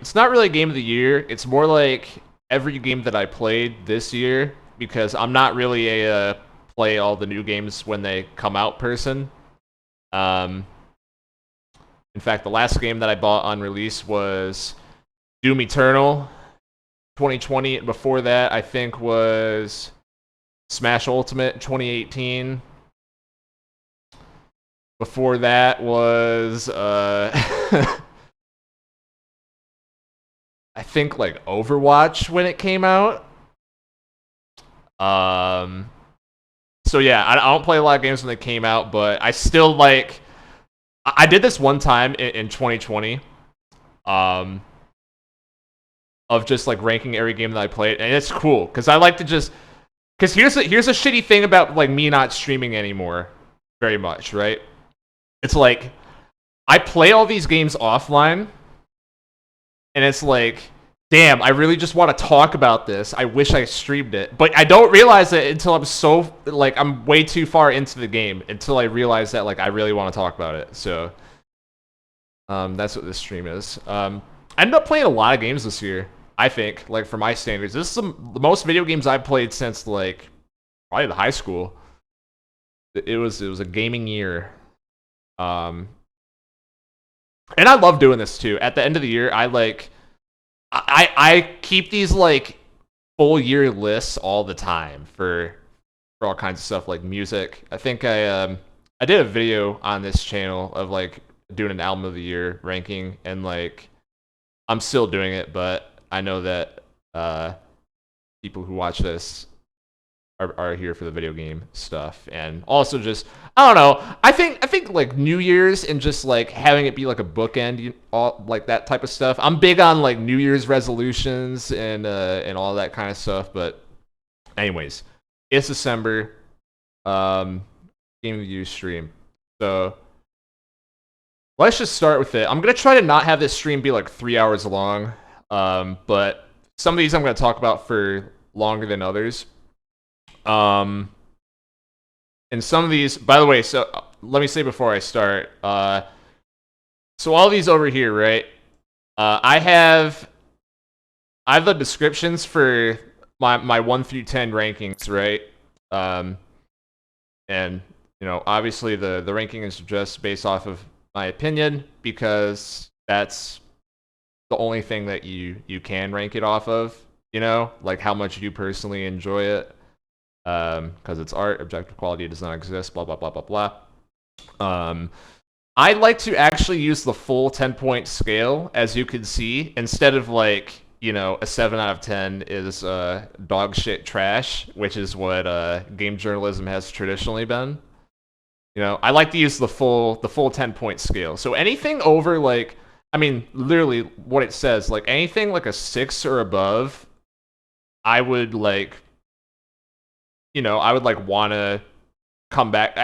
it's not really game of the year. It's more like every game that I played this year, because I'm not really a play all the new games when they come out person. Um, in fact, the last game that I bought on release was Doom Eternal 2020. And before that, I think was Smash Ultimate 2018. Before that was I think like Overwatch when it came out. So yeah, I don't play a lot of games when they came out, but I still like. I did this one time in 2020, of just like ranking every game that I played, and it's cool because I like to just. Because here's a shitty thing about like me not streaming anymore, very much, right? It's like I play all these games offline, and it's like, damn, I really just want to talk about this. I wish I streamed it, but I don't realize it until I'm way too far into the game until I realize that like I really want to talk about it. So, that's what this stream is. I ended up playing a lot of games this year. I think, like for my standards, this is the most video games I've played since like probably the high school. It was a gaming year. And I love doing this too. At the end of the year, I keep these like full year lists all the time for all kinds of stuff like music. I think I did a video on this channel of like doing an album of the year ranking, and like I'm still doing it, but I know that people who watch this are here for the video game stuff, and also just I don't know. I think like New Year's and just like having it be like a bookend, all like that type of stuff. I'm big on like New Year's resolutions and all that kind of stuff. But anyways, it's December. Game of the year stream. So let's just start with it. I'm gonna try to not have this stream be like 3 hours long. But some of these I'm gonna talk about for longer than others. And some of these, by the way, so let me say before I start, so all these over here, right? I have the descriptions for my 1 through 10 rankings, right? And you know, obviously the ranking is just based off of my opinion, because that's the only thing that you can rank it off of, you know, like how much you personally enjoy it. Because it's art, objective quality does not exist, blah, blah, blah, blah, blah. I like to actually use the full 10-point scale, as you can see, instead of like, you know, a 7 out of 10 is dog shit trash, which is what game journalism has traditionally been. You know, I like to use the full 10-point scale. So anything over like, I mean, literally what it says, like anything like a 6 or above, I would like, you know, I would like want to come back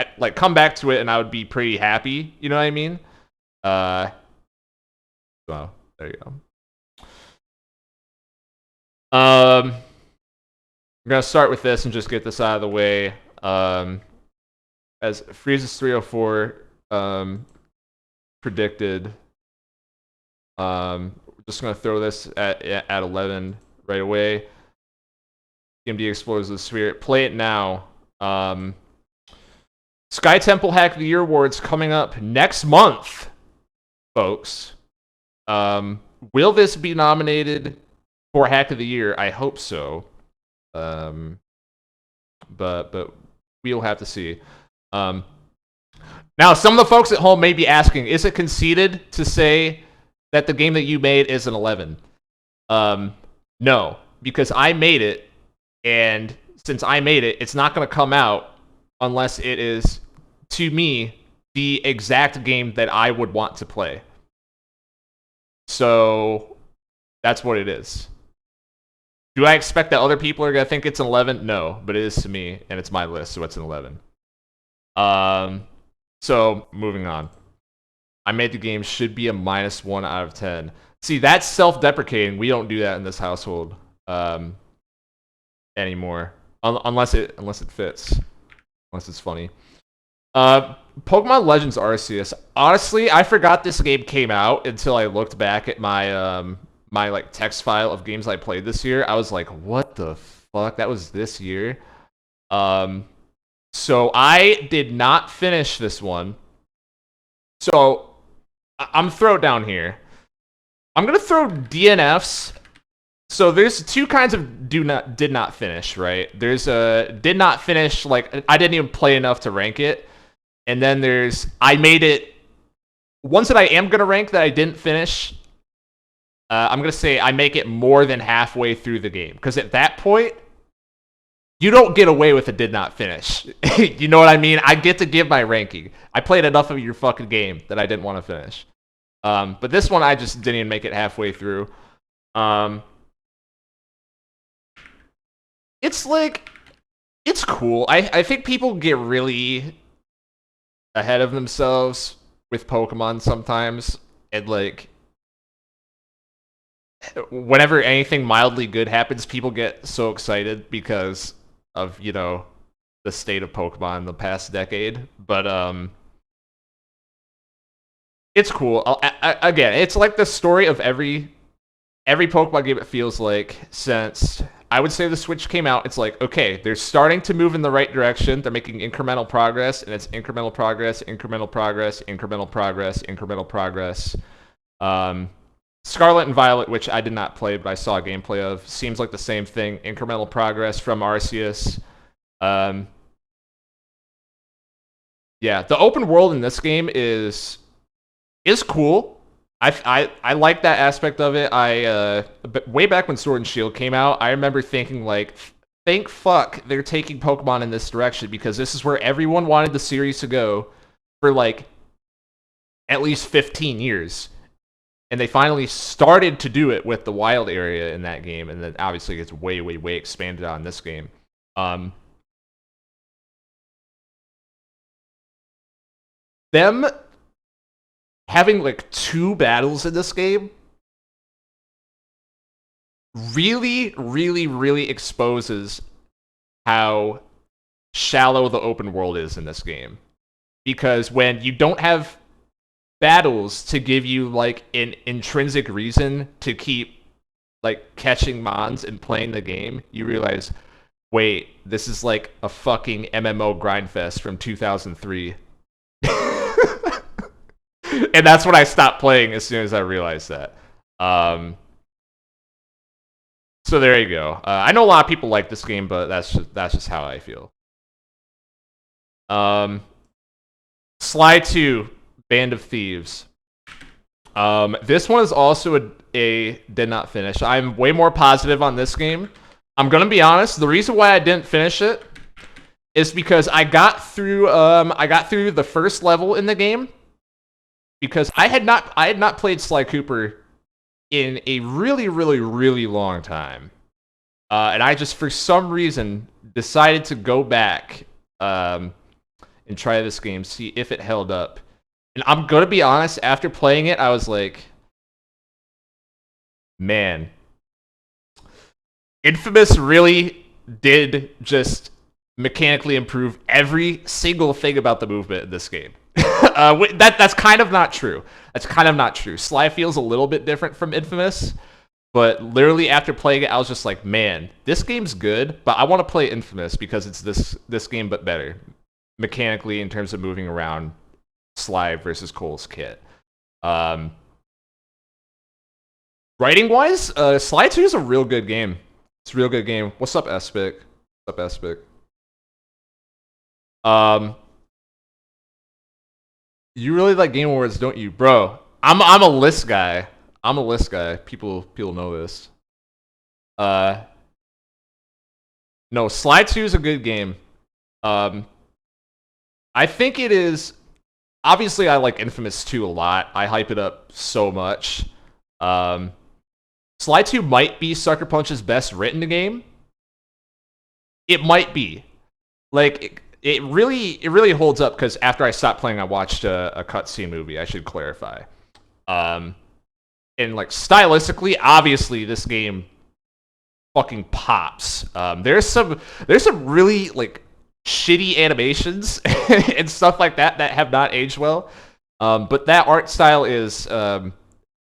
to it, and I would be pretty happy. You know what I mean? So there you go. I'm gonna start with this and just get this out of the way. As Freezes 304 predicted, we're just gonna throw this at 11 right away. TMD Explorers of the Sphere. Play it now. Sky Temple Hack of the Year Awards coming up next month, folks. Will this be nominated for Hack of the Year? I hope so. But we'll have to see. Now, some of the folks at home may be asking, is it conceited to say that the game that you made is an 11? No, because I made it. And since I made it, it's not going to come out unless it is, to me, the exact game that I would want to play. So that's what it is. Do I expect that other people are going to think it's an 11? No, but it is to me, and it's my list, so it's an 11. So moving on. I made the game should be a -1 out of 10. See, that's self-deprecating. We don't do that in this household. Anymore, unless it fits, unless it's funny. Pokemon Legends Arceus. Honestly, I forgot this game came out until I looked back at my my like text file of games I played this year, I was like, what the fuck? That was this year. So I did not finish this one. So I'm throw down here. I'm gonna throw DNFs. So there's two kinds of did not finish, right? There's a did not finish, like I didn't even play enough to rank it, and then there's I made it. Ones that I am gonna rank that I didn't finish, I'm gonna say I make it more than halfway through the game, because at that point, you don't get away with a did not finish. You know what I mean? I get to give my ranking. I played enough of your fucking game that I didn't want to finish. But this one, I just didn't even make it halfway through. It's like, it's cool. I think people get really ahead of themselves with Pokemon sometimes. And like, whenever anything mildly good happens, people get so excited because of, you know, the state of Pokemon in the past decade. But it's cool. Again, it's like the story of every Pokemon game, it feels like, since I would say the Switch came out. It's like, okay, they're starting to move in the right direction. They're making incremental progress, and it's incremental progress, incremental progress, incremental progress, incremental progress. Scarlet and Violet, which I did not play, but I saw gameplay of, seems like the same thing. Incremental progress from Arceus. Yeah, the open world in this game is cool. I like that aspect of it. Way back when Sword and Shield came out, I remember thinking like, thank fuck they're taking Pokemon in this direction, because this is where everyone wanted the series to go for like at least 15 years. And they finally started to do it with the wild area in that game, and then obviously it's way, way, way expanded on this game. Them having like 2 battles in this game really, really, really exposes how shallow the open world is in this game. Because when you don't have battles to give you like an intrinsic reason to keep like catching mons and playing the game, you realize, wait, this is like a fucking MMO grindfest from 2003. And that's when I stopped playing as soon as I realized that. So there you go. I know a lot of people like this game, but that's just how I feel. Sly 2, Band of Thieves. This one is also a did not finish. I'm way more positive on this game. I'm gonna be honest. The reason why I didn't finish it is because I got through the first level in the game, because I had not played Sly Cooper in a really, really, really long time, and I just for some reason decided to go back and try this game, see if it held up. And I'm gonna be honest, after playing it, I was like, man, Infamous really did just mechanically improve every single thing about the movement in this game. That's kind of not true. That's kind of not true. Sly feels a little bit different from Infamous, but literally after playing it, I was just like, man, this game's good, but I want to play Infamous because it's this game but better mechanically in terms of moving around. Sly versus Cole's kit. Writing wise, Sly 2 is a real good game. It's a real good game. What's up, Espic? What's up, Espic? You really like Game Awards, don't you, bro? I'm a list guy. I'm a list guy. People know this. No, Sly 2 is a good game. I think it is. Obviously, I like Infamous 2 a lot. I hype it up so much. Sly 2 might be Sucker Punch's best written game. It might be. Like, it really holds up, because after I stopped playing, I watched a cutscene movie, I should clarify. And, like, stylistically, obviously, this game fucking pops. There's some really, like, shitty animations and stuff like that have not aged well. But that art style is, I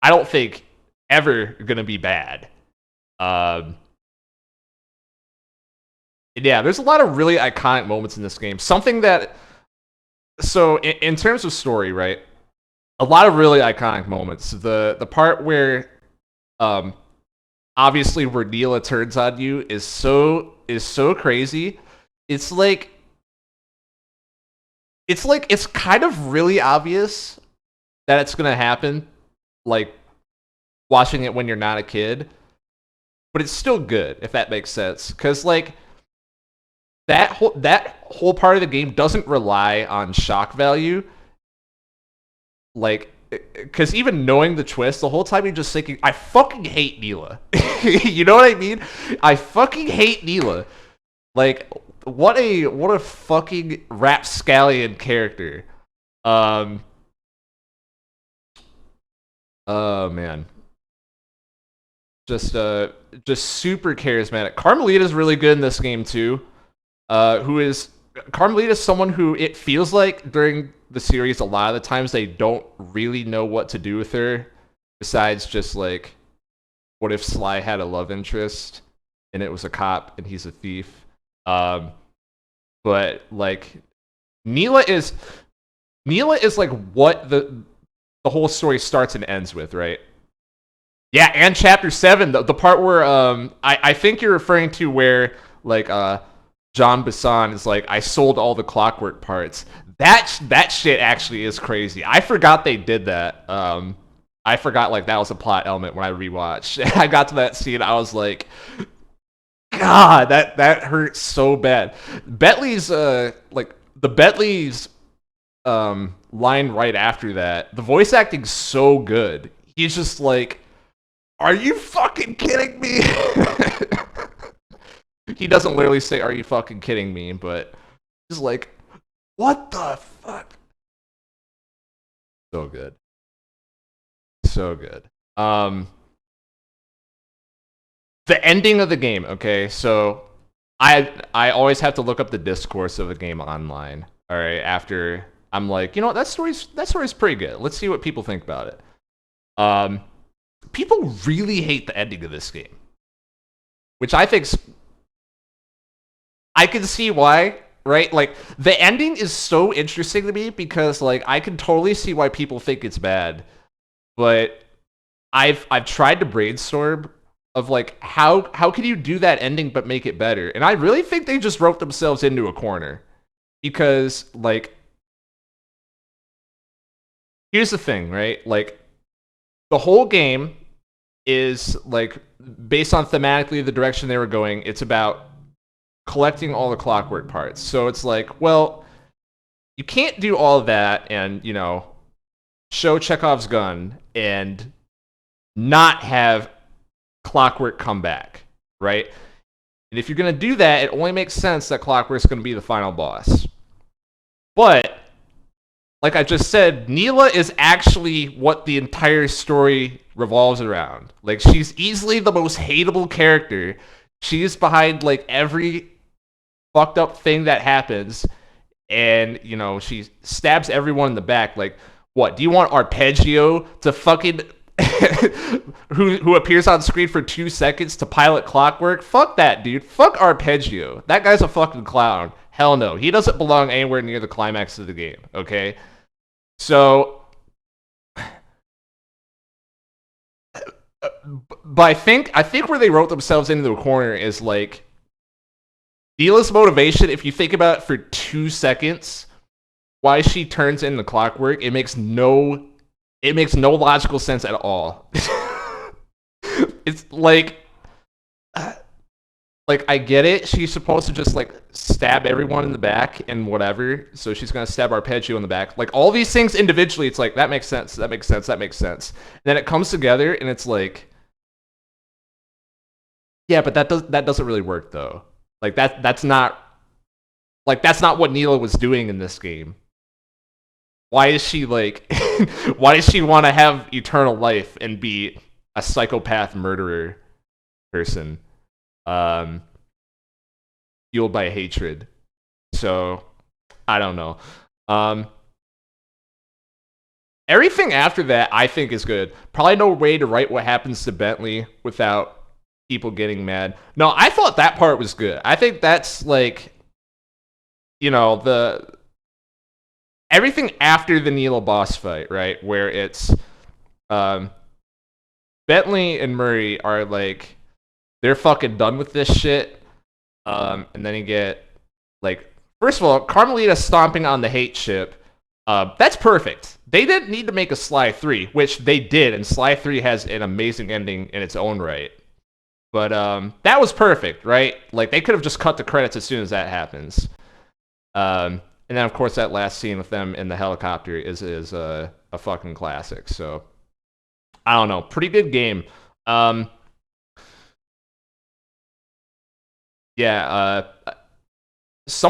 don't think ever gonna be bad. Um, yeah, there's a lot of really iconic moments in this game. Something that, so in terms of story, right? A lot of really iconic moments. The part where, um, obviously where Neela turns on you is so crazy. It's like it's kind of really obvious that it's gonna happen, like watching it when you're not a kid, but it's still good if that makes sense. Because like that whole part of the game doesn't rely on shock value. Like, because even knowing the twist, the whole time you're just thinking, I fucking hate Neela. You know what I mean? I fucking hate Neela. Like, what a fucking rapscallion character. Um, oh man, just super charismatic. Carmelita's really good in this game too. Who is Carmelita's someone who it feels like during the series a lot of the times they don't really know what to do with her, besides just like, what if Sly had a love interest and it was a cop and he's a thief? Um, but like Neela is Neela is like what the whole story starts and ends with, right? Yeah, and chapter 7, the part where I think you're referring to where like John Bassan is like, I sold all the Clockwork parts. That shit actually is crazy. I forgot they did that. I forgot like that was a plot element when I rewatched. I got to that scene, I was like, God, that hurts so bad. Bentley's like the Bentley's line right after that, the voice acting's so good. He's just like, are you fucking kidding me? He doesn't literally say, are you fucking kidding me? But he's like, what the fuck? So good. So good. The ending of the game, okay? So I always have to look up the discourse of a game online. All right, after I'm like, you know what, that story's pretty good. Let's see what people think about it. Um, People really hate the ending of this game, which I think I can see why, right? Like the ending is so interesting to me because like I can totally see why people think it's bad, but I've tried to brainstorm of like how can you do that ending but make it better? And I really think they just wrote themselves into a corner because like here's the thing, right? Like the whole game is like based on thematically the direction they were going. It's about collecting all the Clockwork parts. So it's like, well, you can't do all of that and, you know, show Chekhov's gun and not have Clockwork come back, right? And if you're going to do that, it only makes sense that Clockwork's going to be the final boss. But, like I just said, Neela is actually what the entire story revolves around. Like, she's easily the most hateable character. She's behind, like, every fucked up thing that happens, and you know she stabs everyone in the back. Like, what do you want Arpeggio to fucking who appears on screen for 2 seconds to pilot Clockwork? Fuck that dude. Fuck Arpeggio. That guy's a fucking clown. Hell no, he doesn't belong anywhere near the climax of the game. Okay, so but I think where they wrote themselves into the corner is like Neela's motivation, if you think about it for 2 seconds, why she turns into Clockwork, it makes no logical sense at all. It's like I get it. She's supposed to just like stab everyone in the back and whatever. So she's gonna stab Arpeggio in the back. Like all these things individually, it's like that makes sense. That makes sense. That makes sense. And then it comes together and it's like, yeah, but that doesn't really work though. Like that's not what Neela was doing in this game. Why is she like why does she want to have eternal life and be a psychopath murderer person? Um Fueled by hatred. So I don't know. Um Everything after that, I think, is good. Probably no way to write what happens to Bentley without people getting mad. No, I thought that part was good. I think that's like, the everything after the Neela boss fight, right? Where it's Bentley and Murray are like, they're fucking done with this shit. And then you get like, first of all, Carmelita stomping on the hate ship. That's perfect. They didn't need to make a Sly 3, which they did, and Sly 3 has an amazing ending in its own right. But that was perfect, right? Like, they could have just cut the credits as soon as that happens. And then, of course, that last scene with them in the helicopter is a fucking classic. So, I don't know. Pretty good game. Some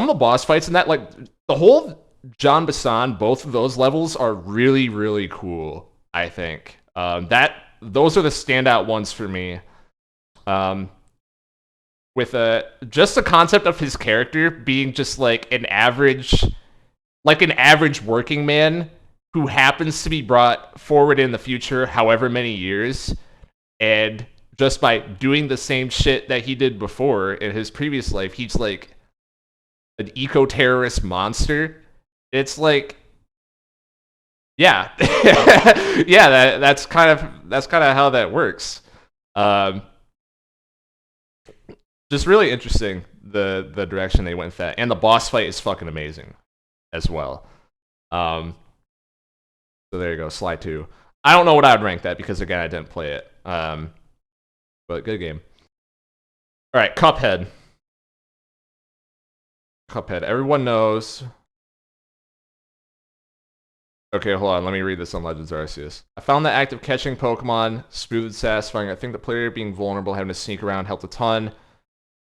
of the boss fights in that, like, the whole John Bassan, both of those levels are really, really cool, I think. Those are the standout ones for me. With just the concept of his character being just like an average working man who happens to be brought forward in the future however many years, and just by doing the same shit that he did before in his previous life, he's like an eco-terrorist monster. It's like, yeah, yeah, that's kind of how that works. Just really interesting the direction they went with that, and the boss fight is fucking amazing as well. So there you go, Sly 2. I don't know what I would rank that because again I didn't play it. But good game. All right, Cuphead. Everyone knows. Okay, hold on. Let me read this on Legends Arceus. I found the act of catching Pokemon smooth and satisfying. I think the player being vulnerable, having to sneak around, helped a ton.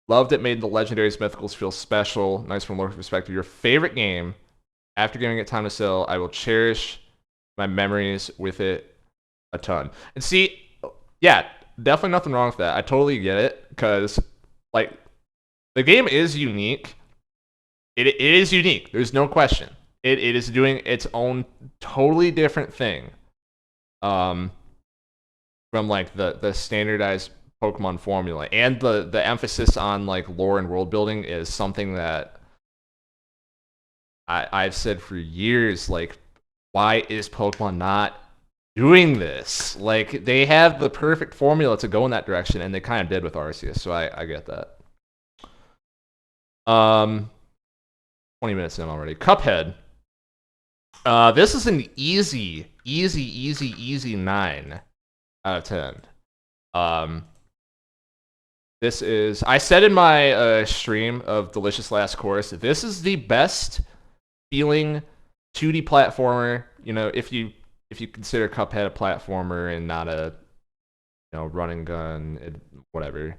Loved it, made the legendaries, mythicals feel special. Nice from a local perspective. Your favorite game, after giving it time to sell, I will cherish my memories with it a ton. And see, yeah, definitely nothing wrong with that. I totally get it, because, like, the game is unique. It is unique. There's no question. It is doing its own totally different thing from, like, the standardized Pokemon formula, and the emphasis on like lore and world building is something that I've said for years. Like, why is Pokemon not doing this? Like, they have the perfect formula to go in that direction, and they kind of did with Arceus. So I get that. 20 minutes in already. Cuphead. This is an easy 9 out of 10. This is, I said in my stream of Delicious Last Course, this is the best feeling 2D platformer. If you consider Cuphead a platformer and not a run and gun, whatever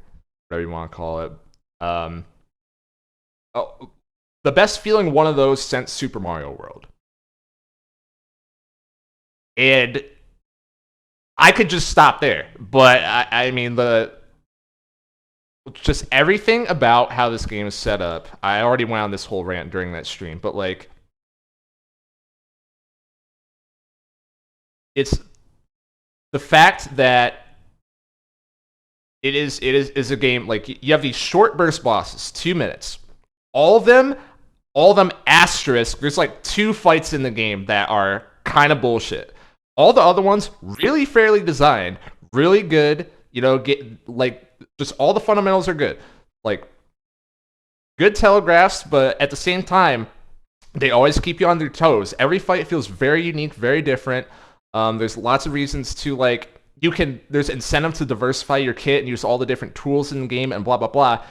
you want to call it. The best feeling one of those since Super Mario World. And I could just stop there, but I mean just everything about how this game is set up. I already went on this whole rant during that stream, but like, it's the fact that it is a game, like, you have these short burst bosses, 2 minutes. All of them asterisk. There's like 2 fights in the game that are kind of bullshit. All the other ones really fairly designed, really good. Get like, just all the fundamentals are good. Like, good telegraphs, but at the same time, they always keep you on their toes. Every fight feels very unique, very different. There's lots of reasons to, like, there's incentive to diversify your kit and use all the different tools in the game and blah, blah, blah.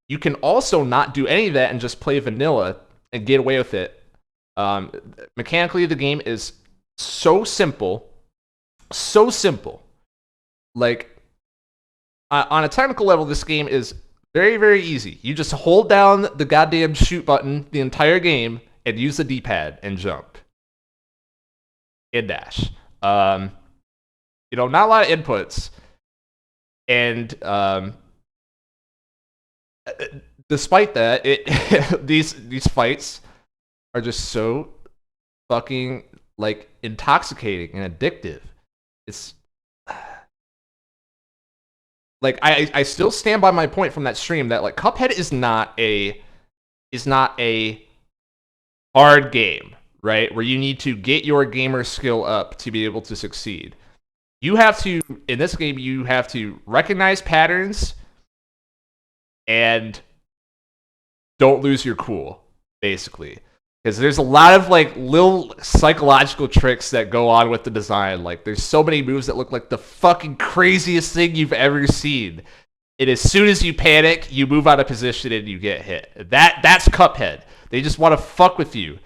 You can also not do any of that and just play vanilla and get away with it. Mechanically, the game is so simple. So simple. Like, on a technical level, this game is very, very easy. You just hold down the goddamn shoot button the entire game and use the D-pad and jump. And dash. Not a lot of inputs. And despite that, these fights are just so fucking like intoxicating and addictive. It's like I still stand by my point from that stream that like Cuphead is not a hard game, right? Where you need to get your gamer skill up to be able to succeed. You have to, in this game, you have to recognize patterns and don't lose your cool, basically. Because there's a lot of like little psychological tricks that go on with the design. Like there's so many moves that look like the fucking craziest thing you've ever seen. And as soon as you panic, you move out of position and you get hit. That's Cuphead. They just want to fuck with you.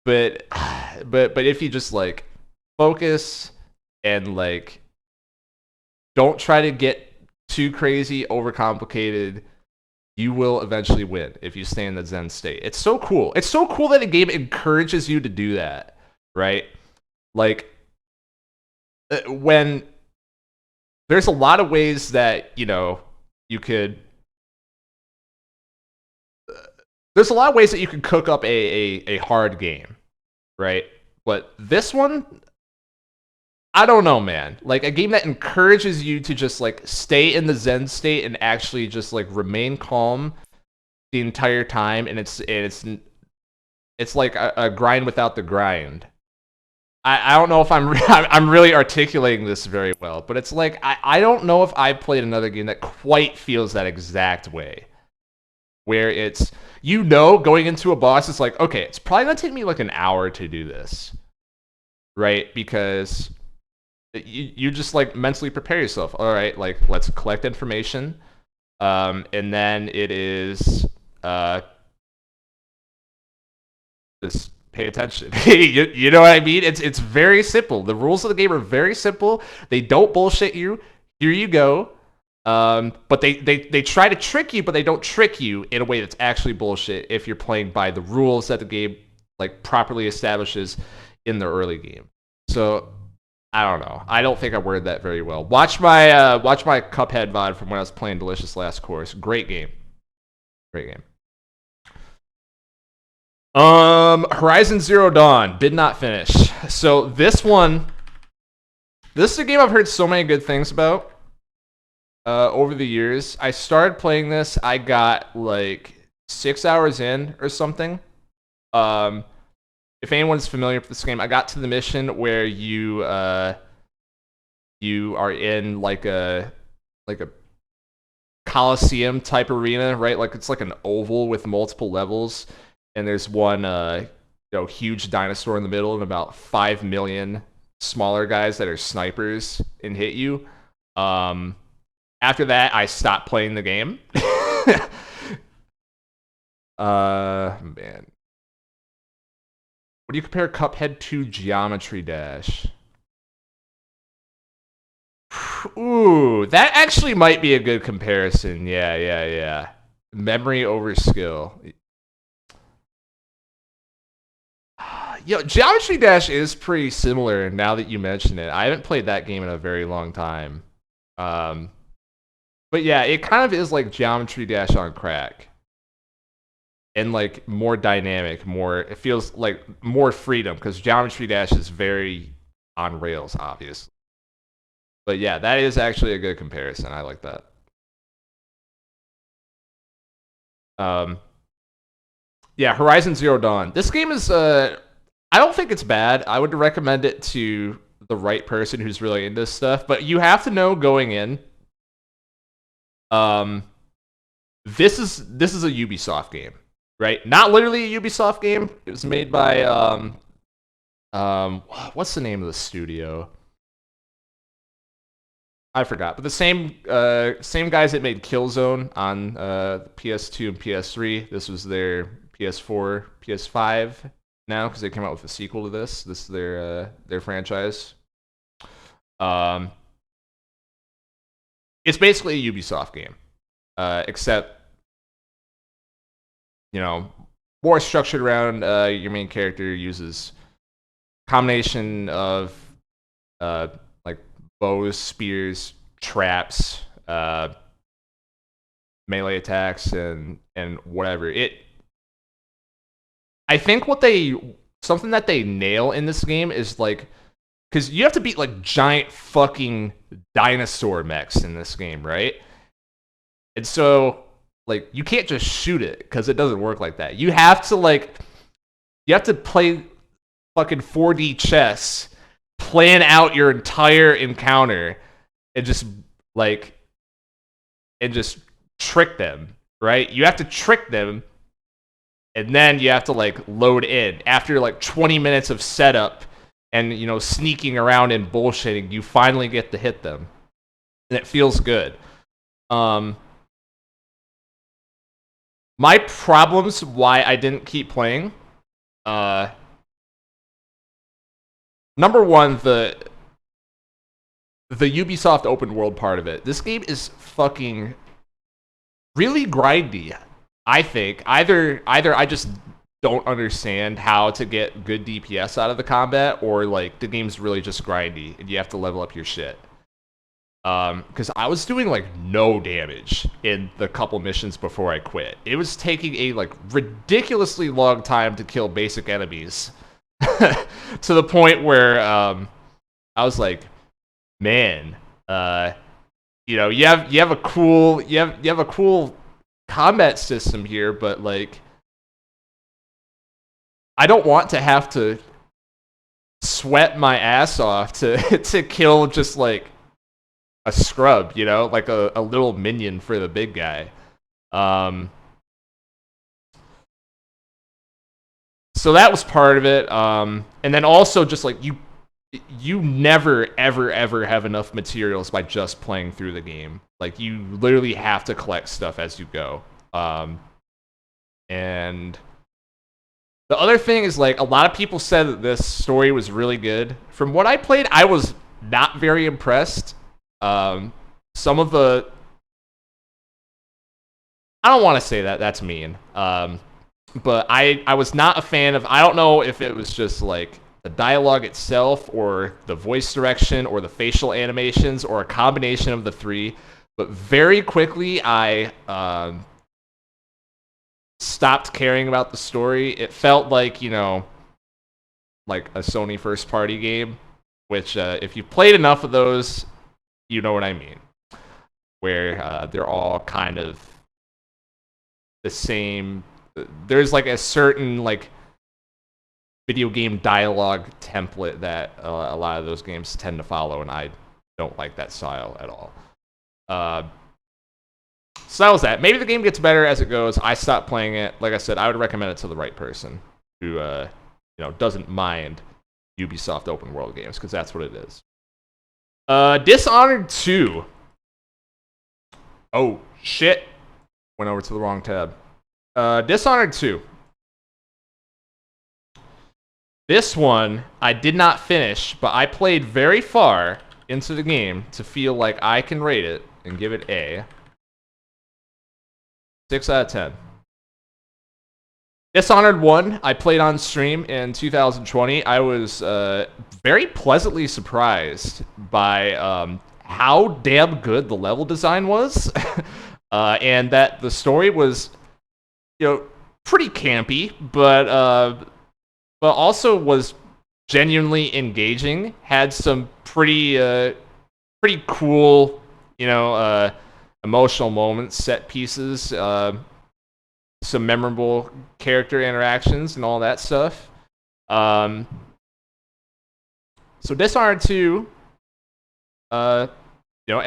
But if you just like focus and like don't try to get too crazy, overcomplicated, you will eventually win if you stay in the Zen state. It's so cool. It's so cool that a game encourages you to do that, right? Like when there's a lot of ways that, you know, you could there's a lot of ways that you can cook up a hard game, right? But this one, I don't know, man. Like a game that encourages you to just like stay in the Zen state and actually just like remain calm the entire time, and it's like a grind without the grind. I don't know if I'm really articulating this very well, but it's like I don't know if I played another game that quite feels that exact way, where it's, you know, going into a boss, it's like, okay, it's probably gonna take me like an hour to do this, right? Because you just like mentally prepare yourself. All right, like let's collect information, and then it is just pay attention. You know what I mean? It's very simple. The rules of the game are very simple. They don't bullshit you. Here you go. But they try to trick you, but they don't trick you in a way that's actually bullshit if you're playing by the rules that the game like properly establishes in the early game. So I don't know. I don't think I worded that very well. Watch my Cuphead VOD from when I was playing Delicious Last Course. Great game. Great game. Horizon Zero Dawn did not finish. So this is a game I've heard so many good things about over the years. I started playing this. I got like 6 hours in or something. If anyone's familiar with this game, I got to the mission where you are in like a Coliseum type arena, right? Like it's like an oval with multiple levels, and there's one huge dinosaur in the middle and about 5 million smaller guys that are snipers and hit you. After that, I stopped playing the game. Man. What do you compare Cuphead to Geometry Dash? Ooh, that actually might be a good comparison. Yeah. Memory over skill. Yo, Geometry Dash is pretty similar now that you mention it. I haven't played that game in a very long time. But yeah, it kind of is like Geometry Dash on crack. And like more dynamic, it feels like more freedom, because Geometry Dash is very on rails, obviously. But yeah, that is actually a good comparison. I like that. Yeah, Horizon Zero Dawn. This game is I don't think it's bad. I would recommend it to the right person who's really into this stuff, but you have to know going in. This is a Ubisoft game, right? Not literally a Ubisoft game. It was made by what's the name of the studio? I forgot, but the same guys that made Killzone on PS2 and PS3. This was their PS4, PS5 now, because they came out with a sequel to this. This is their franchise. It's basically a Ubisoft game, except more structured around your main character uses combination of like bows, spears, traps, melee attacks, and whatever. I think what they something that they nail in this game is like, because you have to beat like giant fucking dinosaur mechs in this game, right? And so like you can't just shoot it because it doesn't work like that. You have to play fucking 4D chess, plan out your entire encounter, and just trick them, right? You have to trick them, and then you have to like load in. After like 20 minutes of setup and sneaking around and bullshitting, you finally get to hit them, and it feels good. My problems why I didn't keep playing, number one, the Ubisoft open world part of it. This game is fucking really grindy. I think either I just don't understand how to get good DPS out of the combat, or like the game's really just grindy and you have to level up your shit. Because I was doing like no damage in the couple missions before I quit. It was taking a like ridiculously long time to kill basic enemies, to the point where I was like, man, you have a cool combat system here, but like I don't want to have to sweat my ass off to kill just like a scrub, like a little minion for the big guy. So that was part of it. And then also just like you never ever have enough materials by just playing through the game. Like you literally have to collect stuff as you go. And the other thing is like a lot of people said that this story was really good. From what I played, I was not very impressed. Some of the... I don't want to say that. That's mean. But I was not a fan of... I don't know if it was just like the dialogue itself or the voice direction or the facial animations or a combination of the three. But very quickly, I stopped caring about the story. It felt like, like a Sony first-party game, which if you played enough of those, you know what I mean. Where they're all kind of the same. There's like a certain like video game dialogue template that a lot of those games tend to follow, and I don't like that style at all. So that was that. Maybe the game gets better as it goes. I stopped playing it. Like I said, I would recommend it to the right person who doesn't mind Ubisoft open world games, because that's what it is. Dishonored 2. Oh shit. Went over to the wrong tab. Dishonored 2. This one I did not finish, but I played very far into the game to feel like I can rate it and give it a 6 out of 10. Dishonored 1, I played on stream in 2020. I was very pleasantly surprised by how damn good the level design was, and that the story was, pretty campy, but also was genuinely engaging. Had some pretty cool, emotional moments, set pieces, some memorable character interactions, and all that stuff. So Dishonored 2, as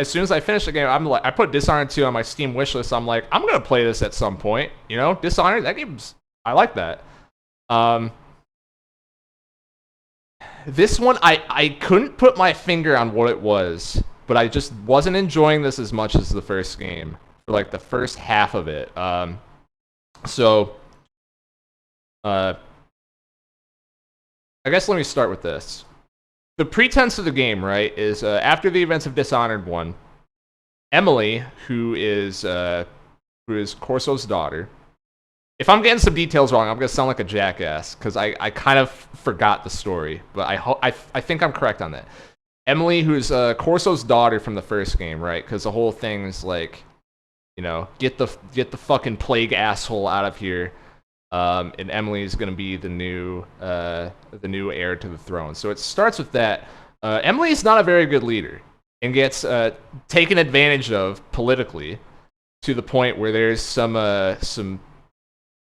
soon as I finished the game, I put Dishonored 2 on my Steam wishlist. I'm like, I'm gonna play this at some point. Dishonored, that game's, I like that. This one, I couldn't put my finger on what it was, but I just wasn't enjoying this as much as the first game, for like the first half of it. So, I guess let me start with this. The pretense of the game, right, is after the events of Dishonored 1, Emily, who is Corso's daughter. If I'm getting some details wrong, I'm gonna sound like a jackass because I kind of forgot the story, but I think I'm correct on that. Emily, who's Corso's daughter from the first game, right? Because the whole thing is like, get the fucking plague asshole out of here. and Emily is going to be the new heir to the throne. So it starts with that. Emily is not a very good leader and gets taken advantage of politically to the point where there's some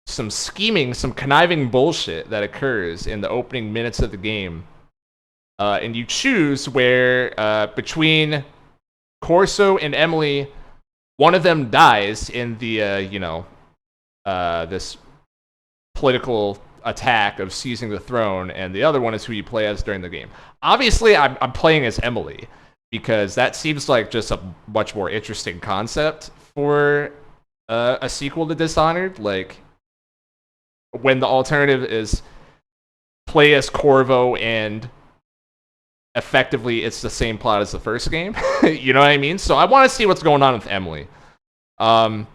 scheming, some conniving bullshit that occurs in the opening minutes of the game. And you choose where between Corso and Emily, one of them dies in the this political attack of seizing the throne, and the other one is who you play as during the game. Obviously, I'm playing as Emily because that seems like just a much more interesting concept for a sequel to Dishonored. Like, when the alternative is play as Corvo and effectively it's the same plot as the first game. You know what I mean? So I want to see what's going on with Emily. And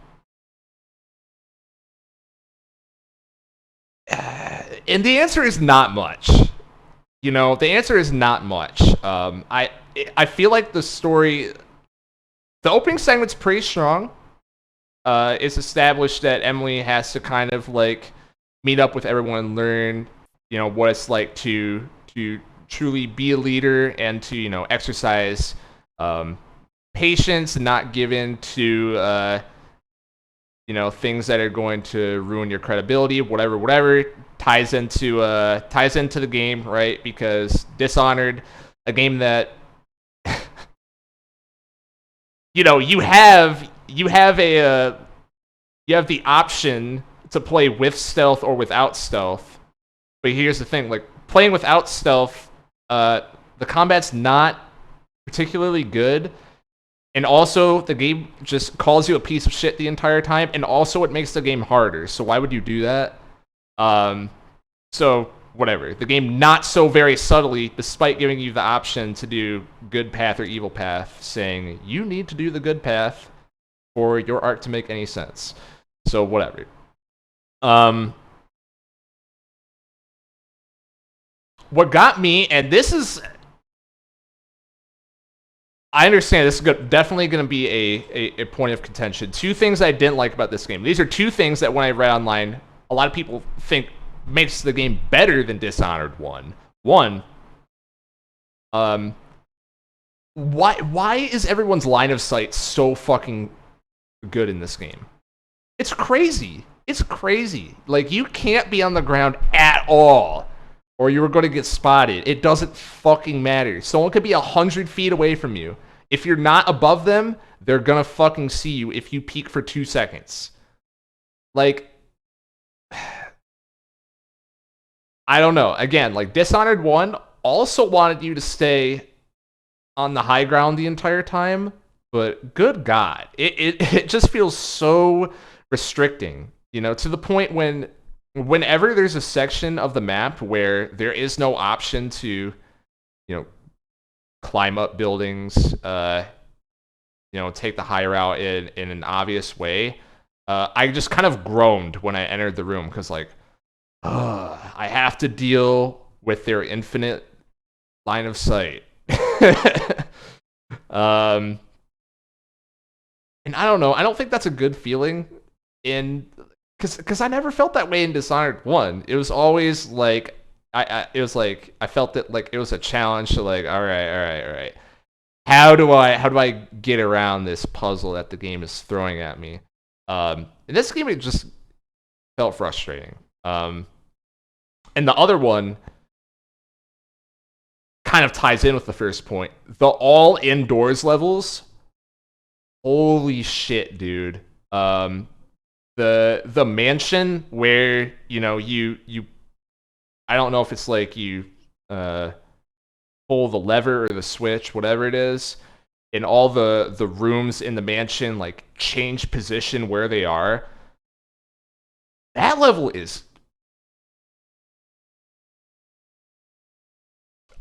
the answer is not much. You know, the answer is not much. I feel like the story, the opening segment's pretty strong. It's established that Emily has to kind of like meet up with everyone and learn, you know, what it's like to truly be a leader and to, you know, exercise patience and not give in to you know, things that are going to ruin your credibility, whatever ties into the game, right? Because Dishonored, a game that you know, you have the option to play with stealth or without stealth. But here's the thing, like playing without stealth, the combat's not particularly good. And also, the game just calls you a piece of shit the entire time, and also it makes the game harder. So why would you do that? So whatever. The game not so very subtly, despite giving you the option to do good path or evil path, saying you need to do the good path for your art to make any sense. So whatever. What got me, and this is, I understand this is definitely going to be a point of contention. Two things I didn't like about this game. These are two things that when I read online, a lot of people think makes the game better than Dishonored 1. One, why is everyone's line of sight so fucking good in this game? It's crazy. It's crazy. Like, you can't be on the ground at all, or you were going to get spotted. It doesn't fucking matter. Someone could be 100 feet away from you. If you're not above them, they're going to fucking see you if you peek for 2 seconds. Like, I don't know. Again, like, Dishonored 1 also wanted you to stay on the high ground the entire time, but good God. It just feels so restricting, you know, to the point whenever there's a section of the map where there is no option to, you know, climb up buildings, you know, take the high route in an obvious way, I just kind of groaned when I entered the room because, like, I have to deal with their infinite line of sight. And I don't know. I don't think that's a good feeling because I never felt that way in Dishonored 1. It was always like it was like I felt that like it was a challenge to, like, all right. How do I get around this puzzle that the game is throwing at me? In this game, it just felt frustrating. And the other one kind of ties in with the first point. The all indoors levels. Holy shit, dude. The mansion where, you know, you I don't know if it's like you pull the lever or the switch, whatever it is, and all the rooms in the mansion like change position where they are. That level is,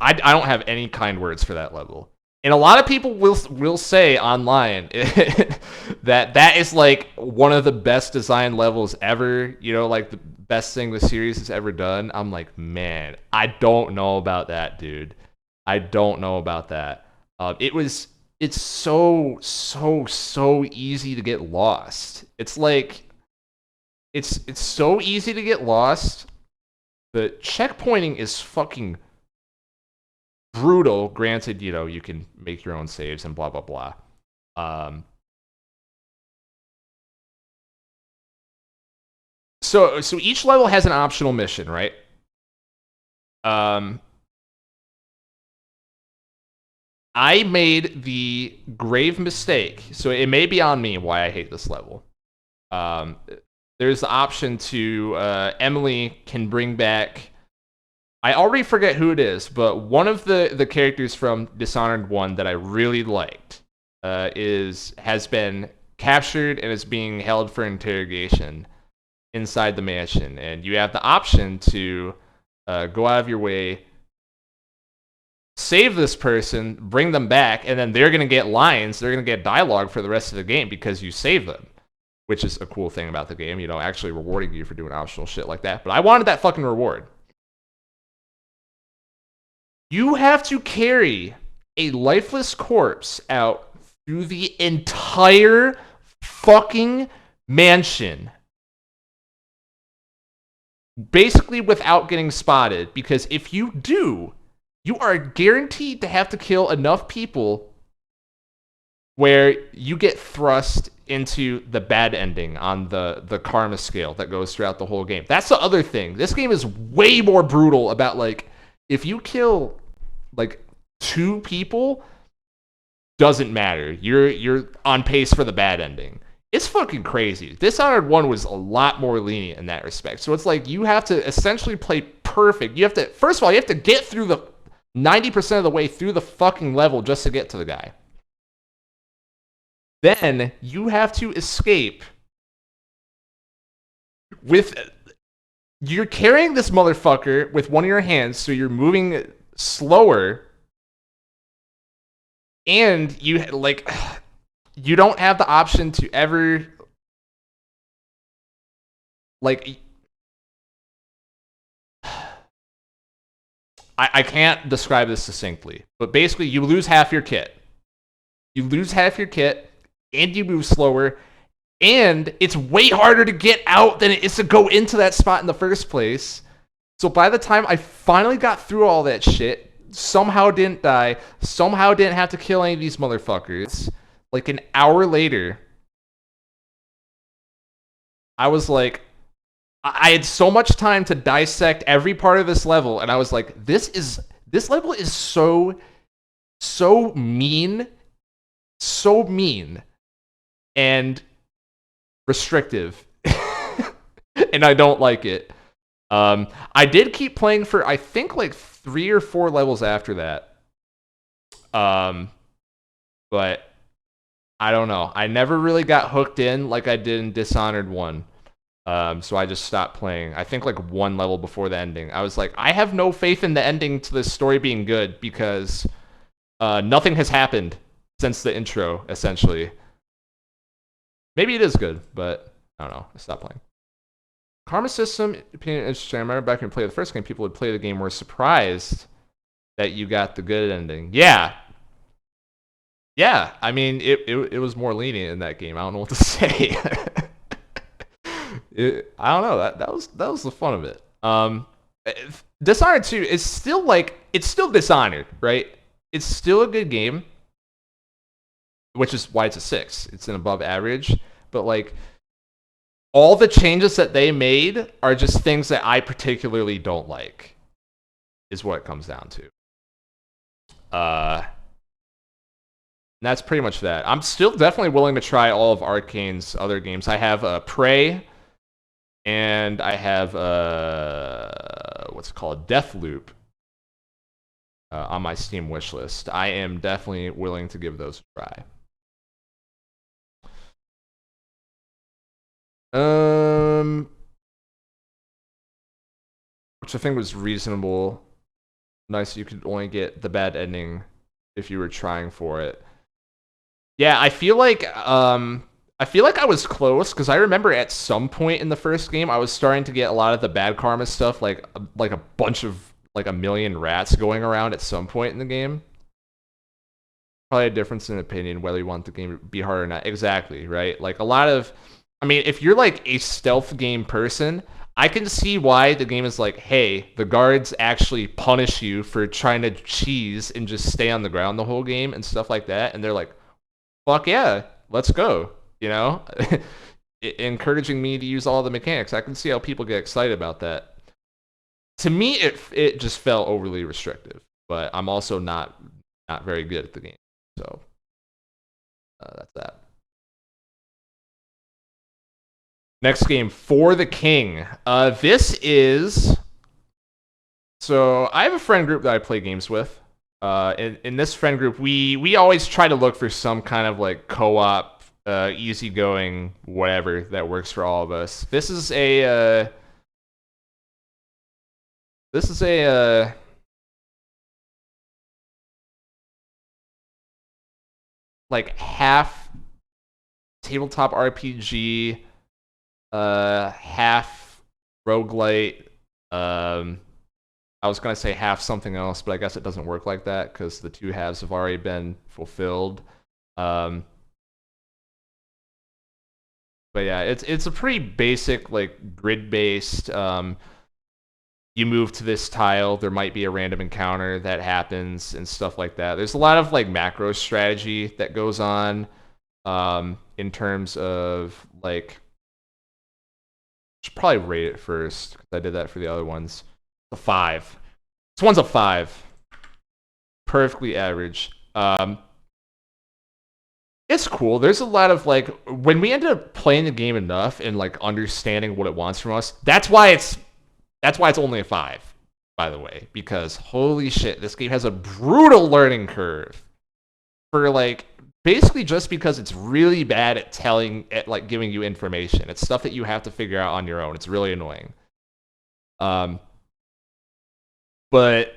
I don't have any kind words for that level. And a lot of people will say online that is like one of the best designed levels ever, you know, like the best thing the series has ever done. I'm like, man, I don't know about that, dude. I don't know about that. It's so easy to get lost. It's like it's so easy to get lost. The checkpointing is fucking brutal. Granted, you know, you can make your own saves and blah blah blah. So each level has an optional mission, right? I made the grave mistake, so it may be on me why I hate this level. There's the option to Emily can bring back. I already forget who it is, but one of the characters from Dishonored 1 that I really liked has been captured and is being held for interrogation inside the mansion, and you have the option to go out of your way, save this person, bring them back, and then they're going to get lines, they're going to get dialogue for the rest of the game because you save them, which is a cool thing about the game, you know, actually rewarding you for doing optional shit like that. But I wanted that fucking reward. You have to carry a lifeless corpse out through the entire fucking mansion, basically without getting spotted, because if you do, you are guaranteed to have to kill enough people where you get thrust into the bad ending on the karma scale that goes throughout the whole game. That's the other thing. This game is way more brutal about, like, if you kill like 2 people, doesn't matter. You're on pace for the bad ending. It's fucking crazy. Dishonored 1 was a lot more lenient in that respect. So it's like you have to essentially play perfect. You have to, first of all, you have to get through the 90% of the way through the fucking level just to get to the guy. Then you have to escape with, you're carrying this motherfucker with one of your hands, so you're moving slower, and you like, you don't have the option to ever, like, I can't describe this succinctly, but basically you lose half your kit. You lose half your kit, and you move slower, and it's way harder to get out than it is to go into that spot in the first place. So by the time I finally got through all that shit, somehow didn't die, somehow didn't have to kill any of these motherfuckers, like an hour later, I was like, I had so much time to dissect every part of this level, and I was like, this level is so mean, and restrictive, and I don't like it. I did keep playing for, I think, like 3 or 4 levels after that. But I don't know. I never really got hooked in like I did in Dishonored 1. So I just stopped playing. I think like 1 level before the ending. I was like, I have no faith in the ending to this story being good because nothing has happened since the intro, essentially. Maybe it is good, but I don't know. I stopped playing. Karma system, opinion interesting. I remember back when we played the first game, people would play the game were surprised that you got the good ending. Yeah. Yeah, I mean, it was more lenient in that game. I don't know what to say. I don't know. That was the fun of it. Dishonored 2 is still like, it's still Dishonored, right? It's still a good game, which is why it's a 6. It's an above average, but like all the changes that they made are just things that I particularly don't like, is what it comes down to. And that's pretty much that. I'm still definitely willing to try all of Arcane's other games. I have Prey, and I have what's it called, Deathloop, on my Steam wishlist. I am definitely willing to give those a try. Which I think was reasonable. Nice, you could only get the bad ending if you were trying for it. Yeah, I feel like I was close, because I remember at some point in the first game I was starting to get a lot of the bad karma stuff, like a bunch of, like, a million rats going around at some point in the game. Probably a difference in opinion whether you want the game to be hard or not. Exactly, right? Like a lot of I mean, if you're like a stealth game person, I can see why the game is like, hey, the guards actually punish you for trying to cheese and just stay on the ground the whole game and stuff like that. And they're like, fuck yeah, let's go. You know, encouraging me to use all the mechanics. I can see how people get excited about that. To me, it just felt overly restrictive. But I'm also not very good at the game, so that's that. Next game, For the King. This is... So I have a friend group that I play games with. In this friend group, we always try to look for some kind of like co-op, easygoing whatever that works for all of us. This is a like half tabletop RPG, half roguelite. I was gonna say half something else, but I guess it doesn't work like that because the two halves have already been fulfilled. But yeah, it's a pretty basic like grid based. You move to this tile, there might be a random encounter that happens and stuff like that. There's a lot of like macro strategy that goes on in terms of like. Should probably rate it first because I did that for the other ones. A 5. This one's a 5. Perfectly average. It's cool. There's a lot of like when we ended up playing the game enough and like understanding what it wants from us. That's why it's only a 5, by the way, because holy shit, this game has a brutal learning curve for like basically just because it's really bad at like giving you information. It's stuff that you have to figure out on your own. It's really annoying. But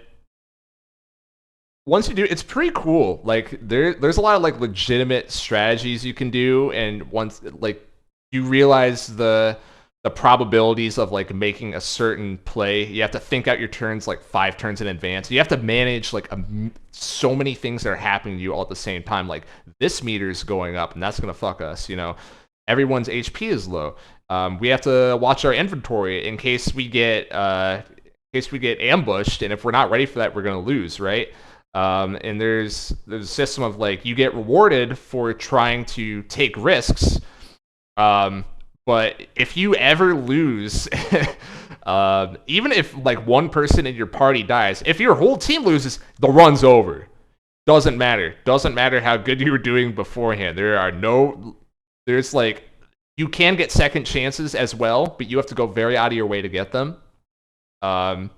once you do, it's pretty cool. Like there's a lot of like legitimate strategies you can do, and once like you realize the probabilities of like making a certain play, you have to think out your turns like 5 turns in advance. You have to manage like so many things that are happening to you all at the same time. Like this meter's going up, and that's gonna fuck us. You know, everyone's HP is low. We have to watch our inventory in case we get ambushed, and if we're not ready for that, we're gonna lose, right? And there's a system of like you get rewarded for trying to take risks. But if you ever lose, even if like one person in your party dies, if your whole team loses, the run's over. Doesn't matter. Doesn't matter how good you were doing beforehand. There's like, you can get second chances as well, but you have to go very out of your way to get them. But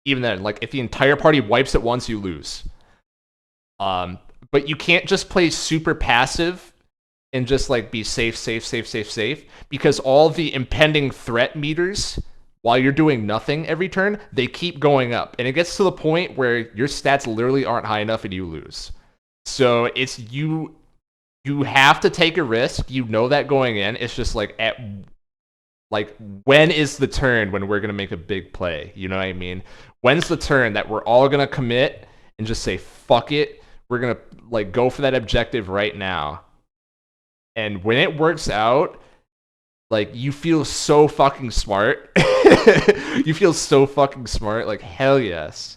even then, like if the entire party wipes at once, you lose. But you can't just play super passive and just like be safe, because all the impending threat meters, while you're doing nothing every turn, they keep going up, and it gets to the point where your stats literally aren't high enough and you lose. So it's you have to take a risk. You know that going in. It's just like when is the turn when we're gonna make a big play? You know what I mean? When's the turn that we're all gonna commit and just say fuck it? We're gonna like go for that objective right now. And when it works out, like you feel so fucking smart. You feel so fucking smart. Like hell yes.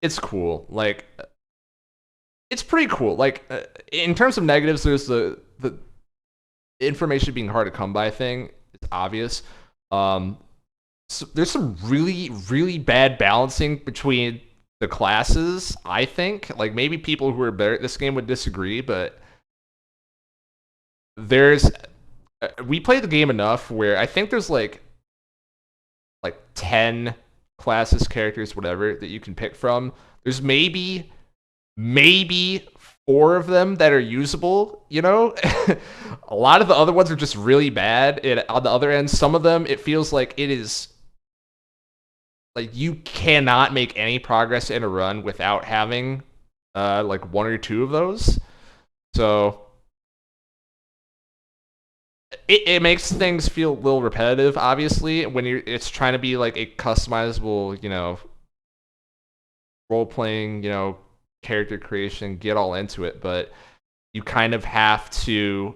It's cool. Like it's pretty cool. Like in terms of negatives, there's the information being hard to come by thing. It's obvious. So there's some really bad balancing between the classes, I think. Like maybe people who are better at this game would disagree, but we played the game enough where I think there's like 10 classes, characters, whatever that you can pick from. There's maybe 4 of them that are usable, you know? A lot of the other ones are just really bad. And on the other end, some of them, it feels like it is like you cannot make any progress in a run without having like 1 or 2 of those. So it makes things feel a little repetitive, obviously, when it's trying to be like a customizable, you know, role playing, you know, character creation, get all into it, but you kind of have to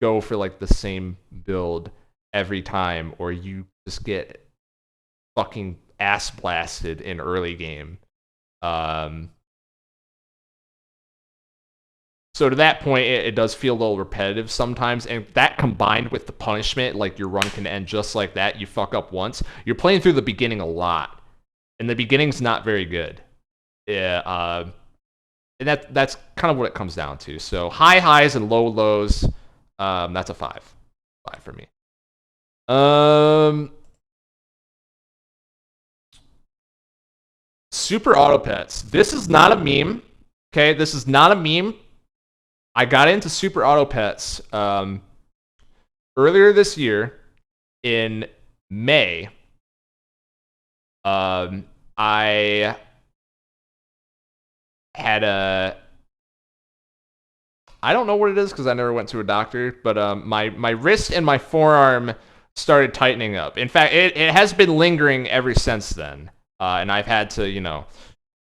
go for like the same build every time, or you just get fucking ass blasted in early game. So to that point, it does feel a little repetitive sometimes, and that combined with the punishment, like your run can end just like that. You fuck up once, you're playing through the beginning a lot, and the beginning's not very good. Yeah, and that's kind of what it comes down to. So high highs and low lows. That's a 5 for me. Super Auto Pets. This is not a meme. Okay, this is not a meme. I got into Super Auto Pets earlier this year in May. I had I don't know what it is because I never went to a doctor, but my wrist and my forearm started tightening up. In fact, it has been lingering ever since then, and I've had to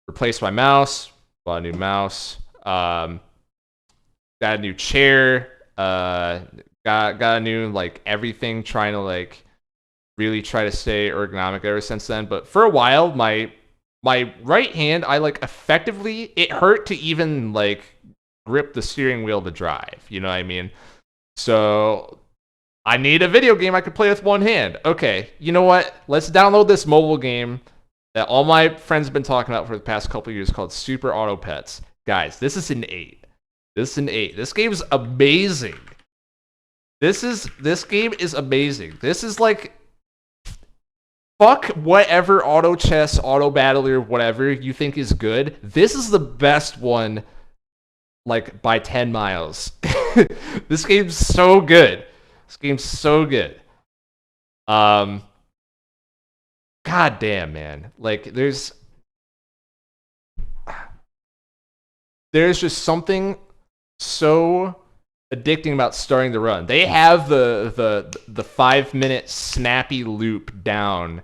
replace my mouse, bought a new mouse, got a new chair, got a new like everything, trying to like really try to stay ergonomic ever since then. But for a while, my right hand, I like effectively, it hurt to even like grip the steering wheel to drive. You know what I mean? So I need a video game I could play with one hand. Okay, you know what? Let's download this mobile game that all my friends have been talking about for the past couple of years called Super Auto Pets. Guys, this is an 8. This game is amazing. This game is amazing. This is like, fuck whatever auto chess, auto battler, whatever you think is good. This is the best one, like by 10 miles. This game's so good. God damn, man. Like there's just something so addicting about starting the run. They have the 5-minute snappy loop down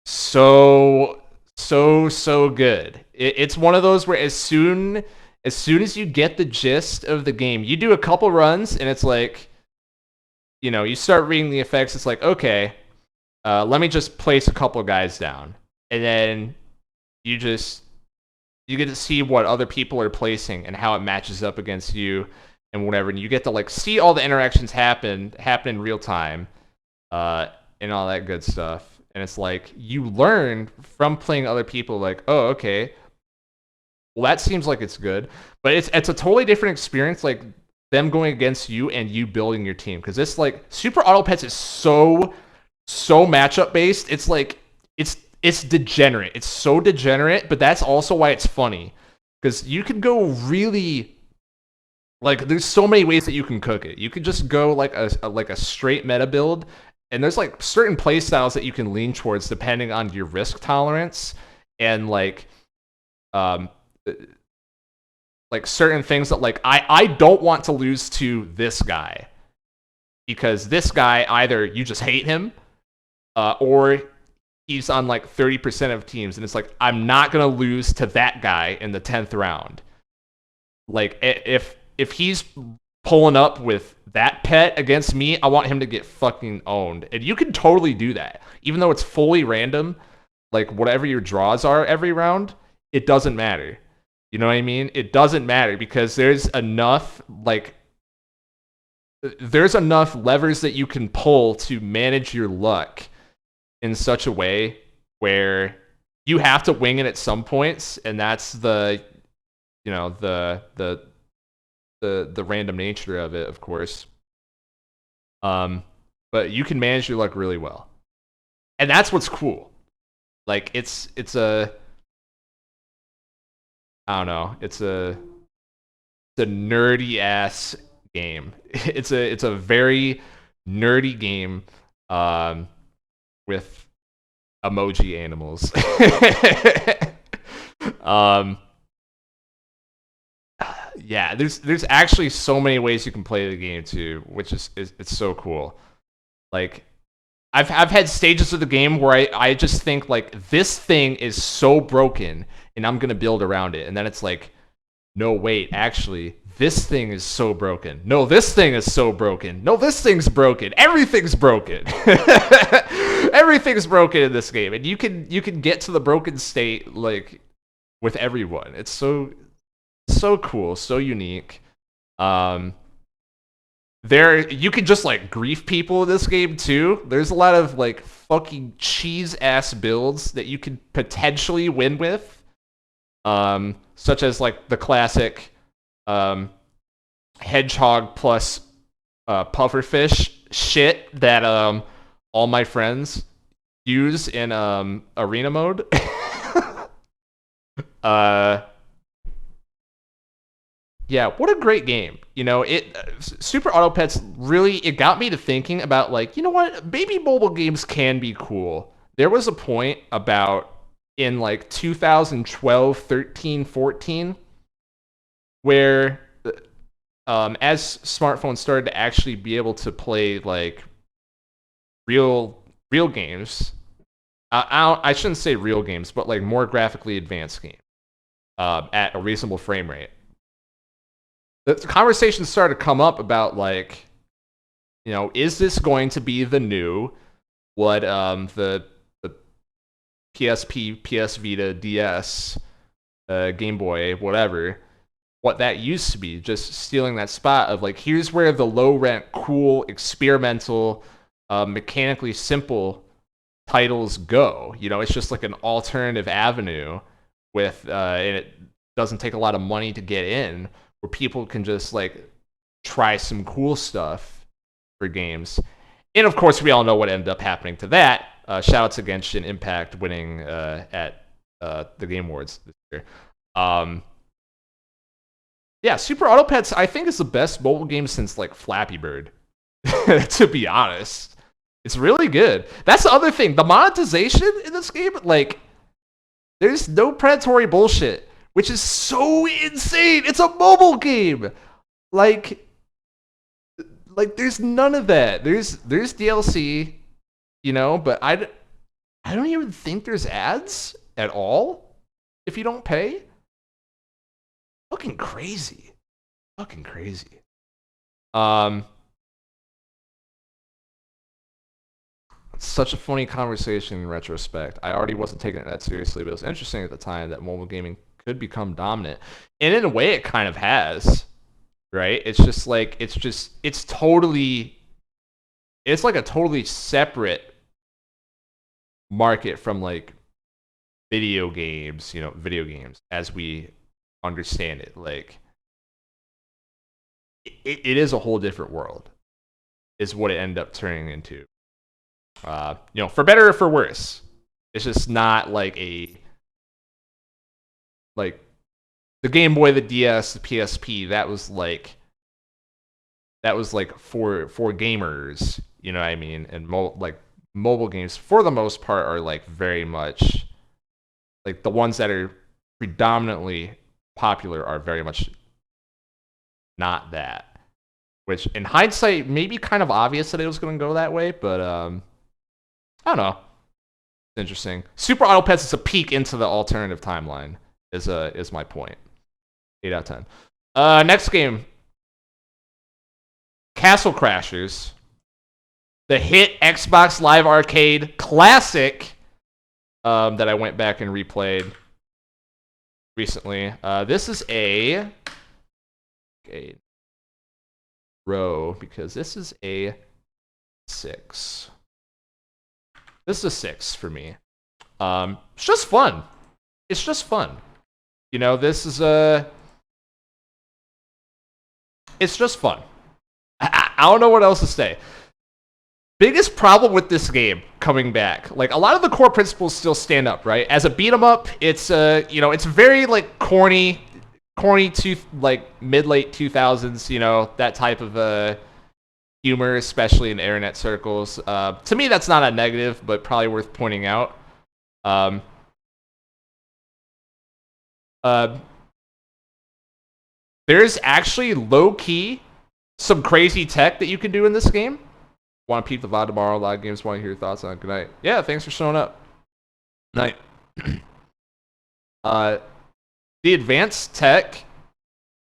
so good. It's one of those where as soon as you get the gist of the game, you do a couple runs and it's like, you start reading the effects. It's like, okay, let me just place a couple guys down, and then you get to see what other people are placing and how it matches up against you and whatever, and you get to like see all the interactions happen in real time, and all that good stuff. And it's like you learn from playing other people, like, oh, okay, well that seems like it's good, but it's a totally different experience, like them going against you and you building your team, because this like Super Auto Pets is so matchup based. It's like it's degenerate. It's so degenerate, but that's also why it's funny, because you can go really, like, there's so many ways that you can cook it. You could just go like a straight meta build, and there's like certain play styles that you can lean towards depending on your risk tolerance and like certain things that like I don't want to lose to this guy, because this guy, either you just hate him, or he's on like 30% of teams, and it's like I'm not gonna lose to that guy in the 10th round. Like if he's pulling up with that pet against me, I want him to get fucking owned. And you can totally do that, even though it's fully random. Like whatever your draws are every round, it doesn't matter. You know what I mean? It doesn't matter, because there's enough levers that you can pull to manage your luck in such a way where you have to wing it at some points, and that's the random nature of it, of course. But you can manage your luck really well, and that's what's cool. Like it's a, I don't know, it's a nerdy ass game. It's a very nerdy game with emoji animals. Yeah, there's actually so many ways you can play the game too, which is it's so cool. Like I've had stages of the game where I just think like this thing is so broken and I'm gonna build around it, and then it's like, no, wait, actually, this thing is so broken. No, this thing is so broken. No, this thing's broken. Everything's broken. Everything's broken in this game, and you can get to the broken state like with everyone. It's so cool, so unique. There you can just like grief people in this game too. There's a lot of like fucking cheese ass builds that you can potentially win with. Such as like the classic hedgehog plus pufferfish shit that all my friends use in arena mode. Yeah, what a great game. You know, Super Auto Pets really it got me to thinking about like, you know what? Maybe mobile games can be cool. There was a point about in like 2012, 13, 14 where as smartphones started to actually be able to play like real games. I shouldn't say real games, but like more graphically advanced games at a reasonable frame rate. The conversation started to come up about like, you know, is this going to be the new what the PSP, PS Vita, DS, Game Boy, whatever, what that used to be, just stealing that spot of like, here's where the low rent, cool, experimental, mechanically simple titles go. You know, it's just like an alternative avenue with, and it doesn't take a lot of money to get in, where people can just like try some cool stuff for games. And of course, we all know what ended up happening to that. Shout out to Genshin Impact winning at the Game Awards this year. Yeah, Super Auto Pets I think is the best mobile game since like Flappy Bird. To be honest, it's really good. That's the other thing. The monetization in this game, like, there's no predatory bullshit, which is so insane. It's a mobile game. Like there's none of that. There's DLC, you know, but I don't even think there's ads at all if you don't pay. Fucking crazy. Fucking crazy. Such a funny conversation in retrospect. I already wasn't taking it that seriously, but it was interesting at the time that mobile gaming could become dominant. And in a way it kind of has, right? It's just like it's like a totally separate market from like video games, you know, video games as we understand it. Like it is a whole different world is what it ended up turning into. You know, for better or for worse. It's just not like like the Game Boy, the DS, the PSP, that was like for gamers, you know what I mean? And like mobile games for the most part are like very much like the ones that are predominantly popular are very much not that. Which in hindsight may be kind of obvious that it was going to go that way, but I don't know. It's interesting. Super Auto Pets is a peek into the alternative timeline. Is my point. 8 out of 10. Next game, Castle Crashers, the hit Xbox Live Arcade classic that I went back and replayed recently. This is a row because this is a 6. This is a 6 for me. It's just fun. It's just fun. You know, this is it's just fun. I don't know what else to say. Biggest problem with this game coming back, like a lot of the core principles still stand up, right? As a beat 'em up, it's you know, it's very like corny to like mid-late 2000s, you know, that type of humor, especially in internet circles. To me, that's not a negative, but probably worth pointing out. There's actually low-key some crazy tech that you can do in this game. Want to peep the VOD tomorrow? Live games. Want to hear your thoughts on it? Good night. Yeah, thanks for showing up. Night. The advanced tech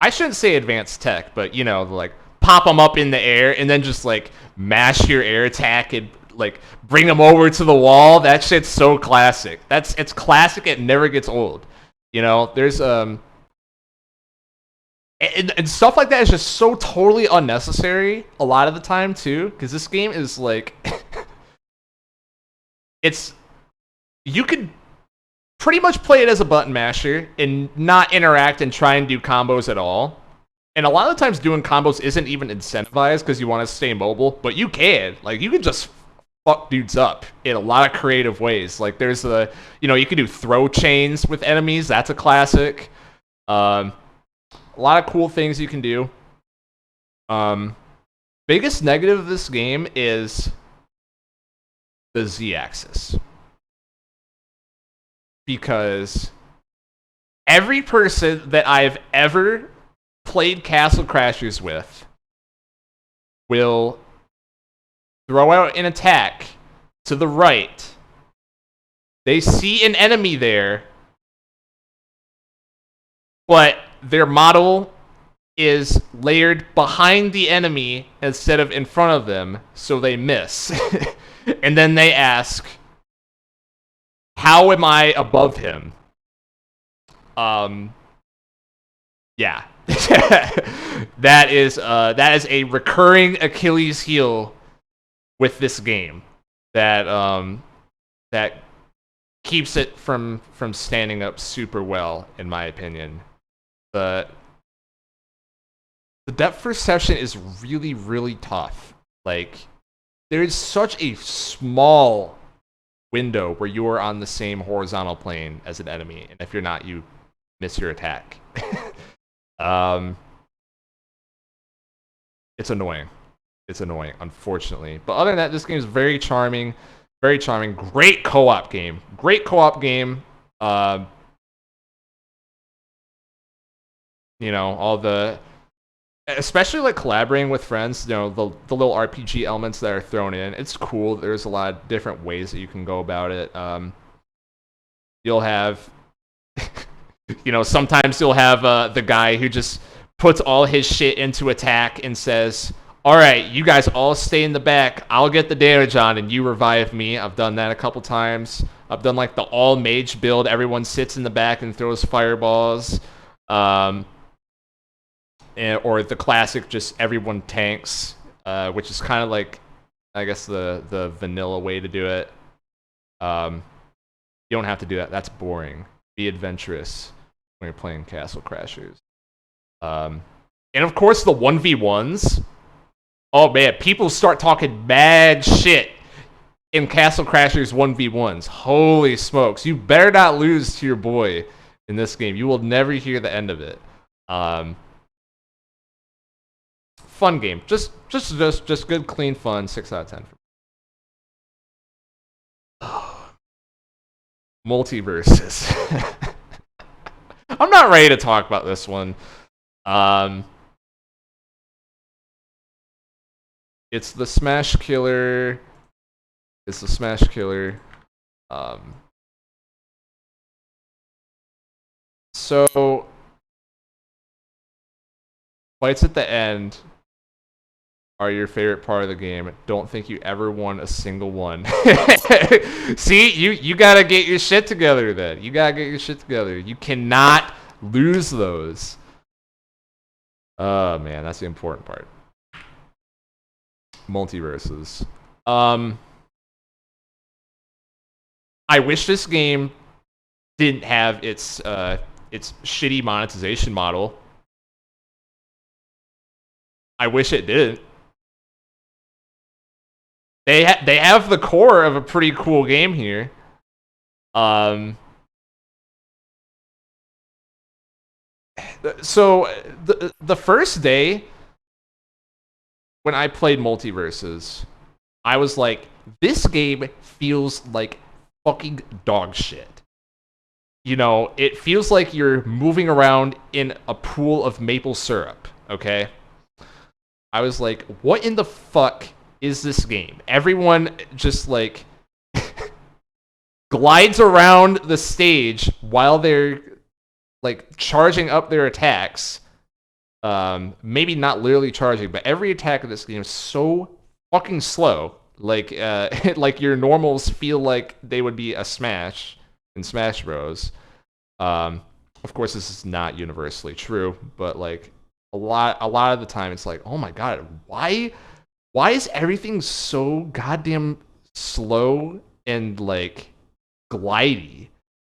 I shouldn't say advanced tech, but you know, like pop them up in the air and then just like mash your air attack and like bring them over to the wall. That shit's so classic. It's classic. It never gets old. You know, there's and stuff like that is just so totally unnecessary a lot of the time too, because this game is like it's you could pretty much play it as a button masher and not interact and try and do combos at all. And a lot of the times doing combos isn't even incentivized because you want to stay mobile, but you can. Like, you can just fuck dudes up in a lot of creative ways. Like, there's the, you know, you can do throw chains with enemies. That's a classic. A lot of cool things you can do. Biggest negative of this game is the Z-axis. Because every person that I've ever played Castle Crashers with will throw out an attack to the right. They see an enemy there, but their model is layered behind the enemy instead of in front of them, so they miss. And then they ask, how am I above him? Yeah. that is a recurring Achilles heel with this game that that keeps it from standing up super well, in my opinion. The depth perception is really, really tough. Like, there's such a small window where you're on the same horizontal plane as an enemy, and if you're not, you miss your attack. It's annoying. It's annoying, unfortunately. But other than that, this game is very charming. Very charming. Great co-op game. Great co-op game. You know, all the... Especially, like, collaborating with friends, you know, the little RPG elements that are thrown in. It's cool. There's a lot of different ways that you can go about it. You'll have... you know, sometimes you'll have the guy who just puts all his shit into attack and says, all right, you guys all stay in the back. I'll get the damage on and you revive me. I've done that a couple times. I've done like the all mage build. Everyone sits in the back and throws fireballs. Or the classic, just everyone tanks, which is kind of like, I guess, the vanilla way to do it. You don't have to do that. That's boring. Be adventurous when you're playing Castle Crashers. And of course, the 1v1s. Oh man, people start talking mad shit in Castle Crashers 1v1s. Holy smokes. You better not lose to your boy in this game. You will never hear the end of it. Fun game. Just good, clean fun. 6 out of 10. Multiverses. I'm not ready to talk about this one. It's the Smash Killer. It's the Smash Killer. So fights at the end are your favorite part of the game. Don't think you ever won a single one. See, you gotta get your shit together then. You gotta get your shit together. You cannot lose those. Oh man, that's the important part. Multiverses. I wish this game didn't have its shitty monetization model. I wish it didn't. They have the core of a pretty cool game here. So the first day when I played Multiverses, I was like, this game feels like fucking dog shit. You know, it feels like you're moving around in a pool of maple syrup, okay? I was like, what in the fuck is this game? Everyone just like glides around the stage while they're like charging up their attacks, Maybe not literally charging, but every attack in this game is so fucking slow. Like like your normals feel like they would be a smash in Smash Bros. Um, of course, this is not universally true, but like a lot of the time, it's like, oh my god, why is everything so goddamn slow and like glidey?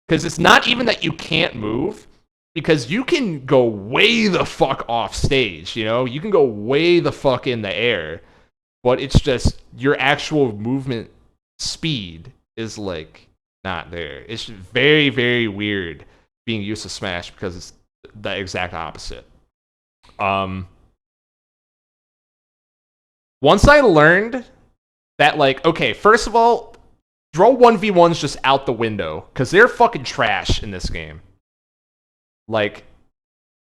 Because it's not even that you can't move, because you can go way the fuck off stage, you know? You can go way the fuck in the air, but it's just your actual movement speed is like not there. It's very, very weird being used to Smash because it's the exact opposite. Once I learned that, like, okay, first of all, throw 1v1s just out the window because they're fucking trash in this game. Like,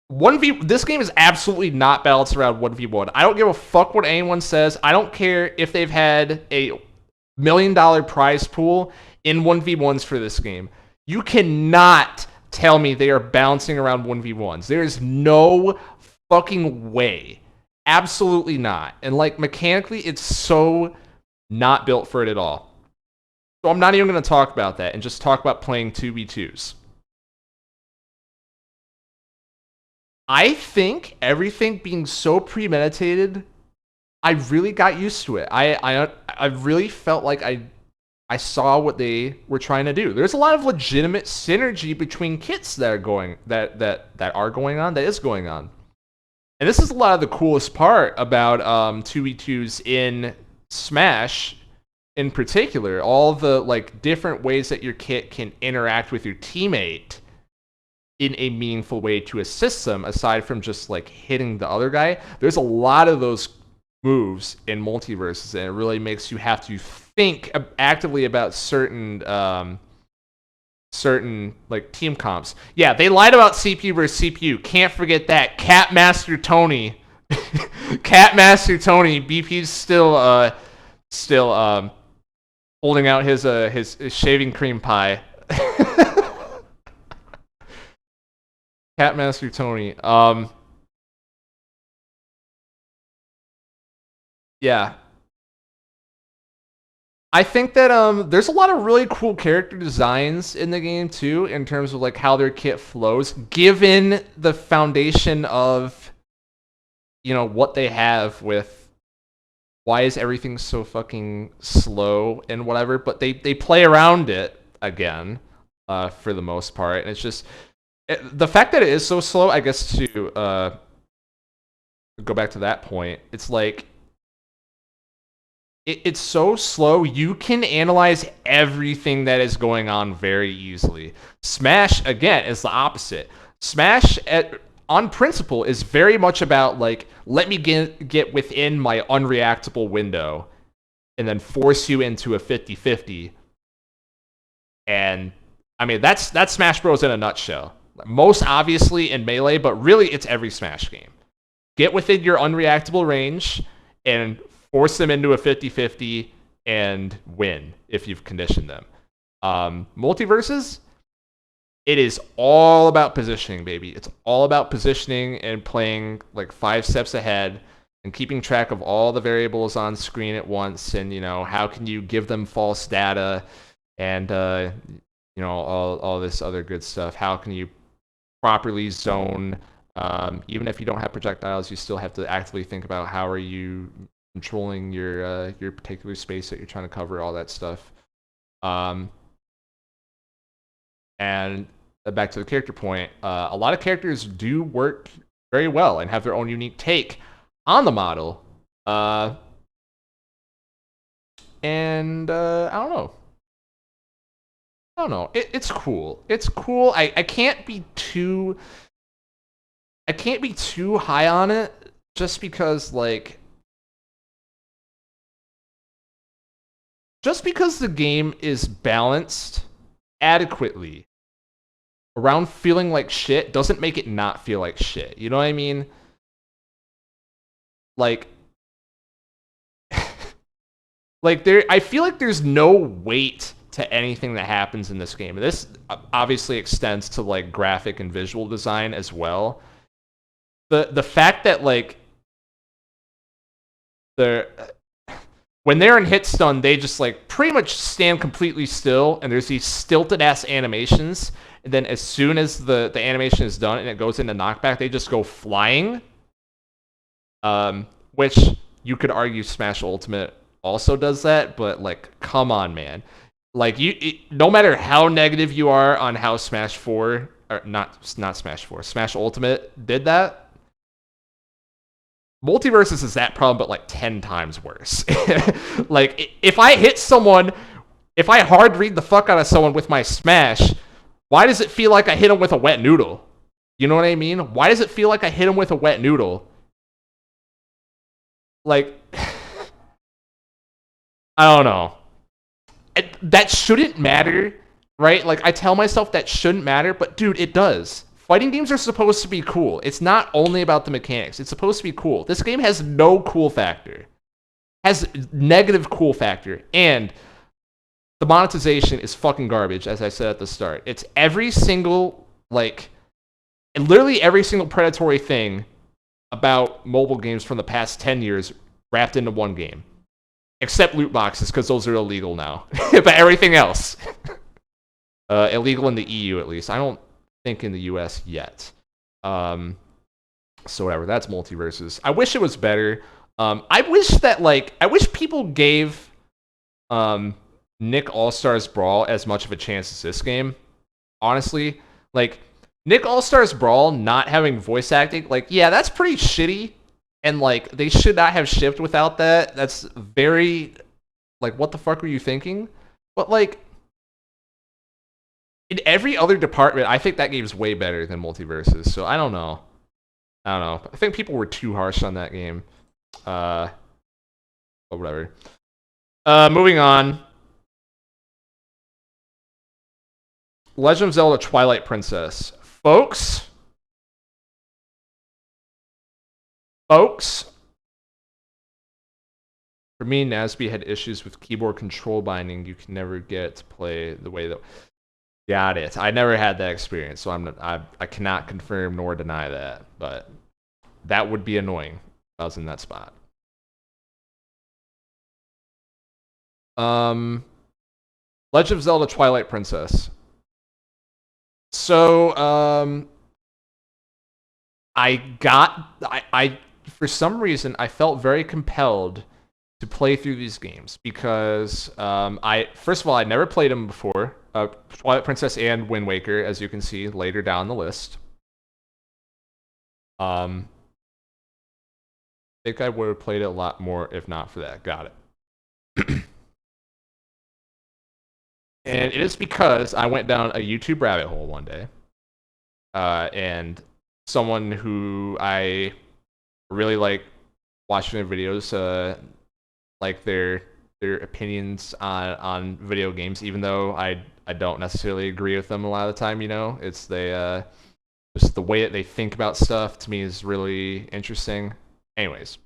this game is absolutely not balanced around 1v1. I don't give a fuck what anyone says. I don't care if they've had a $1 million prize pool in 1v1s for this game. You cannot tell me they are bouncing around 1v1s. There is no fucking way. Absolutely not. And like mechanically, it's so not built for it at all. So I'm not even going to talk about that and just talk about playing 2v2s. I think everything being so premeditated, I really got used to it. I really felt like I saw what they were trying to do. There's a lot of legitimate synergy between kits that are going on. And this is a lot of the coolest part about 2v2s in Smash in particular. All the like different ways that your kit can interact with your teammate in a meaningful way to assist them, aside from just like hitting the other guy. There's a lot of those moves in Multiverses, and it really makes you have to think actively about certain like team comps. Yeah, they lied about CPU versus CPU. Can't forget that. Catmaster Tony. Catmaster Tony. BP's still holding out his shaving cream pie. Catmaster Tony. Yeah. I think that there's a lot of really cool character designs in the game too, in terms of like how their kit flows, given the foundation of, you know, what they have with why is everything so fucking slow and whatever, but they play around it again, for the most part, and it's just the fact that it is so slow, I guess, to go back to that point, it's like it's so slow, you can analyze everything that is going on very easily. Smash, again, is the opposite. Smash, on principle, is very much about, like, let me get within my unreactable window and then force you into a 50-50. And, I mean, that's Smash Bros. In a nutshell. Most obviously in Melee, but really it's every Smash game. Get within your unreactable range and force them into a 50-50 and win if you've conditioned them. Multiverses, it is all about positioning, baby. It's all about positioning and playing like 5 steps ahead and keeping track of all the variables on screen at once, and, you know, how can you give them false data and you know, all this other good stuff. How can you properly zone? Even if you don't have projectiles, you still have to actively think about how are you controlling your particular space that you're trying to cover, all that stuff. And back to the character point, a lot of characters do work very well and have their own unique take on the model. And I don't know. It's cool. It's cool. I can't be too high on it, just because, like, just because the game is balanced adequately around feeling like shit doesn't make it not feel like shit. You know what I mean? Like, I feel like there's no weight to anything that happens in this game. And this obviously extends to like graphic and visual design as well. the fact that like the when they're in hit stun, they just like pretty much stand completely still, and there's these stilted ass animations. And then as soon as the animation is done and it goes into knockback, they just go flying. Which you could argue Smash Ultimate also does that, but like, come on, man. Like no matter how negative you are on how Smash 4 or not Smash 4, Smash Ultimate did that, Multiversus is that problem, but like 10 times worse. Like, if I hit someone, if I hard read the fuck out of someone with my smash, why does it feel like I hit him with a wet noodle? You know what I mean? Why does it feel like I hit him with a wet noodle? Like, I don't know. That shouldn't matter, right? Like, I tell myself that shouldn't matter, but dude, it does. Fighting games are supposed to be cool. It's not only about the mechanics. It's supposed to be cool. This game has no cool factor. Has negative cool factor. And the monetization is fucking garbage, as I said at the start. It's every single, like, and literally every single predatory thing about mobile games from the past 10 years wrapped into one game. Except loot boxes, because those are illegal now. But everything else. Illegal in the EU, at least. I don't think in the US yet. So whatever, that's Multiversus. I wish it was better. I wish people gave Nick All-Stars Brawl as much of a chance as this game. Honestly, like, Nick All-Stars Brawl not having voice acting, like, yeah, that's pretty shitty. And like, they should not have shipped without that. That's very, like, what the fuck were you thinking? But like, in every other department, I think that game's way better than Multiversus. So I don't know. I think people were too harsh on that game. But whatever. Moving on. Legend of Zelda Twilight Princess. Folks, for me, Nasby had issues with keyboard control binding. You can never get it to play the way that... Got it. I never had that experience, so I cannot confirm nor deny that, but that would be annoying if I was in that spot. Legend of Zelda Twilight Princess. So, I for some reason, I felt very compelled to play through these games because first of all, I'd never played them before. Twilight Princess and Wind Waker, as you can see later down the list. I think I would have played it a lot more if not for that. Got it. And it is because I went down a YouTube rabbit hole one day, and someone who I really like watching their videos, like their opinions on video games, even though I don't necessarily agree with them a lot of the time. You know, it's just the way that they think about stuff to me is really interesting. Anyways,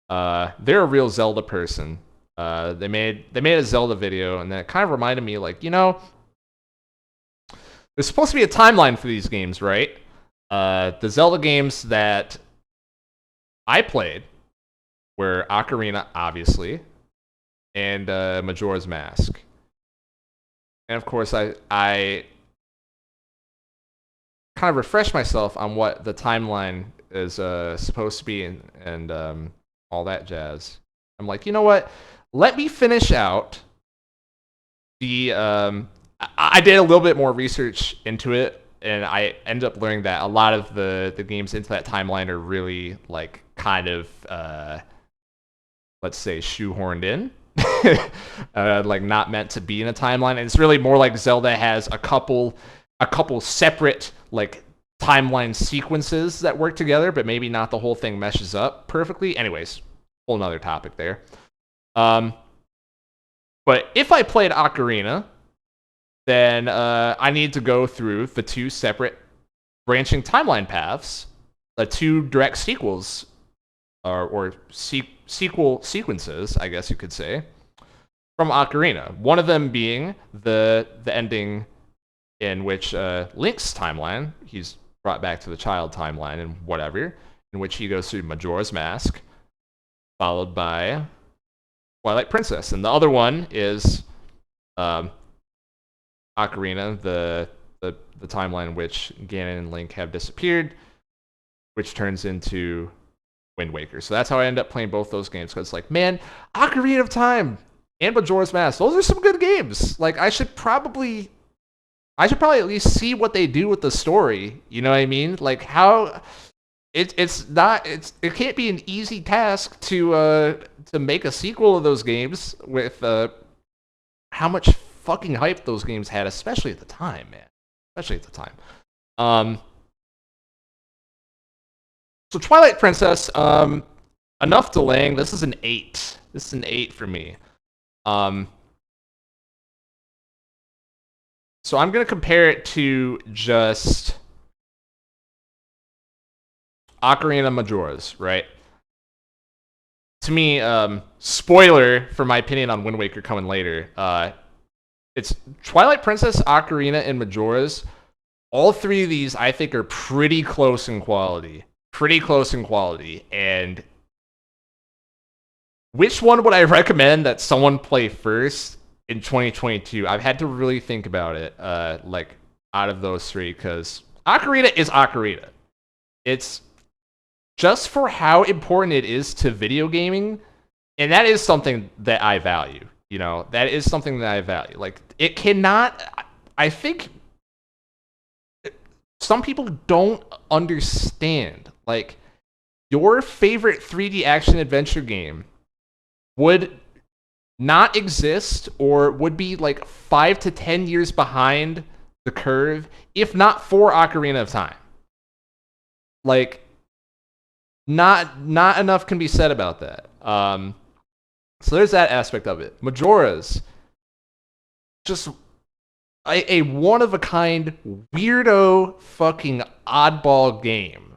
they're a real Zelda person. They made a Zelda video, and that kind of reminded me, like, you know, there's supposed to be a timeline for these games, right? The Zelda games that I played were Ocarina, obviously, and Majora's Mask. And of course, I kind of refreshed myself on what the timeline is supposed to be and all that jazz. I'm like, you know what? Let me finish out the... I did a little bit more research into it, and I ended up learning that a lot of the games into that timeline are really, like, kind of, let's say, shoehorned in. Like, not meant to be in a timeline. And it's really more like Zelda has a couple separate, like, timeline sequences that work together, but maybe not the whole thing meshes up perfectly. Anyways, whole nother topic there. But if I played Ocarina, then I need to go through the two separate branching timeline paths, the two direct sequels, or sequel sequences, I guess you could say, from Ocarina. One of them being the ending in which Link's timeline, he's brought back to the child timeline and whatever, in which he goes through Majora's Mask, followed by Twilight Princess, and the other one is Ocarina, the timeline in which Ganon and Link have disappeared, which turns into Wind Waker. So that's how I end up playing both those games, because it's like, man, Ocarina of Time and Majora's Mask, those are some good games. Like, I should probably at least see what they do with the story. You know what I mean? Like, how it can't be an easy task to make a sequel of those games with how much fucking hype those games had, especially at the time, man. Especially at the time. So Twilight Princess, enough delaying. This is an 8. This is an 8 for me. So I'm gonna compare it to just Ocarina of Majora's, right? To me, spoiler for my opinion on Wind Waker coming later. It's Twilight Princess, Ocarina, and Majora's. All three of these, I think, are pretty close in quality. And which one would I recommend that someone play first in 2022? I've had to really think about it, like, out of those three, because Ocarina is Ocarina. It's just for how important it is to video gaming, and that is something that I value. You know, that is something that I value. Like, it cannot... I think some people don't understand. Like, your favorite 3D action adventure game would not exist, or would be like 5 to 10 years behind the curve if not for Ocarina of Time. Like, not enough can be said about that. So there's that aspect of it. Majora's just a one-of-a-kind, weirdo, fucking oddball game.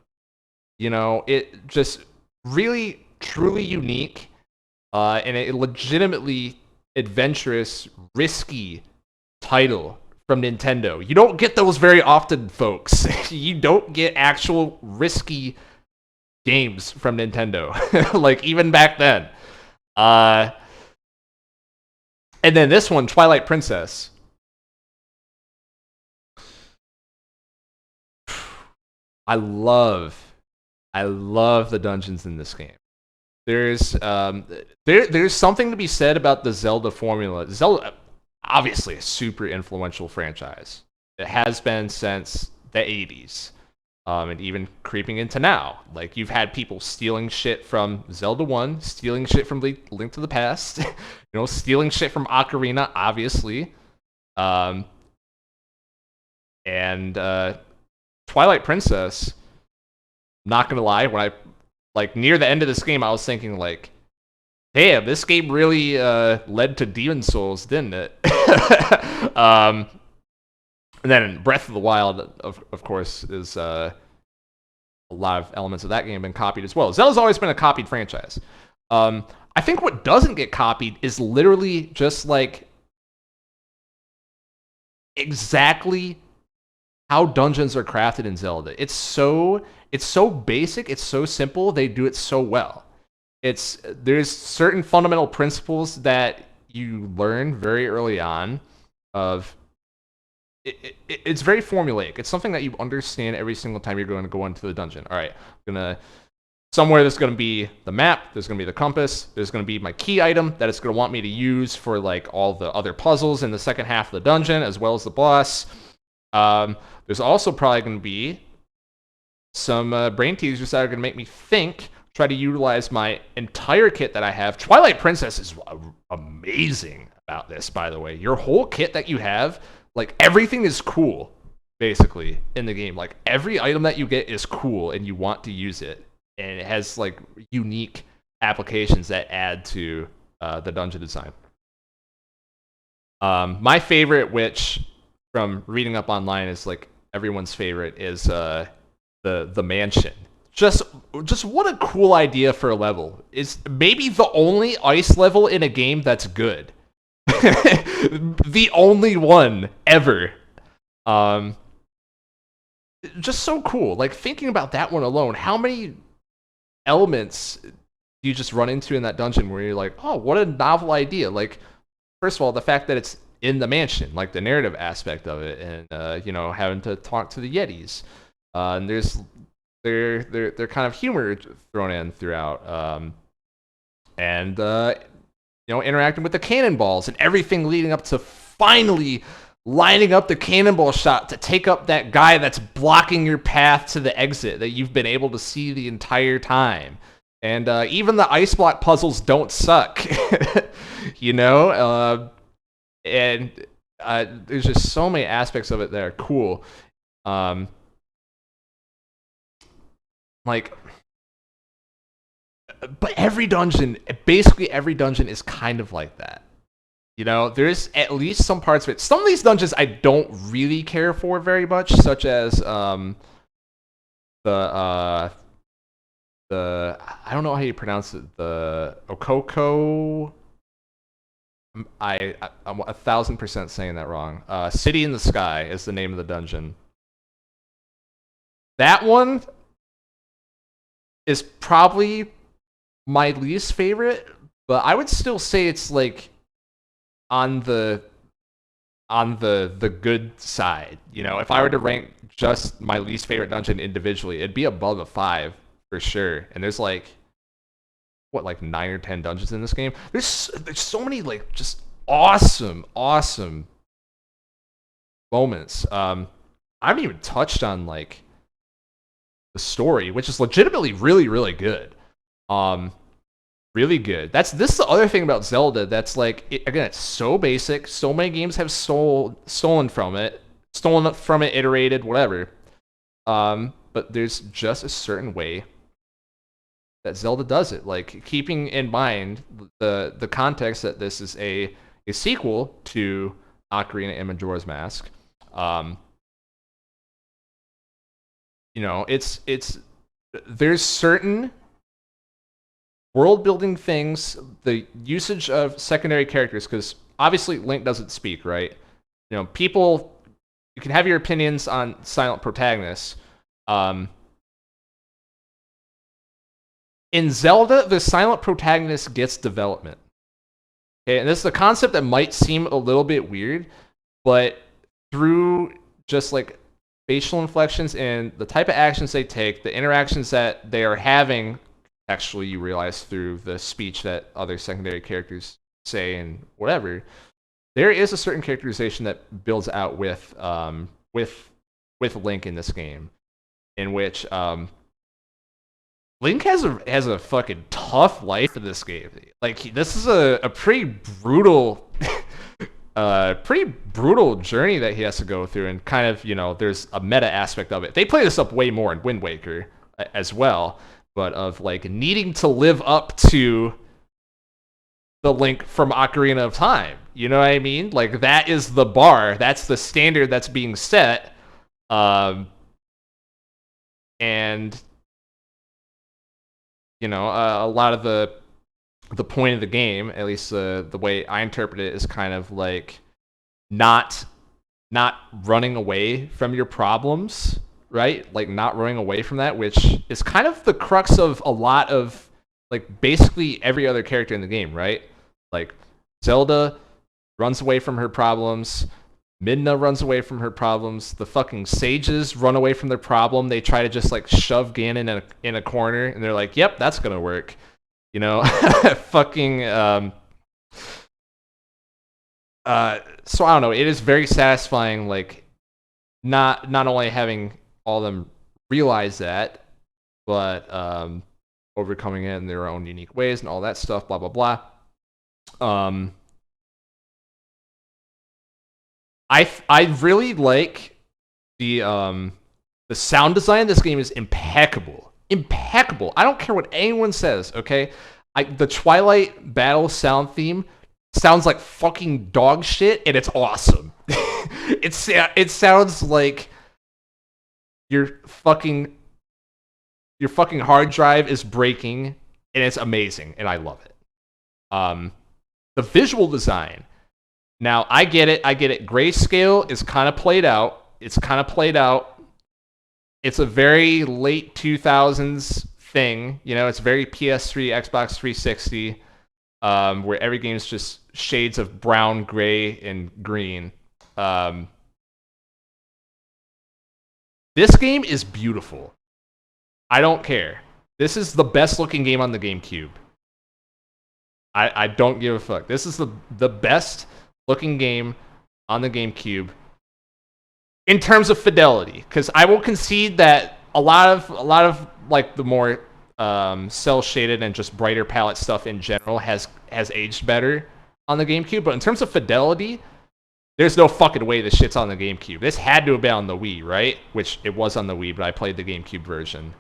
You know, it just really, truly unique, and a legitimately adventurous, risky title from Nintendo. You don't get those very often, folks. You don't get actual risky games from Nintendo, like, even back then. And then this one, Twilight Princess. I love the dungeons in this game. There's something to be said about the Zelda formula. Zelda, obviously, a super influential franchise. It has been since the 80s. And even creeping into now. Like, you've had people stealing shit from Zelda 1, stealing shit from Link to the Past, stealing shit from Ocarina, obviously. And Twilight Princess, not gonna lie, when near the end of this game, I was thinking, like, damn, this game really led to Demon Souls, didn't it? And then Breath of the Wild, of course, is a lot of elements of that game have been copied as well. Zelda's always been a copied franchise. I think what doesn't get copied is literally just, like, exactly how dungeons are crafted in Zelda. It's so basic, it's so simple, they do it so well. There's certain fundamental principles that you learn very early on of... It's very formulaic. It's something that you understand every single time you're going to go into the dungeon. All right, somewhere there's going to be the map, there's going to be the compass, there's going to be my key item that it's going to want me to use for, like, all the other puzzles in the second half of the dungeon, as well as the boss. There's also probably going to be some brain teasers that are going to make me try to utilize my entire kit that I have. Twilight Princess is amazing about this, by the way. Your whole kit that you have, like, everything is cool, basically, in the game. Like, every item that you get is cool, and you want to use it. And it has, like, unique applications that add to the dungeon design. My favorite, which, from reading up online, is, like, everyone's favorite, is the mansion. Just what a cool idea for a level. It's maybe the only ice level in a game that's good. The only one ever. just so cool. Like thinking about that one alone, how many elements do you just run into in that dungeon where you're like, oh, what a novel idea. Like, first of all, the fact that it's in the mansion, like the narrative aspect of it, and having to talk to the Yetis, and there's they're kind of humor thrown in throughout, and interacting with the cannonballs and everything leading up to finally lining up the cannonball shot to take up that guy that's blocking your path to the exit that you've been able to see the entire time. And even the ice block puzzles don't suck, and there's just so many aspects of it that are cool. But basically every dungeon is kind of like that. There's at least some parts of it. Some of these dungeons I don't really care for very much, such as the I don't know how you pronounce it, the Okoko. I'm 1,000% saying that wrong. City in the Sky is the name of the dungeon. That one is probably my least favorite, but I would still say it's like on the good side. If I were to rank just my least favorite dungeon individually, it'd be above a 5 for sure. And there's like 9 or 10 dungeons in this game. There's so many like just awesome moments. I haven't even touched on like the story, which is legitimately really, really good. Really good. This is the other thing about Zelda that's like, again, it's so basic. So many games have stolen from it, iterated, whatever. But there's just a certain way that Zelda does it, like keeping in mind the context that this is a sequel to Ocarina and Majora's Mask. It's there's certain world building things, the usage of secondary characters, because obviously Link doesn't speak, right? People, you can have your opinions on silent protagonists. In Zelda, the silent protagonist gets development. Okay, and this is a concept that might seem a little bit weird, but through just like facial inflections and the type of actions they take, the interactions that they are having, actually you realize through the speech that other secondary characters say and whatever, there is a certain characterization that builds out with Link in this game, in which Link has a fucking tough life in this game. Like, this is a pretty brutal journey that he has to go through, and kind of, there's a meta aspect of it. They play this up way more in Wind Waker as well, but of like needing to live up to the Link from Ocarina of Time. You know what I mean? Like, that is the bar. That's the standard that's being set. And a lot of the point of the game, at least the way I interpret it, is kind of like not running away from your problems, right? Like, not running away from that, which is kind of the crux of a lot of, like, basically every other character in the game, right? Like, Zelda runs away from her problems. Midna runs away from her problems. The fucking sages run away from their problem. They try to just like shove Ganon in a corner, and they're like, "Yep, that's gonna work." Fucking. So I don't know. It is very satisfying, like not only having all of them realize that, but overcoming it in their own unique ways and all that stuff. Blah blah blah. I really like the sound design of this game is impeccable. Impeccable. I don't care what anyone says, okay? The Twilight Battle sound theme sounds like fucking dog shit, and it's awesome. It sounds like your fucking hard drive is breaking, and it's amazing, and I love it. The visual design. Now, I get it. Grayscale is kind of played out. It's a very late 2000s thing. You know, it's very PS3, Xbox 360, where every game is just shades of brown, gray, and green. This game is beautiful. I don't care. This is the best looking game on the GameCube. I don't give a fuck. This is the best looking game on the GameCube in terms of fidelity, because I will concede that a lot of like the more cell shaded and just brighter palette stuff in general has aged better on the GameCube. But in terms of fidelity, there's no fucking way this shit's on the GameCube. This had to have been on the Wii, right? Which it was on the Wii, but I played the GameCube version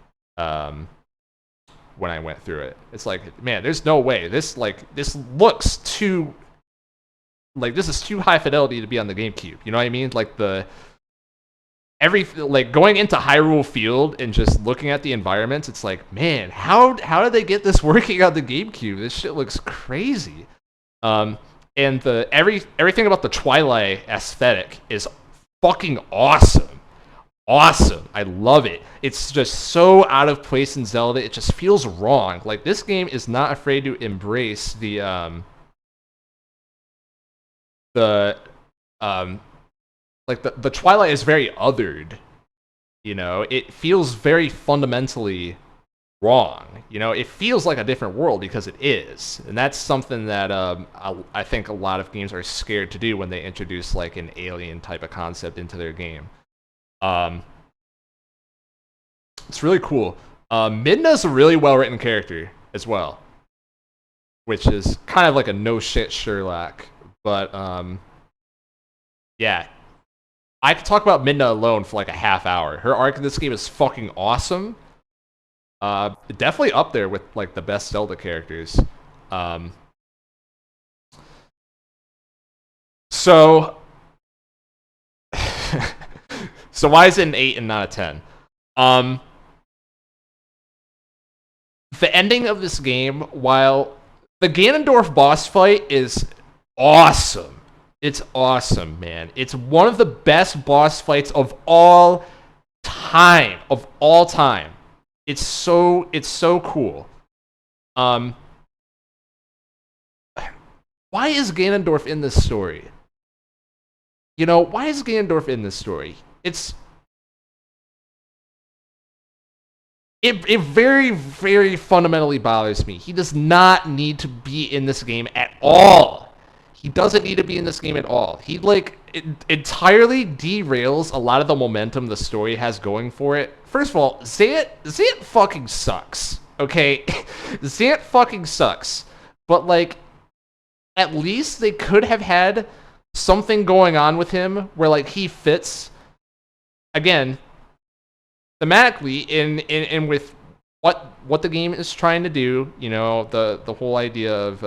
when I went through it. It's like, man, there's no way. This looks too, like, this is too high fidelity to be on the GameCube. You know what I mean? Like going into Hyrule Field and just looking at the environments, it's like, man, how did they get this working on the GameCube? This shit looks crazy. And everything about the Twilight aesthetic is fucking awesome. Awesome. I love it. It's just so out of place in Zelda. It just feels wrong. Like, this game is not afraid to embrace the Twilight is very othered. You know, it feels very fundamentally wrong. You know, it feels like a different world because it is, and that's something that I think a lot of games are scared to do when they introduce like an alien type of concept into their game. It's really cool. Midna's a really well written character as well, which is kind of like a no shit Sherlock. But yeah, I could talk about Midna alone for like a half hour. Her arc in this game is fucking awesome. Definitely up there with like the best Zelda characters. So why is it an 8 and not a 10? The ending of this game, while the Ganondorf boss fight is awesome. It's awesome, man. It's one of the best boss fights of all time. It's so cool. Why is Ganondorf in this story? You know, why is Ganondorf in this story? It very, very fundamentally bothers me. He does not need to be in this game at all. He doesn't need to be in this game at all. He entirely derails a lot of the momentum the story has going for it. First of all, Zant fucking sucks. Okay, Zant fucking sucks. But like, at least they could have had something going on with him where like he fits again thematically in with what the game is trying to do. You know, the whole idea of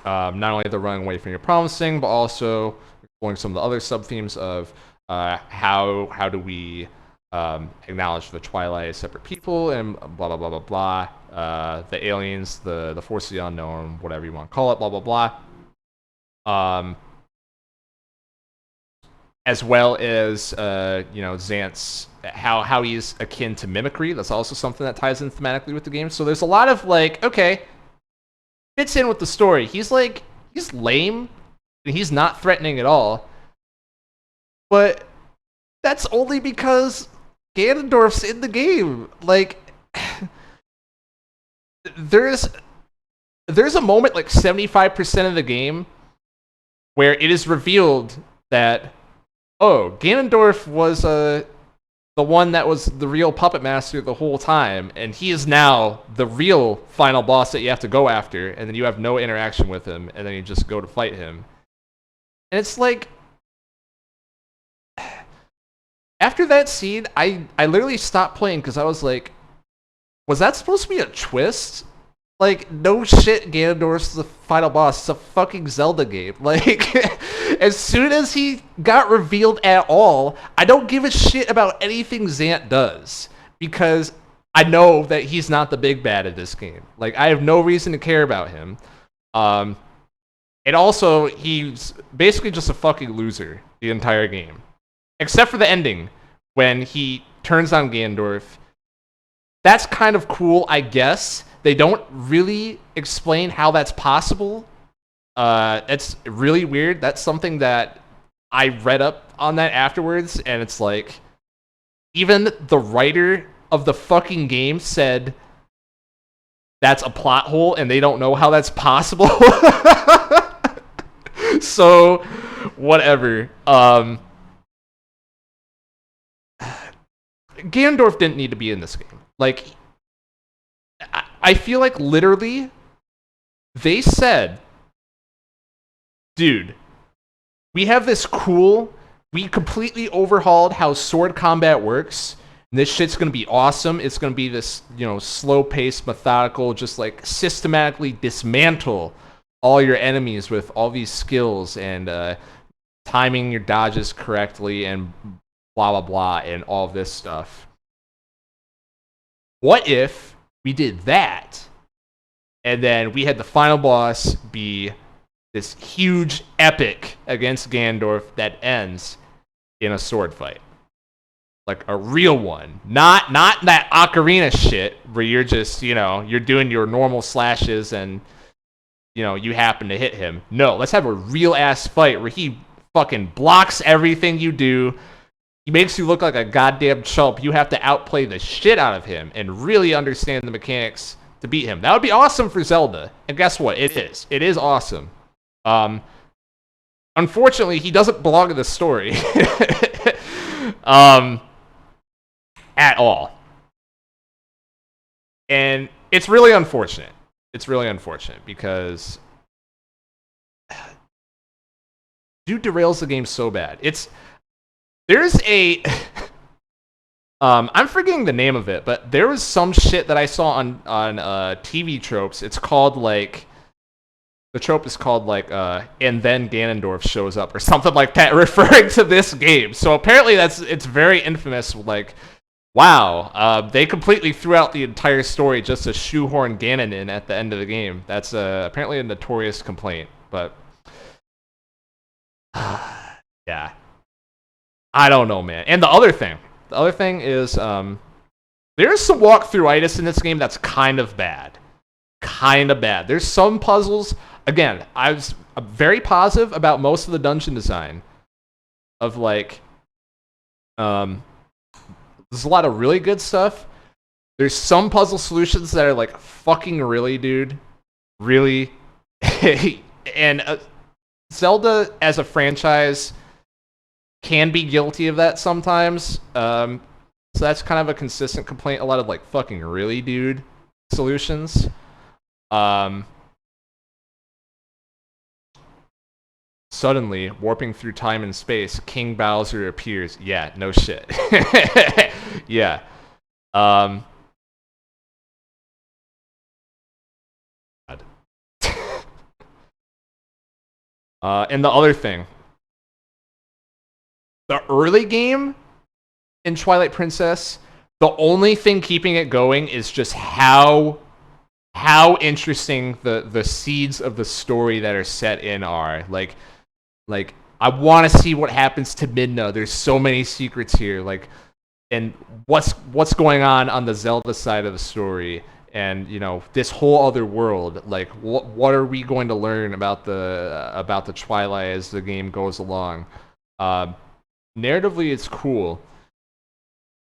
not only the running away from your promising, but also exploring some of the other sub themes of how do we acknowledge the Twilight as separate people and blah blah blah blah blah. The aliens, the force of the unknown, whatever you want to call it, blah blah blah. As well as you know, Zant's how he's akin to mimicry. That's also something that ties in thematically with the game. So there's a lot of like, okay, fits in with the story. He's lame, and he's not threatening at all. But that's only because Ganondorf's in the game. Like, there's a moment like 75% of the game where it is revealed that, oh, Ganondorf was the one that was the real puppet master the whole time, and he is now the real final boss that you have to go after, and then you have no interaction with him, and then you just go to fight him. And it's like, after that scene, I literally stopped playing because I was like, was that supposed to be a twist? Like, no shit, Ganondorf's the final boss. It's a fucking Zelda game. Like, as soon as he got revealed at all, I don't give a shit about anything Zant does. Because I know that he's not the big bad of this game. Like, I have no reason to care about him. And also, he's basically just a fucking loser the entire game. Except for the ending, when he turns on Ganondorf. That's kind of cool, I guess. They don't really explain how that's possible. It's really weird. That's something that I read up on that afterwards, and it's like, even the writer of the fucking game said that's a plot hole, and they don't know how that's possible. So, whatever. Ganondorf didn't need to be in this game. Like, I feel like literally they said, dude, we have this cool, we completely overhauled how sword combat works. And this shit's gonna be awesome. It's gonna be this, slow-paced, methodical, just like systematically dismantle all your enemies with all these skills and timing your dodges correctly and blah blah blah and all this stuff. What if we did that, and then we had the final boss be this huge epic against Ganondorf that ends in a sword fight? Like a real one. Not that Ocarina shit where you're just, you're doing your normal slashes and, you happen to hit him. No, let's have a real ass fight where he fucking blocks everything you do. He makes you look like a goddamn chump. You have to outplay the shit out of him and really understand the mechanics to beat him. That would be awesome for Zelda. And guess what? It is. It is awesome. Unfortunately, he doesn't belong in the story. At all. And it's really unfortunate. It's really unfortunate because dude derails the game so bad. There's a I'm forgetting the name of it, but there was some shit that I saw on TV tropes. It's called like, the trope is called like and then Ganondorf shows up or something like that, referring to this game. So apparently it's very infamous. Like, wow, they completely threw out the entire story just to shoehorn Ganon in at the end of the game. That's apparently a notorious complaint, but yeah, I don't know, man. And the other thing is there's some walkthrough-itis in this game that's kind of bad. There's some puzzles. Again, I was very positive about most of the dungeon design. Of like, there's a lot of really good stuff. There's some puzzle solutions that are like, fucking really, dude, really. And Zelda as a franchise can be guilty of that sometimes. So that's kind of a consistent complaint. A lot of like, fucking really, dude, solutions. Suddenly, warping through time and space, King Bowser appears. Yeah, no shit. Yeah. God. And the other thing, the early game in Twilight Princess, the only thing keeping it going is just how interesting the seeds of the story that are set in are. Like I want to see what happens to Midna. There's so many secrets here. Like, and what's going on the Zelda side of the story, and this whole other world. Like, what are we going to learn about the Twilight as the game goes along? Narratively, it's cool.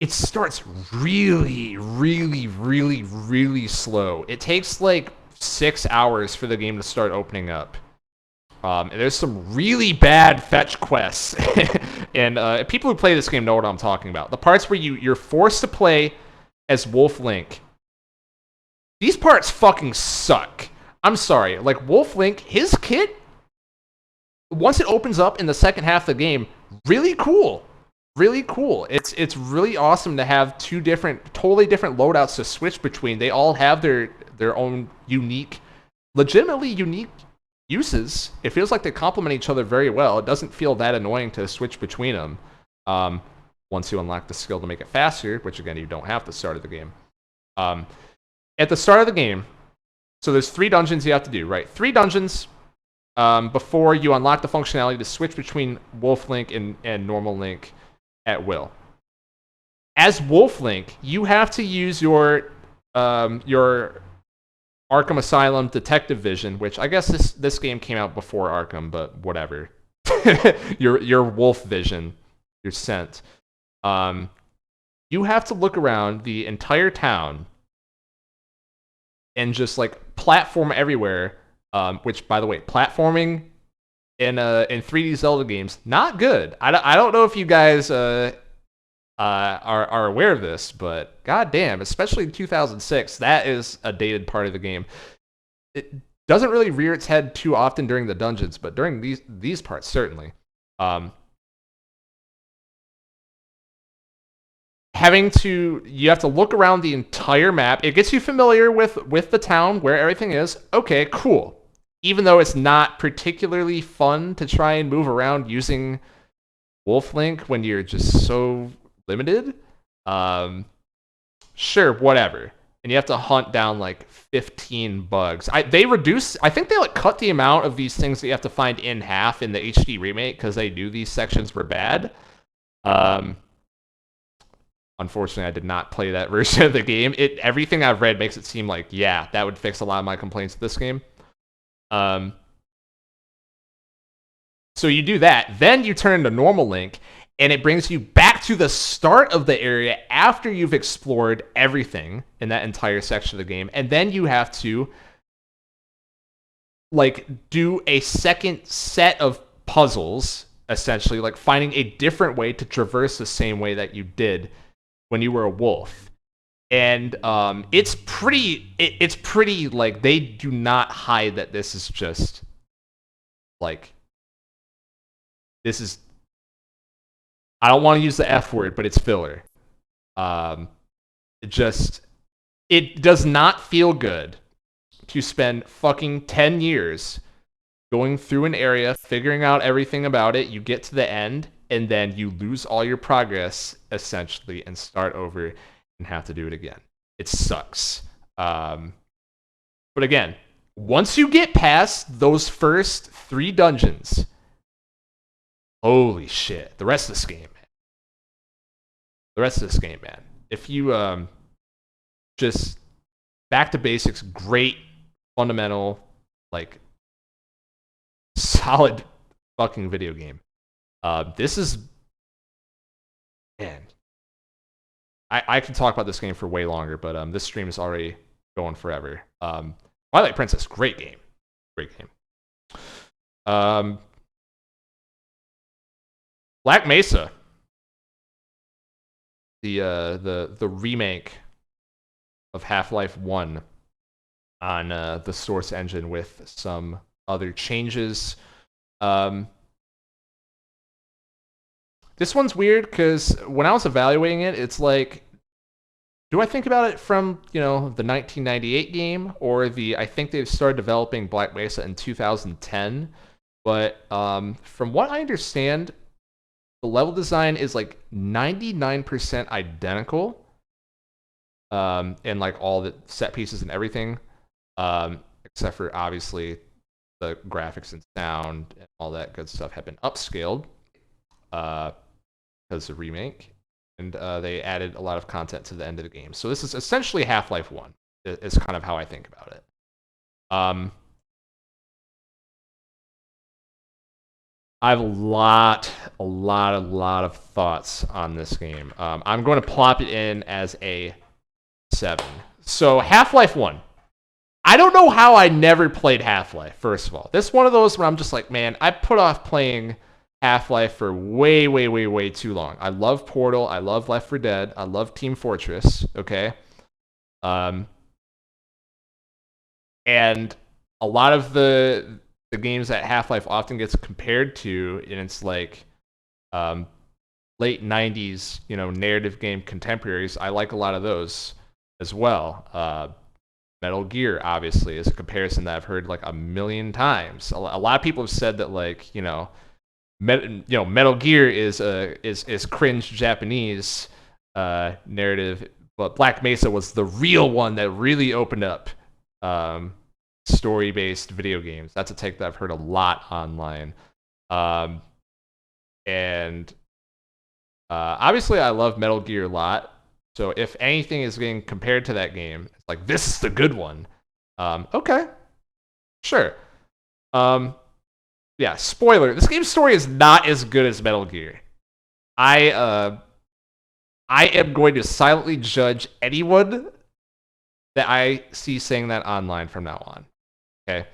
It starts really, really, really, really slow. It takes like 6 hours for the game to start opening up. And there's some really bad fetch quests. And people who play this game know what I'm talking about. The parts where you're forced to play as Wolf Link. These parts fucking suck. I'm sorry. Like, Wolf Link, his kit, once it opens up in the second half of the game, really cool. Really cool. It's really awesome to have two totally different loadouts to switch between. They all have their own legitimately unique uses. It feels like they complement each other very well. It doesn't feel that annoying to switch between them once you unlock the skill to make it faster, which again, you don't have at the start of the game. At the start of the game, so there's 3 dungeons you have to do, right? 3 dungeons before you unlock the functionality to switch between Wolf Link and normal Link at will. as Wolf Link, you have to use your Arkham Asylum Detective Vision, which I guess this game came out before Arkham, but whatever. your Wolf Vision, your scent. You have to look around the entire town and just like platform everywhere. Which, by the way, platforming in 3D Zelda games not good. I don't know if you guys are aware of this, but goddamn, especially in 2006, that is a dated part of the game. It doesn't really rear its head too often during the dungeons, but during these parts certainly. You have to look around the entire map. It gets you familiar with the town, where everything is. Okay, cool. Even though it's not particularly fun to try and move around using Wolf Link when you're just so limited. Sure, whatever. And you have to hunt down like 15 bugs. I think they like cut the amount of these things that you have to find in half in the HD remake because they knew these sections were bad. Unfortunately, I did not play that version of the game. Everything I've read makes it seem like, yeah, that would fix a lot of my complaints with this game. So you do that, then you turn to normal Link, and it brings you back to the start of the area after you've explored everything in that entire section of the game, and then you have to like do a second set of puzzles, essentially, like finding a different way to traverse the same way that you did when you were a wolf. And it's pretty like they do not hide that this is just like this is, I don't want to use the F word, but it's filler. It does not feel good to spend fucking 10 years going through an area, figuring out everything about it. You get to the end, and then you lose all your progress, essentially, and start over and have to do it again. It sucks. But again, once you get past those first 3 dungeons, holy shit, the rest of this game, man. If you just back to basics, great fundamental, like solid fucking video game. This is, man, I can talk about this game for way longer, but this stream is already going forever. Twilight Princess, great game. Black Mesa, the remake of Half-Life 1 on the Source engine with some other changes. This one's weird because when I was evaluating it, it's like, do I think about it from, the 1998 game, or I think they've started developing Black Mesa in 2010, but from what I understand, the level design is like 99% identical, and like all the set pieces and everything, except for obviously the graphics and sound and all that good stuff have been upscaled because of remake, and they added a lot of content to the end of the game. So this is essentially Half-Life 1 is kind of how I think about it. I have a lot of thoughts on this game. I'm going to plop it in as a 7. So Half-Life 1. I don't know how I never played Half-Life, first of all. This is one of those where I'm just like, man, I put off playing Half-Life for way too long. I love Portal. I love Left 4 Dead. I love Team Fortress, okay? And a lot of the games that Half-Life often gets compared to, and it's like late 90s, narrative game contemporaries. I like a lot of those as well. Metal Gear, obviously, is a comparison that I've heard like a million times. A lot of people have said that, like, Metal Gear is cringe Japanese narrative, but Black Mesa was the real one that really opened up story-based video games. That's a take that I've heard a lot online. And Obviously, I love Metal Gear a lot. So if anything is getting compared to that game, it's like this is the good one. Okay, sure. Um, yeah. Spoiler: this game's story is not as good as Metal Gear. I am going to silently judge anyone that I see saying that online from now on. Okay.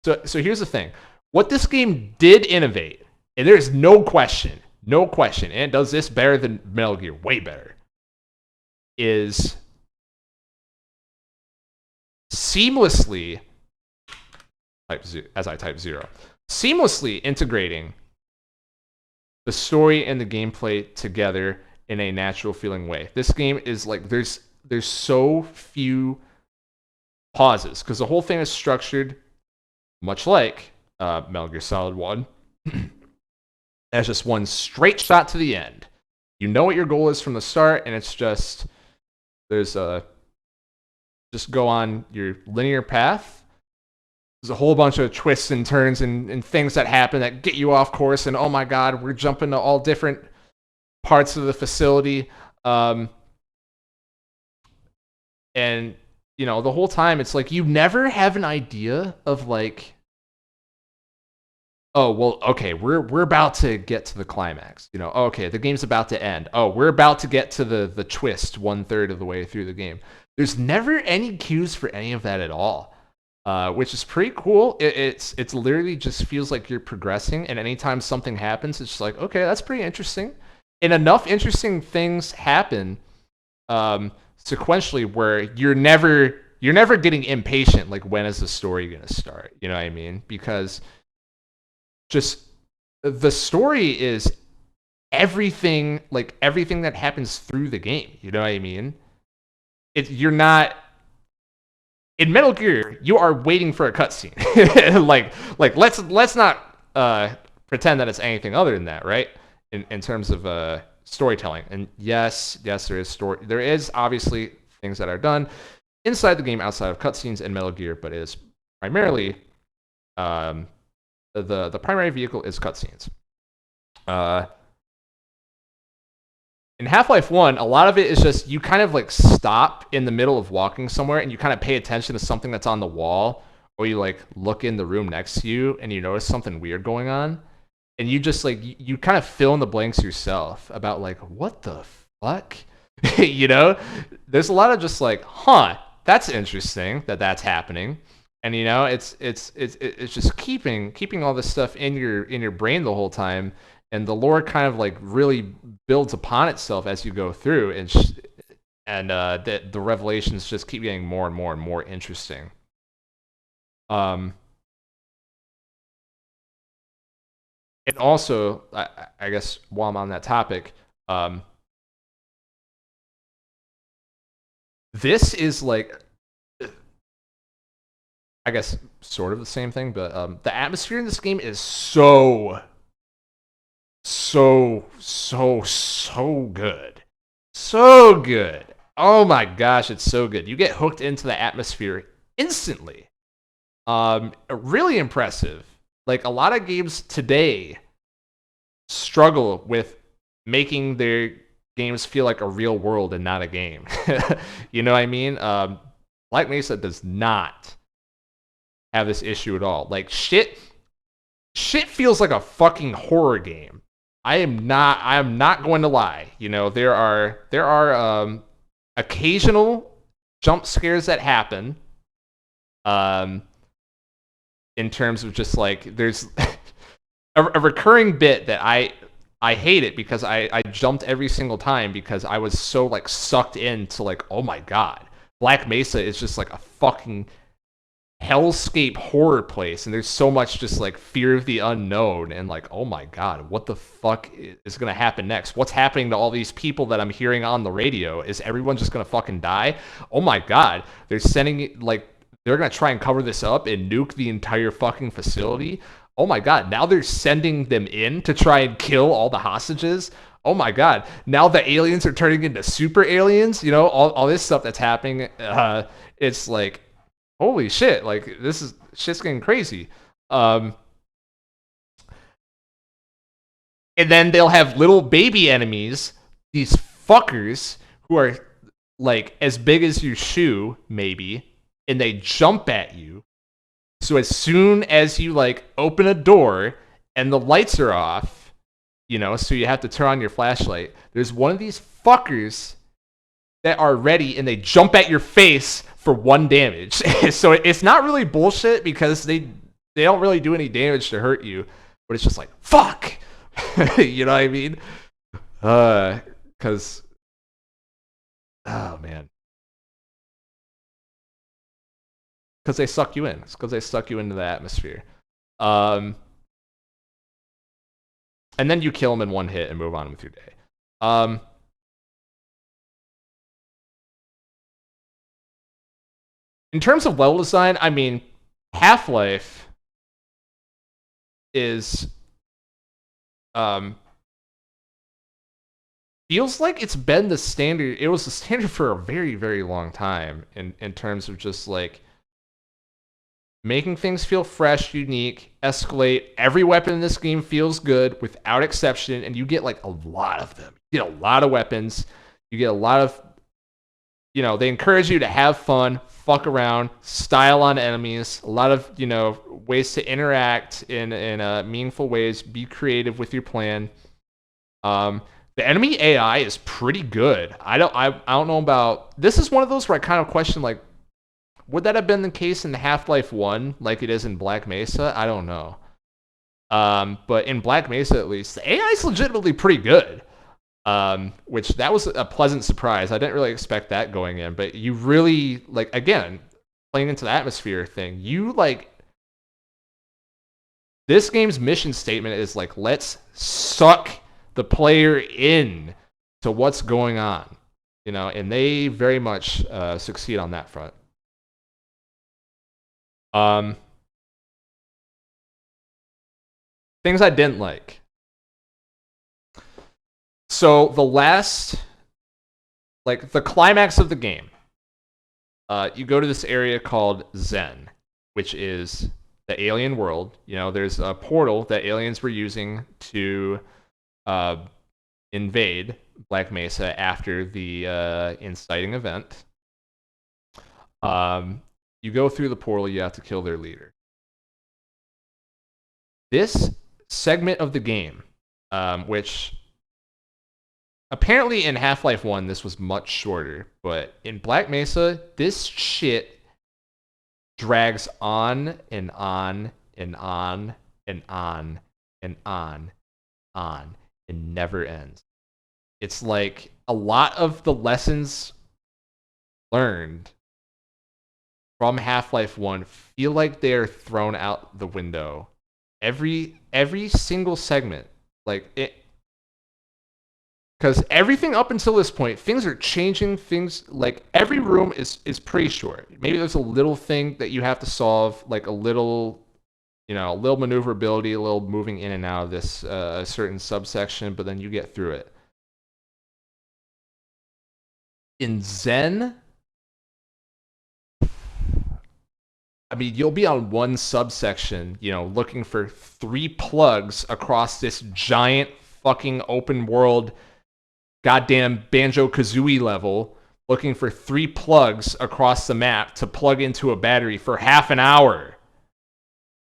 So here's the thing. What this game did innovate, and there's no question, and it does this better than Metal Gear, way better, is seamlessly, as I type 0, seamlessly integrating the story and the gameplay together in a natural feeling way. This game is like, there's so few pauses because the whole thing is structured much like Metal Gear Solid 1 as just one straight shot to the end. You know what your goal is from the start, and it's just just go on your linear path. There's a whole bunch of twists and turns and things that happen that get you off course, and oh my god, we're jumping to all different parts of the facility. And you know, the whole time it's like you never have an idea of like, oh well, okay, we're about to get to the climax. You know, okay, the game's about to end. Oh, we're about to get to the twist 1/3 of the way through the game. There's never any cues for any of that at all, which is pretty cool. It's literally just feels like you're progressing, and anytime something happens, it's just like, okay, that's pretty interesting. And enough interesting things happen sequentially where you're never getting impatient. Like, when is the story gonna start? You know what I mean? Because just the story is everything that happens through the game. You know what I mean? You're not in Metal Gear. You are waiting for a cutscene. like let's not pretend that it's anything other than that, right? In terms of storytelling. And yes, there is story. There is obviously things that are done inside the game outside of cutscenes in Metal Gear, but it is primarily the primary vehicle is cutscenes. In Half-Life 1, a lot of it is just you kind of like stop in the middle of walking somewhere and you kind of pay attention to something that's on the wall, or you like look in the room next to you and you notice something weird going on, and you just like you kind of fill in the blanks yourself about like, what the fuck. You know, there's a lot of just like, that's interesting that's happening. And you know, it's just keeping all this stuff in your brain the whole time, and the lore kind of like really builds upon itself as you go through, and the revelations just keep getting more and more and more interesting. And also, I guess while I'm on that topic, this is like, I guess sort of the same thing, but the atmosphere in this game is so good. So good. Oh my gosh, it's so good. You get hooked into the atmosphere instantly. Really impressive. Like, a lot of games today struggle with making their games feel like a real world and not a game. You know what I mean? Black Mesa does not have this issue at all. Like, shit feels like a fucking horror game. I am not going to lie. You know, there are occasional jump scares that happen. In terms of just like, there's a recurring bit that I hate it because I jumped every single time because I was so like sucked into like, oh my god, Black Mesa is just like a fucking hellscape horror place, and there's so much just like fear of the unknown and like, oh my god, what the fuck is gonna happen next? What's happening to all these people that I'm hearing on the radio? Is everyone just gonna fucking die? Oh my god, they're gonna try and cover this up and nuke the entire fucking facility. Oh my god, now they're sending them in to try and kill all the hostages. Oh my god, now the aliens are turning into super aliens. You know, all this stuff that's happening. It's like, holy shit, like, shit's getting crazy. And then they'll have little baby enemies, these fuckers who are like as big as your shoe, maybe, and they jump at you. So as soon as you like open a door and the lights are off, you know, so you have to turn on your flashlight, there's one of these fuckers that are ready and they jump at your face for 1 damage. So it's not really bullshit because they don't really do any damage to hurt you, but it's just like, fuck. You know what I mean? Cause oh man. Because they suck you in. It's because they suck you into the atmosphere. And then you kill them in 1 hit and move on with your day. In terms of level design, I mean, Half-Life is feels like it's been the standard. It was the standard for a very, very long time in terms of just like making things feel fresh, unique, escalate. Every weapon in this game feels good without exception, and you get like a lot of them. You get a lot of weapons. You get a lot of, you know, they encourage you to have fun, fuck around, style on enemies, a lot of, you know, ways to interact in meaningful ways, be creative with your plan. The enemy AI is pretty good. I don't know about, this is one of those where I kind of question, like, would that have been the case in Half-Life 1 like it is in Black Mesa? I don't know. But in Black Mesa, at least, the AI is legitimately pretty good. Which that was a pleasant surprise. I didn't really expect that going in, but you really, like, again, playing into the atmosphere thing, you like, this game's mission statement is like, let's suck the player in to what's going on, you know, and they very much succeed on that front. Things I didn't like. So the last, like the climax of the game, you go to this area called Xen, which is the alien world. You know, there's a portal that aliens were using to invade Black Mesa after the inciting event. You go through the portal, you have to kill their leader. This segment of the game, which apparently in Half-Life 1 this was much shorter, but in Black Mesa, this shit drags on and on and on and on and on and never ends. It's like a lot of the lessons learned from Half-Life 1 feel like they're thrown out the window. Every single segment, like it, because everything up until this point, things are changing. Things like every room is pretty short. Maybe there's a little thing that you have to solve, like a little, you know, a little maneuverability, a little moving in and out of this certain subsection, but then you get through it. In Xen, I mean, you'll be on one subsection, you know, looking for 3 plugs across this giant fucking open world, goddamn Banjo-Kazooie level, looking for 3 plugs across the map to plug into a battery for half an hour.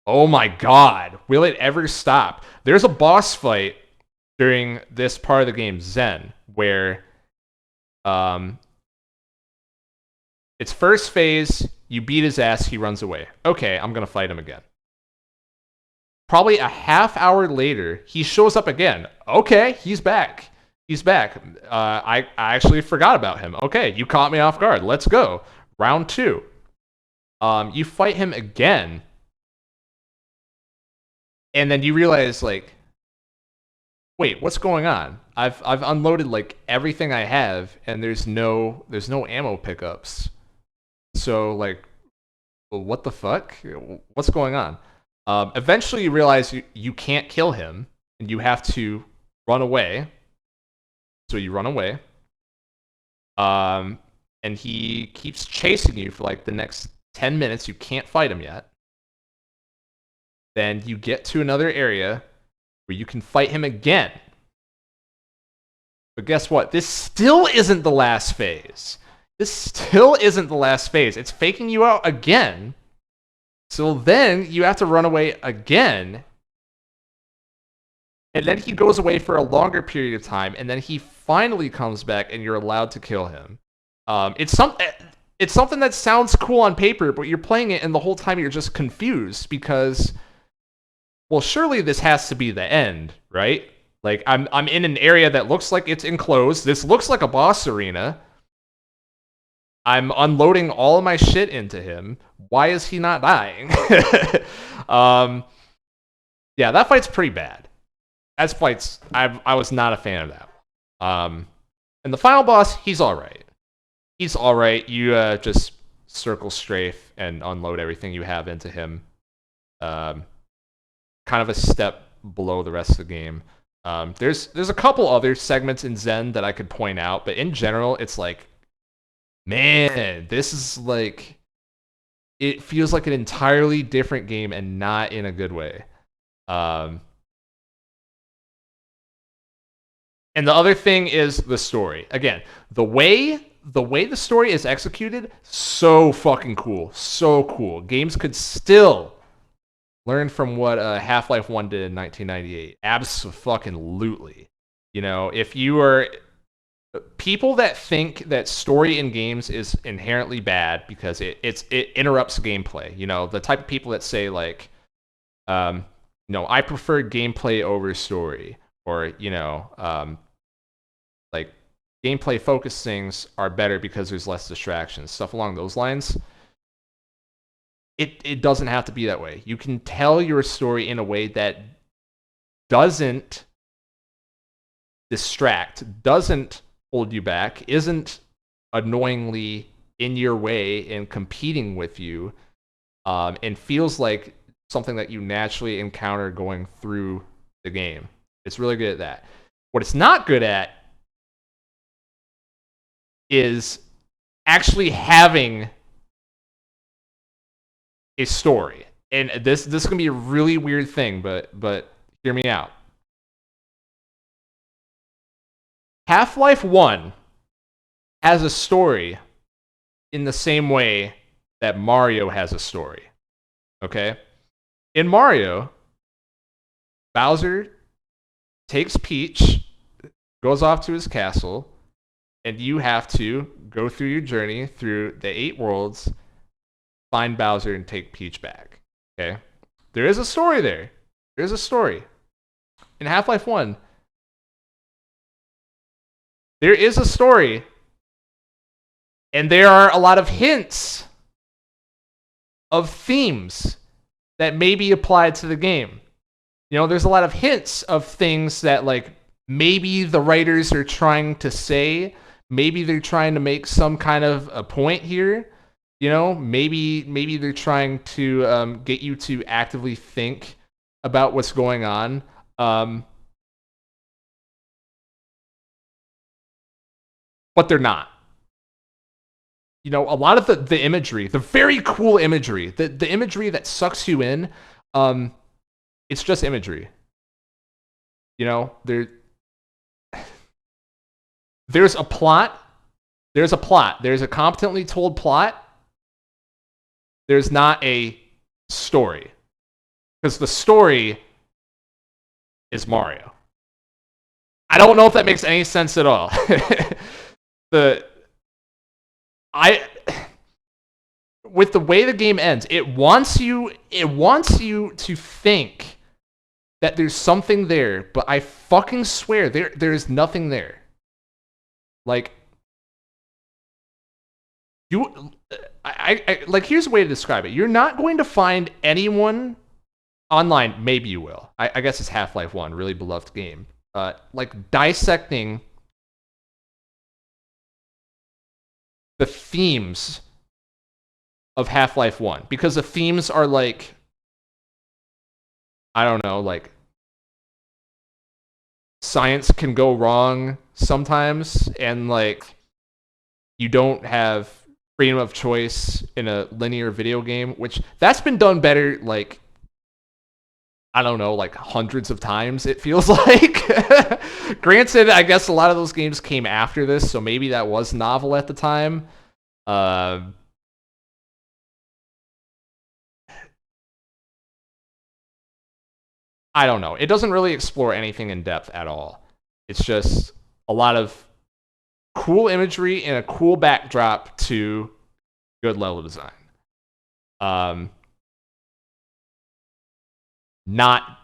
Oh my god, will it ever stop? There's a boss fight during this part of the game, Xen, where it's first phase, you beat his ass, he runs away. Okay, I'm gonna fight him again. Probably a half hour later, he shows up again. Okay, he's back. He's back. I actually forgot about him. Okay, you caught me off guard. Let's go. Round 2. You fight him again. And then you realize, like, wait, what's going on? I've unloaded like everything I have, and there's no ammo pickups. So like, well, what the fuck? What's going on? Eventually, you realize you can't kill him, and you have to run away. So you run away. And he keeps chasing you for like the next 10 minutes. You can't fight him yet. Then you get to another area where you can fight him again. But guess what? This still isn't the last phase. This still isn't the last phase. It's faking you out again. So then you have to run away again. And then he goes away for a longer period of time, and then he finally comes back, and you're allowed to kill him. It's something that sounds cool on paper, but you're playing it, and the whole time you're just confused because, well, surely this has to be the end, right? Like I'm in an area that looks like it's enclosed. This looks like a boss arena. I'm unloading all of my shit into him. Why is he not dying? Yeah, that fight's pretty bad. As fights, I was not a fan of that. And the final boss, he's all right. He's all right. You just circle strafe and unload everything you have into him. Kind of a step below the rest of the game. There's a couple other segments in Zen that I could point out, but in general, it's like, man, this is like, it feels like an entirely different game and not in a good way. And the other thing is the story. Again, the way the story is executed, so fucking cool. So cool. Games could still learn from what Half-Life 1 did in 1998. Abso-fucking-lutely. You know, if you are people that think that story in games is inherently bad because it interrupts gameplay. You know, the type of people that say like, no, I prefer gameplay over story, or you know, like gameplay focused things are better because there's less distractions, stuff along those lines. It doesn't have to be that way. You can tell your story in a way that doesn't distract, doesn't hold you back, isn't annoyingly in your way and competing with you, and feels like something that you naturally encounter going through the game. It's really good at that. What it's not good at is actually having a story. And this is gonna be a really weird thing, but hear me out. Half-Life 1 has a story in the same way that Mario has a story. Okay? In Mario, Bowser takes Peach, goes off to his castle, and you have to go through your journey through the 8 worlds, find Bowser, and take Peach back. Okay? There is a story there. There's a story. In Half-Life 1, there is a story, and there are a lot of hints of themes that may be applied to the game. You know, there's a lot of hints of things that, like, maybe the writers are trying to say. Maybe they're trying to make some kind of a point here. You know, maybe they're trying to get you to actively think about what's going on. But they're not. You know, a lot of the imagery, the very cool imagery, the imagery that sucks you in, it's just imagery. You know, there's a plot. There's a plot. There's a competently told plot. There's not a story. Because the story is Mario. I don't know if that makes any sense at all. With the way the game ends, it wants you to think that there's something there, but I fucking swear there's nothing there. Like, like, here's a way to describe it. You're not going to find anyone online, maybe you will. I guess it's Half-Life 1, really beloved game. Like, dissecting the themes of Half-Life 1. Because the themes are like, I don't know, like, science can go wrong sometimes, and, like, you don't have freedom of choice in a linear video game, which that's been done better, like, I don't know, like hundreds of times, it feels like. Granted, I guess a lot of those games came after this, so maybe that was novel at the time. I don't know. It doesn't really explore anything in depth at all. It's just a lot of cool imagery and a cool backdrop to good level design. Not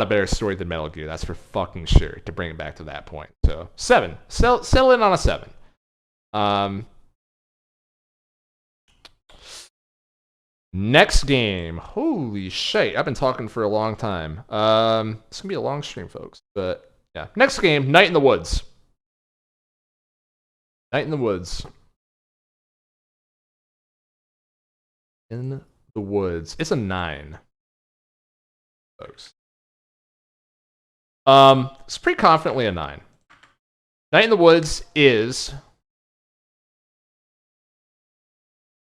a better story than Metal Gear, that's for fucking sure, to bring it back to that point. So 7. Settle in on a 7. Next game. Holy shit, I've been talking for a long time. It's gonna be a long stream, folks. But yeah. Next game, Night in the Woods. Night in the Woods. In the Woods. It's a 9. Folks. It's pretty confidently a 9. Night in the Woods is,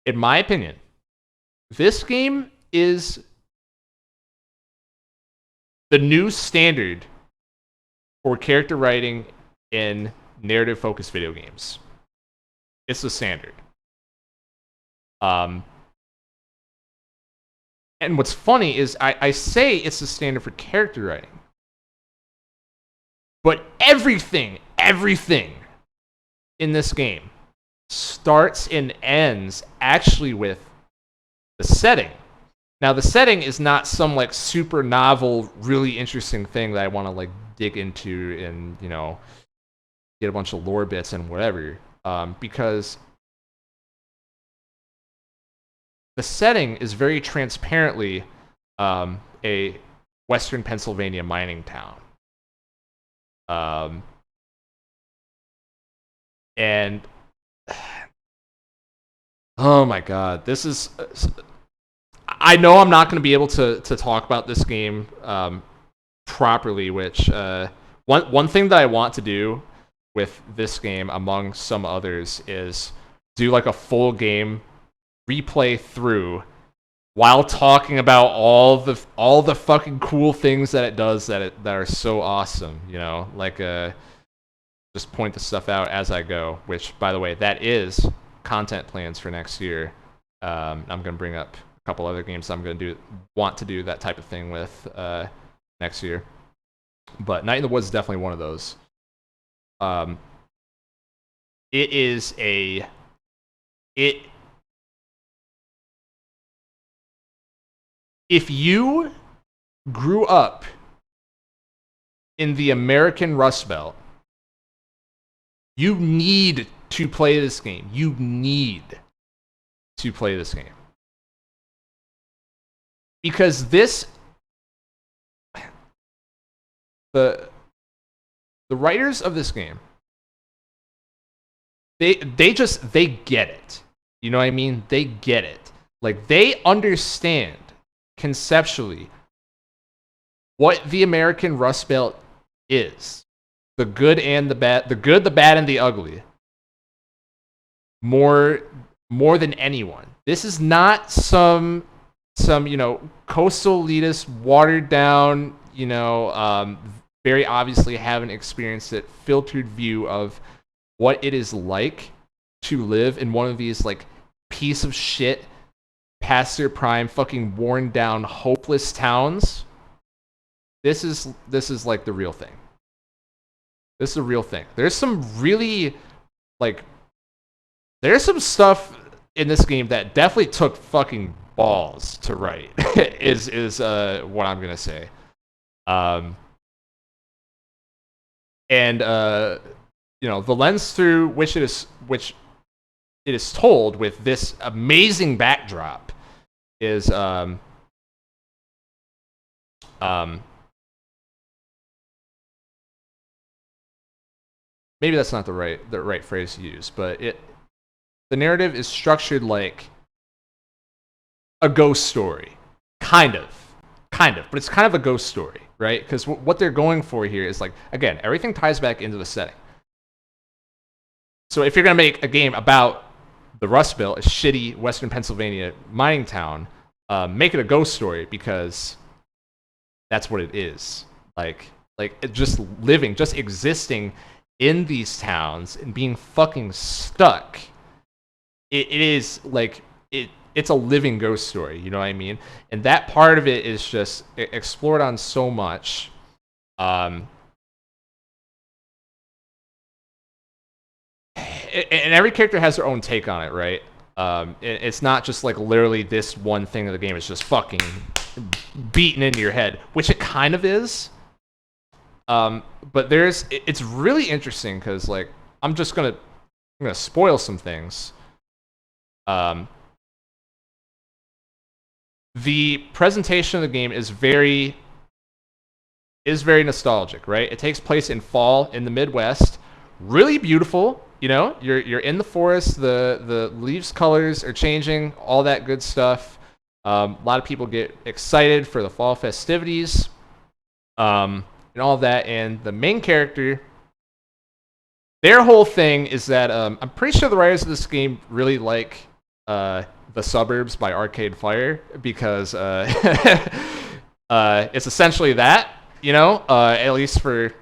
in my opinion, this game is the new standard for character writing in narrative-focused video games. It's the standard. And what's funny is I say it's the standard for character writing, but everything in this game starts and ends actually with the setting. Now, the setting is not some like super novel, really interesting thing that I want to like dig into and, you know, get a bunch of lore bits and whatever, because the setting is very transparently a Western Pennsylvania mining town. And oh my god, this is... I know I'm not going to be able to talk about this game properly, which one thing that I want to do with this game, among some others, is do like a full game replay through while talking about all the fucking cool things that it does that are so awesome, you know, like just point the stuff out as I go, which, by the way, that is content plans for next year. I'm going to bring up a couple other games I'm going to want to do that type of thing with next year. But Night in the Woods is definitely one of those. It is if you grew up in the American Rust Belt, you need to play this game. You need to play this game. Because the writers of this game, they get it. You know what I mean? They get it. Like, they understand conceptually what the American Rust Belt is. The good and the bad, the good, the bad, and the ugly. More than anyone. This is not some you know, coastal elitist, watered down, you know, very obviously haven't experienced it, filtered view of what it is like to live in one of these like piece of shit, past their prime, fucking worn down, hopeless towns. This is like the real thing. This is a real thing. There's some really like there's some stuff in this game that definitely took fucking balls to write. is what I'm gonna say. And you know, the lens through which it is told with this amazing backdrop is maybe that's not the right phrase to use, but the narrative is structured like a ghost story, kind of, but it's kind of a ghost story, right? Because what they're going for here is like, again, everything ties back into the setting. So if you're gonna make a game about the Rust Belt, a shitty Western Pennsylvania mining town, make it a ghost story, because that's what it is. Just living, just existing in these towns and being fucking stuck. It is like it's a living ghost story, you know what I mean? And that part of it is just explored on so much. And every character has their own take on it, right? It's not just like literally this one thing of the game is just fucking beaten into your head, which it kind of is. But it's really interesting because like I'm gonna spoil some things. The presentation of the game is very nostalgic, right? It takes place in fall in the Midwest, really beautiful. You know, you're in the forest. The leaves colors are changing, all that good stuff. A lot of people get excited for the fall festivities, and all of that. And the main character, their whole thing is that I'm pretty sure the writers of this game really like The Suburbs by Arcade Fire because it's essentially that, you know, at least for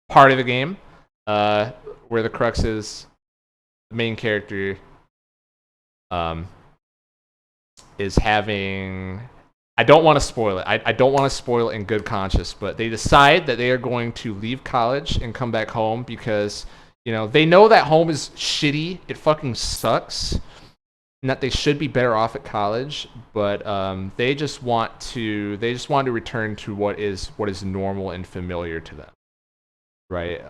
part of the game, where the crux is the main character is having. I don't want to spoil it. I don't want to spoil it in good conscience, but they decide that they are going to leave college and come back home because, you know, they know that home is shitty. It fucking sucks. And that they should be better off at college, but they just want to return to what is normal and familiar to them, right?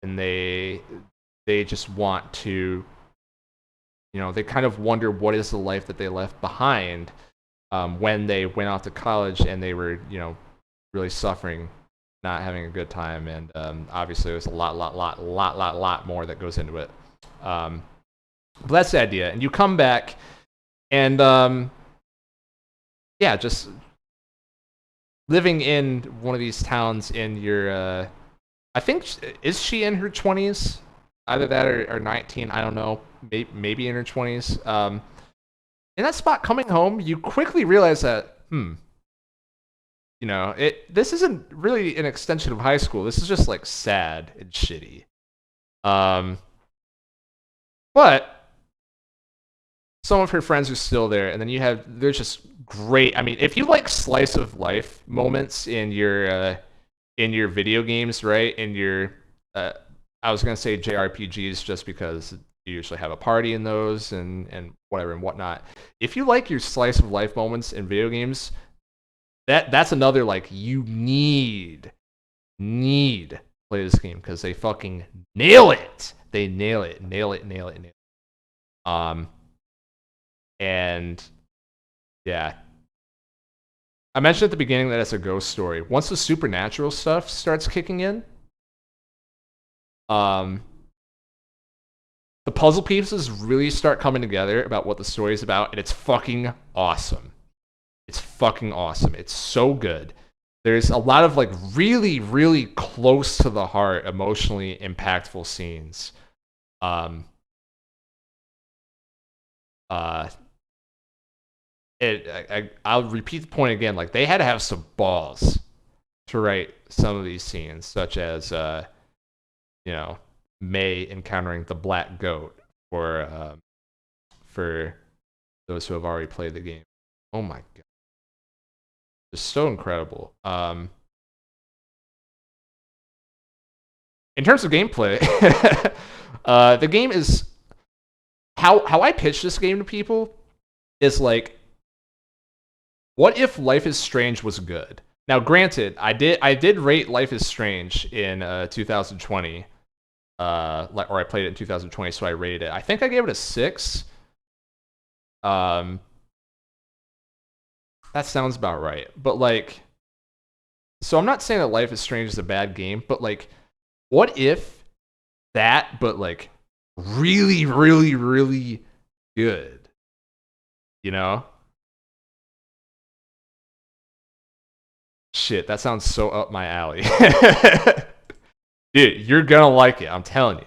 And they just want to, you know, they kind of wonder what is the life that they left behind when they went off to college and they were, you know, really suffering, not having a good time, and obviously there's a lot more that goes into it. But that's the idea, and you come back, and yeah, just living in one of these towns in your, I think, is she in her 20s? Either that or 19, I don't know, maybe in her 20s. In that spot, coming home, you quickly realize that, you know, this isn't really an extension of high school. This is just like sad and shitty. But some of her friends are still there, and then they're just great. I mean, if you like slice of life moments in your video games, right? In your I was gonna say JRPGs just because you usually have a party in those and whatever and whatnot. If you like your slice of life moments in video games, that's another like you need to play this game because they fucking nail it. They nail it. And yeah, I mentioned at the beginning that it's a ghost story. Once the supernatural stuff starts kicking in, the puzzle pieces really start coming together about what the story is about, and it's fucking awesome. It's so good. There's a lot of like really, really close to the heart, emotionally impactful scenes. I'll repeat the point again. Like they had to have some balls to write some of these scenes, such as you know, May encountering the black goat for those who have already played the game. Oh my god, it's so incredible. In terms of gameplay, the game is how I pitch this game to people is like, what if Life is Strange was good? Now, granted, I did rate Life is Strange in 2020, or I played it in 2020, so I rated it. I think I gave it a 6. That sounds about right. But like, so I'm not saying that Life is Strange is a bad game, but like, what if that, but like, really, really, really good? You know? Shit, that sounds so up my alley. Dude, you're gonna like it, I'm telling you.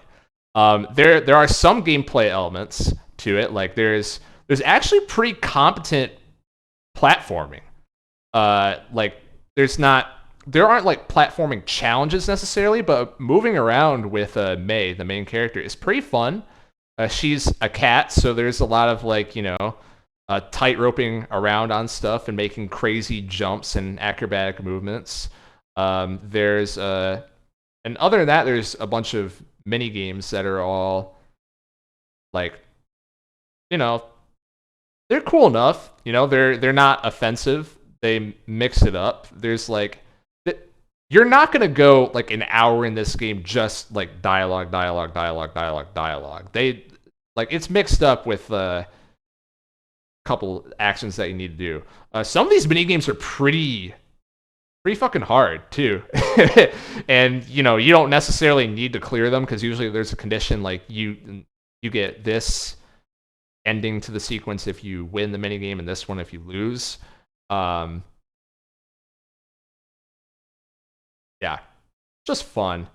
There are some gameplay elements to it. Like there's actually pretty competent platforming. like there aren't like platforming challenges necessarily, but moving around with May, the main character, is pretty fun. She's a cat, so there's a lot of like tight roping around on stuff and making crazy jumps and acrobatic movements. There's and other than that, there's a bunch of mini games that are all like, they're cool enough. They're not offensive. They mix it up. There's like, you're not gonna go like an hour in this game just like dialogue, dialogue, dialogue, dialogue, dialogue. It's mixed up with a couple actions that you need to do. Some of these mini games are pretty fucking hard too, and you don't necessarily need to clear them because usually there's a condition like you get this ending to the sequence if you win the mini game, and this one if you lose. Yeah, just fun.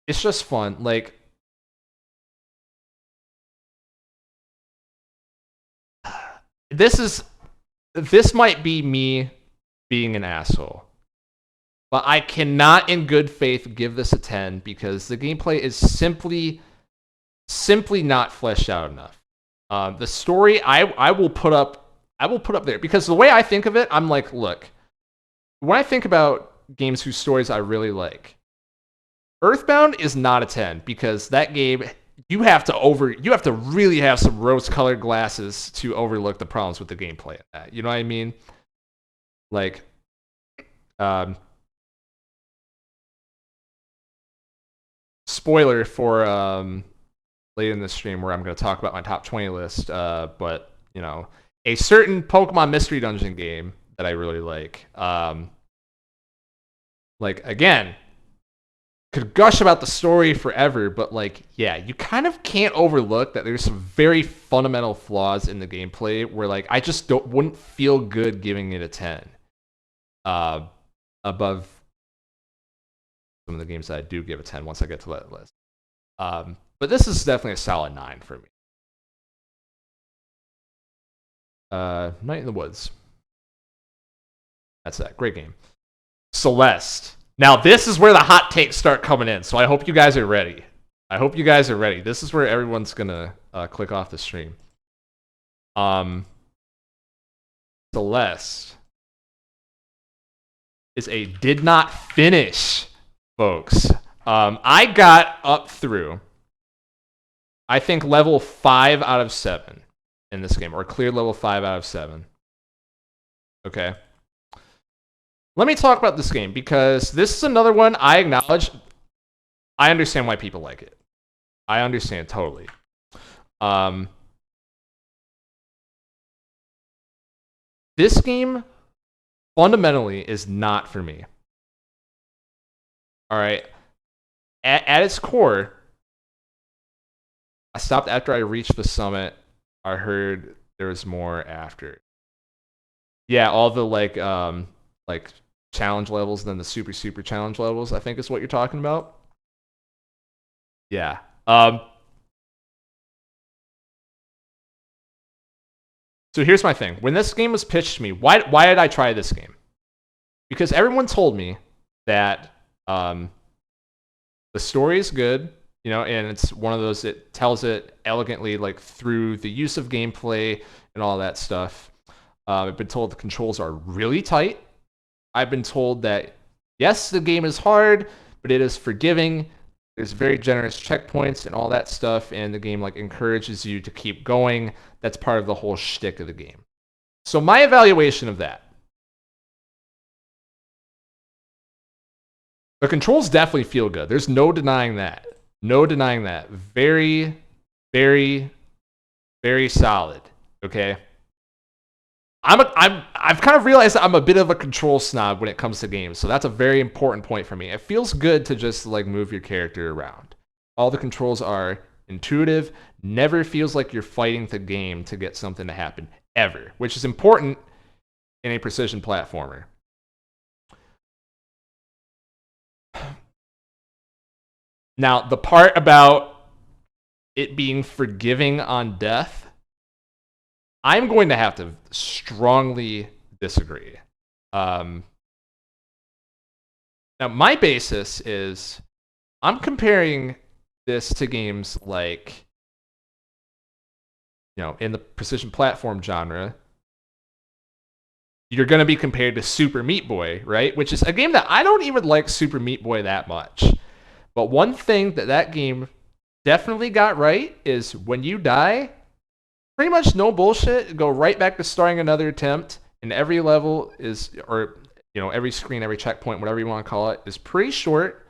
It's just fun. Like, this might be me being an asshole, but I cannot in good faith give this a 10 because the gameplay is simply not fleshed out enough. The story I will put up there because the way I think of it, I'm like, look, when I think about games whose stories I really like, Earthbound is not a 10 because that game you have to really have some rose-colored glasses to overlook the problems with the gameplay. You know what I mean? Like, spoiler for later in the stream where I'm going to talk about my top 20 list. But a certain Pokemon Mystery Dungeon game that I really like. Again, could gush about the story forever, but you kind of can't overlook that there's some very fundamental flaws in the gameplay where I just wouldn't feel good giving it a 10 above some of the games that I do give a 10 once I get to that list. But this is definitely a solid 9 for me. Night in the Woods. That's that. Great game. Celeste. Now, this is where the hot takes start coming in, so I hope you guys are ready. This is where everyone's going to click off the stream. Celeste is a did not finish, folks. I got up through, I think, level 5 out of 7 in this game, or clear level 5 out of 7. Okay. Let me talk about this game because this is another one I acknowledge. I understand why people like it. I understand totally. This game fundamentally is not for me. All right. At its core, I stopped after I reached the summit. I heard there was more after. Yeah, all the challenge levels, then the super challenge levels, I think is what you're talking about. Yeah. So here's my thing. When this game was pitched to me, why did I try this game? Because everyone told me that the story is good, and it's one of those, it tells it elegantly, through the use of gameplay and all that stuff. I've been told the controls are really tight. I've been told that, yes, the game is hard, but it is forgiving. There's very generous checkpoints and all that stuff, and the game encourages you to keep going. That's part of the whole shtick of the game. So my evaluation of that. The controls definitely feel good. There's no denying that. Very, very, very solid. Okay. I've kind of realized that I'm a bit of a control snob when it comes to games, so that's a very important point for me. It feels good to just move your character around. All the controls are intuitive, never feels like you're fighting the game to get something to happen, ever, which is important in a precision platformer. Now, the part about it being forgiving on death, I'm going to have to strongly disagree. Now, my basis is I'm comparing this to games like, in the precision platform genre, you're going to be compared to Super Meat Boy, right? Which is a game that I don't even like Super Meat Boy that much. But one thing that game definitely got right is when you die, pretty much no bullshit, go right back to starting another attempt, and every level is, or every screen, every checkpoint, whatever you want to call it, is pretty short.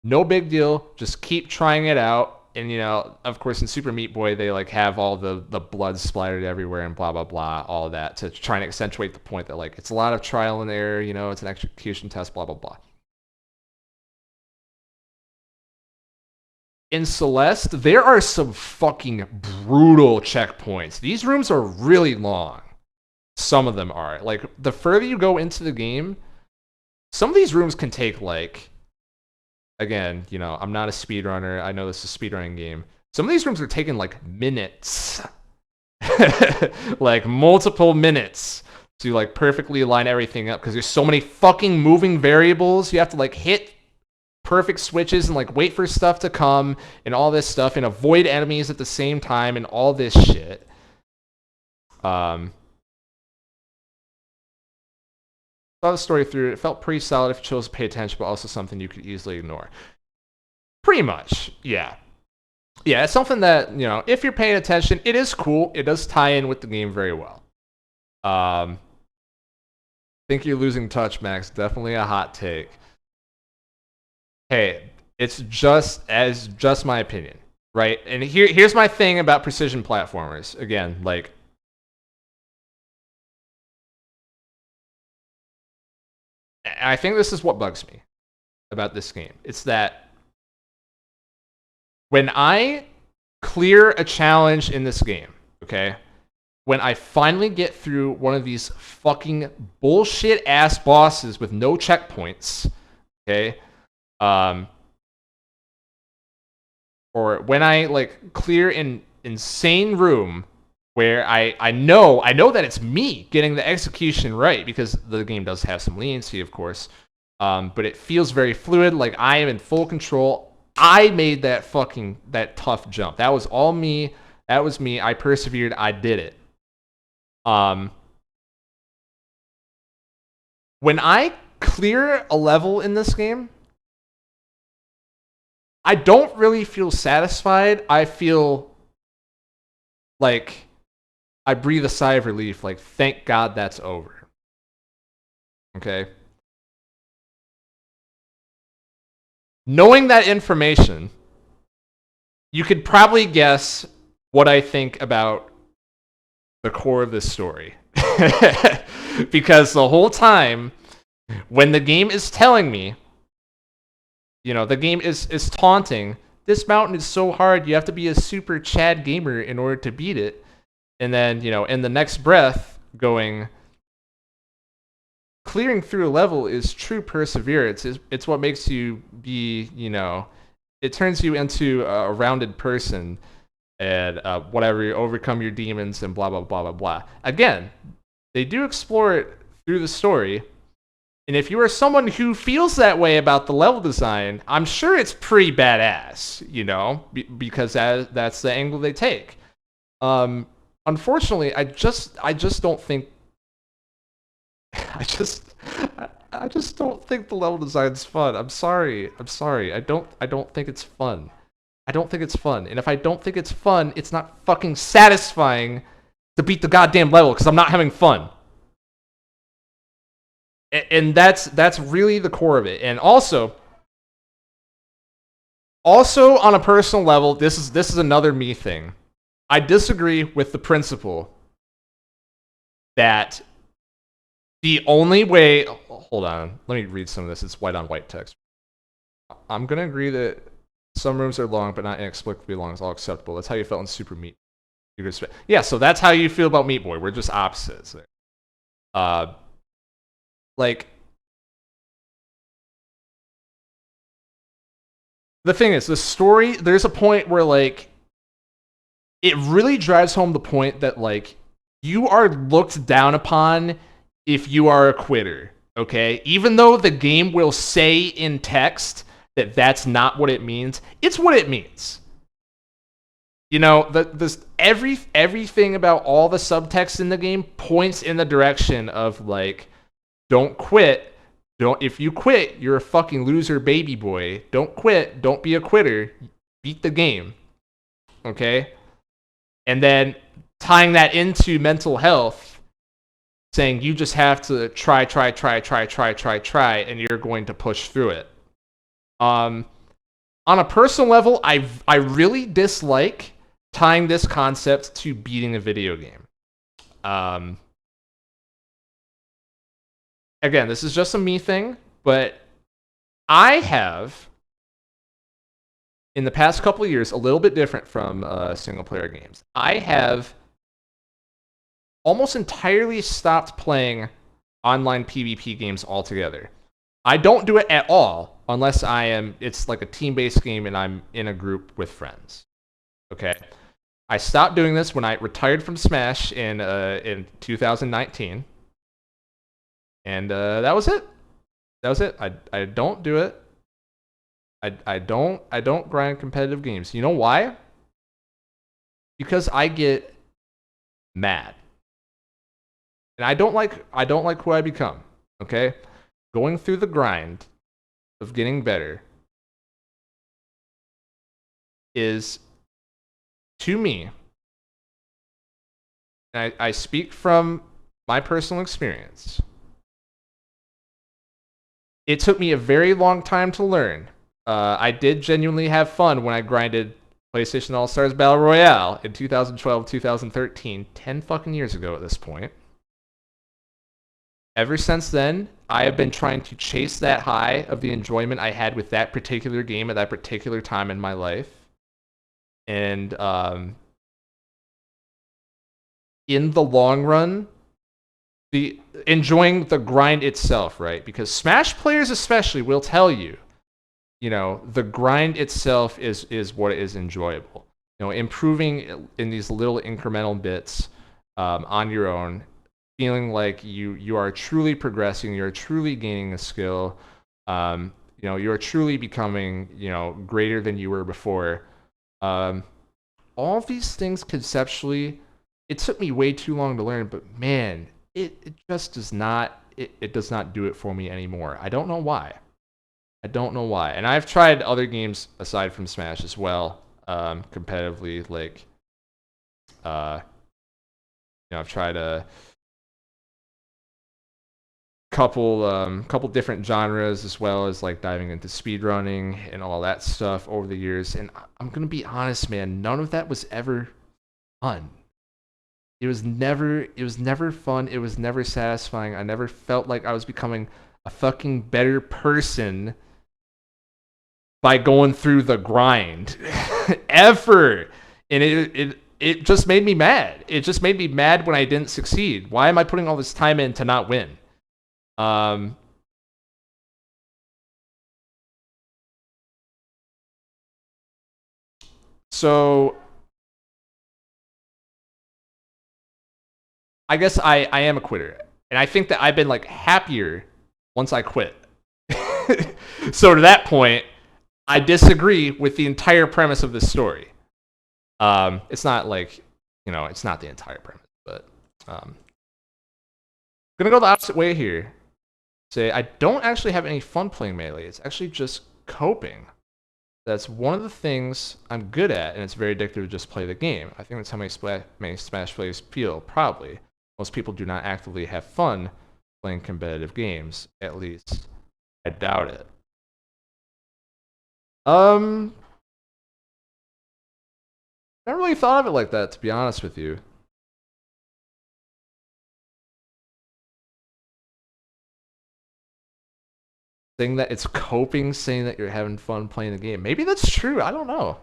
No big deal. Just keep trying it out. And, of course, in Super Meat Boy, they like have all the blood splattered everywhere and blah, blah, blah, all of that to try and accentuate the point that, like, it's a lot of trial and error, it's an execution test, blah, blah, blah. In Celeste, there are some fucking brutal checkpoints. These rooms are really long. Some of them are. Like, the further you go into the game, some of these rooms can take, like, again, I'm not a speedrunner. I know this is a speedrunning game. Some of these rooms are taking, like, minutes. Like, multiple minutes to, like, perfectly line everything up because there's so many fucking moving variables. You have to, like, hit perfect switches and, like, wait for stuff to come and all this stuff and avoid enemies at the same time and all this shit. Saw the story through. It felt pretty solid if you chose to pay attention, but also something you could easily ignore. Pretty much, yeah. Yeah, it's something that, if you're paying attention, it is cool. It does tie in with the game very well. Think you're losing touch, Max. Definitely a hot take. Hey, it's just my opinion, right? And here's my thing about precision platformers. Again, like, I think this is what bugs me about this game. It's that when I clear a challenge in this game, okay, when I finally get through one of these fucking bullshit ass bosses with no checkpoints, okay, or when I like clear an insane room where I know that it's me getting the execution right because the game does have some leniency, of course, but it feels very fluid, like I am in full control. I made that tough jump. That was all me. That was me. I persevered. I did it. When I clear a level in this game, I don't really feel satisfied. I feel like I breathe a sigh of relief, like, thank God that's over. Okay? Knowing that information, you could probably guess what I think about the core of this story. Because the whole time, when the game is telling me, the game is taunting, this mountain is so hard, you have to be a super Chad gamer in order to beat it. And then, in the next breath, going, clearing through a level is true perseverance. It's what makes you be, it turns you into a rounded person and whatever, you overcome your demons and blah, blah, blah, blah, blah. Again, they do explore it through the story. And if you are someone who feels that way about the level design, I'm sure it's pretty badass, because that's the angle they take. Unfortunately, I just don't think I just don't think the level design's fun. I'm sorry. I don't think it's fun. I don't think it's fun. And if I don't think it's fun, it's not fucking satisfying to beat the goddamn level because I'm not having fun. And that's really the core of it. And also on a personal level, this is another me thing. I disagree with the principle that the only way... Hold on. Let me read some of this. It's white on white text. I'm going to agree that some rooms are long, but not inexplicably long is all acceptable. That's how you felt in Super Meat. Yeah, so that's how you feel about Meat Boy. We're just opposites there. Like... The thing is, the story, there's a point where, like, it really drives home the point that, like, you are looked down upon if you are a quitter, okay? Even though the game will say in text that that's not what it means, it's what it means. You know, everything about all the subtext in the game points in the direction of like, don't quit. If you quit, you're a fucking loser, baby boy. Don't quit. Don't be a quitter. Beat the game. Okay? And then tying that into mental health, saying you just have to try, and you're going to push through it. On a personal level, I really dislike tying this concept to beating a video game. Again, this is just a me thing, but I have, in the past couple of years, a little bit different from single player games. I have almost entirely stopped playing online PvP games altogether. I don't do it at all unless it's like a team-based game and I'm in a group with friends. Okay? I stopped doing this when I retired from Smash in 2019. And that was it. That was it. I don't do it. I don't grind competitive games. You know why? Because I get mad. And I don't like who I become. Okay? Going through the grind of getting better is, to me, and I speak from my personal experience, it took me a very long time to learn. I did genuinely have fun when I grinded PlayStation All-Stars Battle Royale in 2012, 2013, 10 fucking years ago at this point. Ever since then, I have been trying to chase that high of the enjoyment I had with that particular game at that particular time in my life. And in the long run, enjoying the grind itself, right? Because Smash players especially will tell you, you know, the grind itself is what is enjoyable. You know, improving in these little incremental bits on your own, feeling like you are truly progressing, you're truly gaining a skill, you know, you're truly becoming, you know, greater than you were before. All of these things conceptually, it took me way too long to learn, but man, it just does not it does not do it for me anymore. I don't know why. I don't know why. And I've tried other games aside from Smash as well, competitively. Like, you know, I've tried a couple different genres as well as like diving into speedrunning and all that stuff over the years. And I'm gonna be honest, man, none of that was ever fun. It was never fun. It was never satisfying. I never felt like I was becoming a fucking better person by going through the grind ever. And it just made me mad. It just made me mad when I didn't succeed. Why am I putting all this time in to not win? So I guess I am a quitter. And I think that I've been like happier once I quit. So to that point, I disagree with the entire premise of this story. It's not like, you know, it's not the entire premise, but I'm gonna go the opposite way here. Say I don't actually have any fun playing Melee. It's actually just coping. That's one of the things I'm good at, and it's very addictive to just play the game. I think that's how many Smash players feel, probably. Most people do not actively have fun playing competitive games, at least. I doubt it. Never really thought of it like that, to be honest with you. Saying that it's coping, saying that you're having fun playing the game. Maybe that's true. I don't know.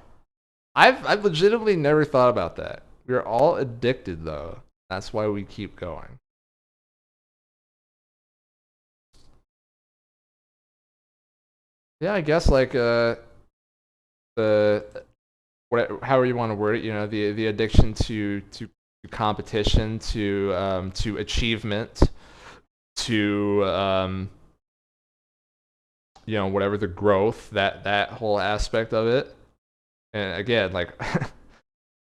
I've legitimately never thought about that. We're all addicted though. That's why we keep going. Yeah, I guess like the however you want to word it, you know, the addiction to competition, to achievement, to whatever the growth, that whole aspect of it. And again, like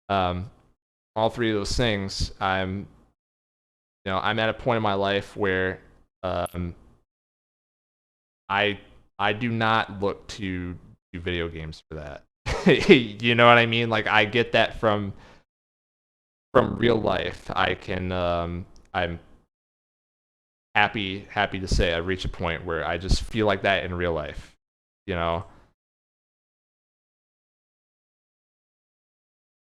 all three of those things, I'm at a point in my life where I do not look to do video games for that. You know what I mean? Like, I get that from real life. I'm happy to say I've reached a point where I just feel like that in real life.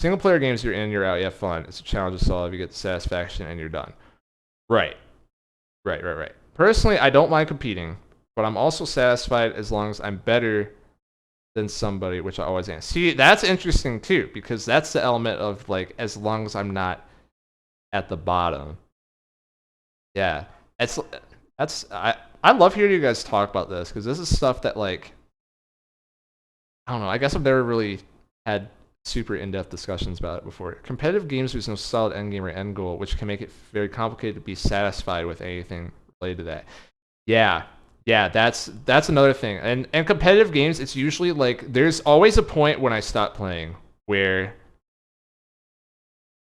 Single player games, you're in, you're out, you have fun. It's a challenge to solve, you get the satisfaction, and you're done. Right. Personally, I don't mind competing, but I'm also satisfied as long as I'm better than somebody, which I always am. See, that's interesting too, because that's the element of, like, as long as I'm not at the bottom. Yeah. I love hearing you guys talk about this, because this is stuff that, like, I don't know, I guess I've never really had super in-depth discussions about it before. Competitive games, there's no solid endgame or end goal, which can make it very complicated to be satisfied with anything related to that. Yeah, that's another thing. And competitive games, it's usually like there's always a point when I stop playing where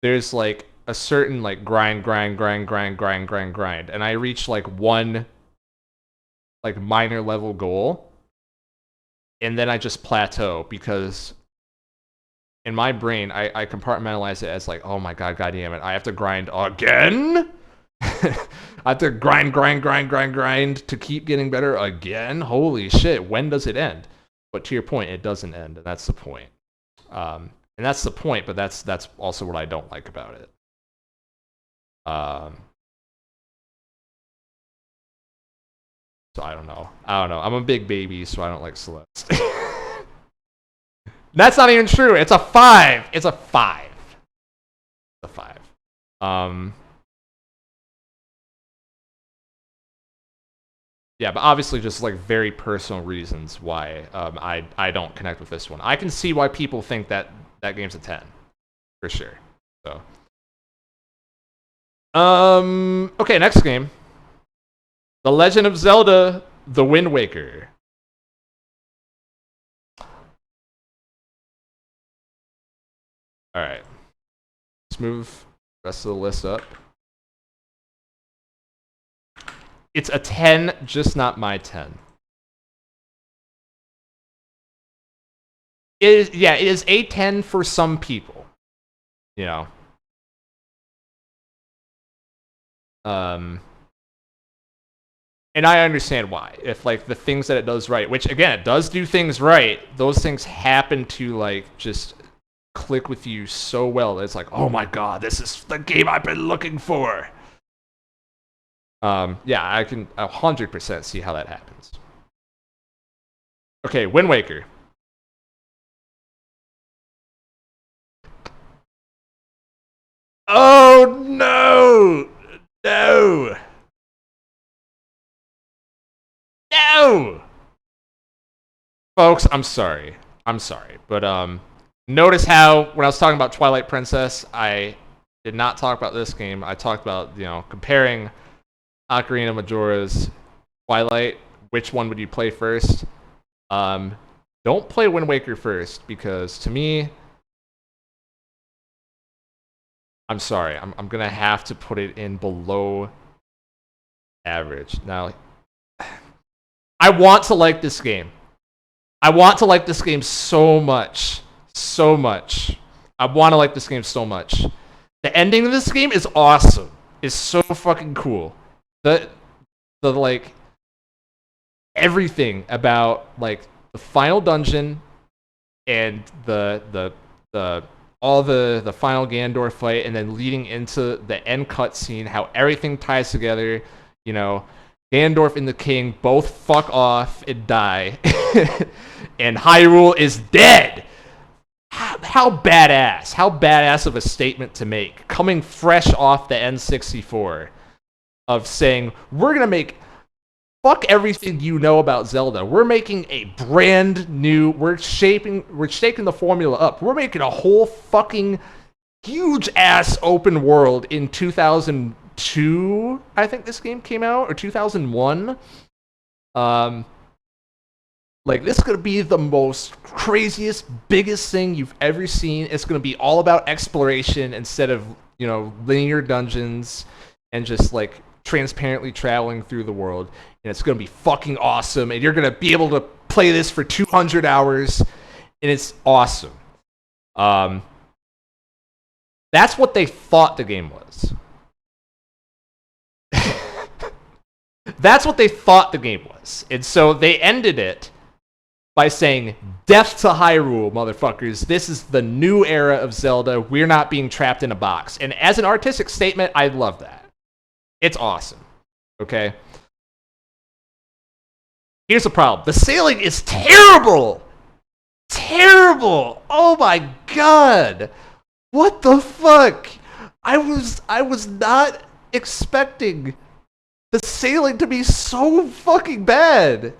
there's like a certain like grind, and I reach like one like minor level goal, and then I just plateau, because in my brain, I compartmentalize it as like, oh my god damn it, I have to grind again? I have to grind to keep getting better again? Holy shit, when does it end? But to your point, it doesn't end, and that's the point. And that's the point, but that's also what I don't like about it. So I don't know. I'm a big baby, so I don't like Celeste. That's not even true. It's a 5. It's a 5. It's a 5. Yeah, but obviously just like very personal reasons why I don't connect with this one. I can see why people think that game's a 10, for sure. So, okay, next game, The Legend of Zelda: The Wind Waker. All right, let's move the rest of the list up. It's a 10, just not my 10. It is a 10 for some people. And I understand why. If like the things that it does right, which again, it does do things right, those things happen to like just click with you so well that it's like, oh my god, this is the game I've been looking for. Yeah, I can 100% see how that happens. Okay, Wind Waker. Oh no! No! Folks, I'm sorry, but notice how when I was talking about Twilight Princess, I did not talk about this game. I talked about, comparing Ocarina of Majora's Twilight. Which one would you play first? Don't play Wind Waker first, because to me, I'm sorry, I'm gonna have to put it in below average. Now, I want to like this game. I want to like this game so much. I want to like this game so much. The ending of this game is awesome. It's so fucking cool. The like everything about like the final dungeon and the all the final Ganondorf fight, and then leading into the end cutscene, how everything ties together. Ganondorf and the king both fuck off and die, and Hyrule is dead. How badass! How badass of a statement to make, coming fresh off the N64, of saying, we're gonna make fuck everything you know about Zelda. We're making a brand new. We're shaking the formula up. We're making a whole fucking huge ass open world in 2002. I think this game came out, or 2001. Like, this is going to be the most craziest, biggest thing you've ever seen. It's going to be all about exploration instead of, linear dungeons and just, like, transparently traveling through the world. And it's going to be fucking awesome. And you're going to be able to play this for 200 hours. And it's awesome. That's what they thought the game was. That's what they thought the game was. And so they ended it by saying, death to Hyrule, motherfuckers. This is the new era of Zelda. We're not being trapped in a box. And as an artistic statement, I love that. It's awesome. Okay? Here's the problem. The sailing is terrible! Terrible! Oh my god! What the fuck? I was not expecting the sailing to be so fucking bad.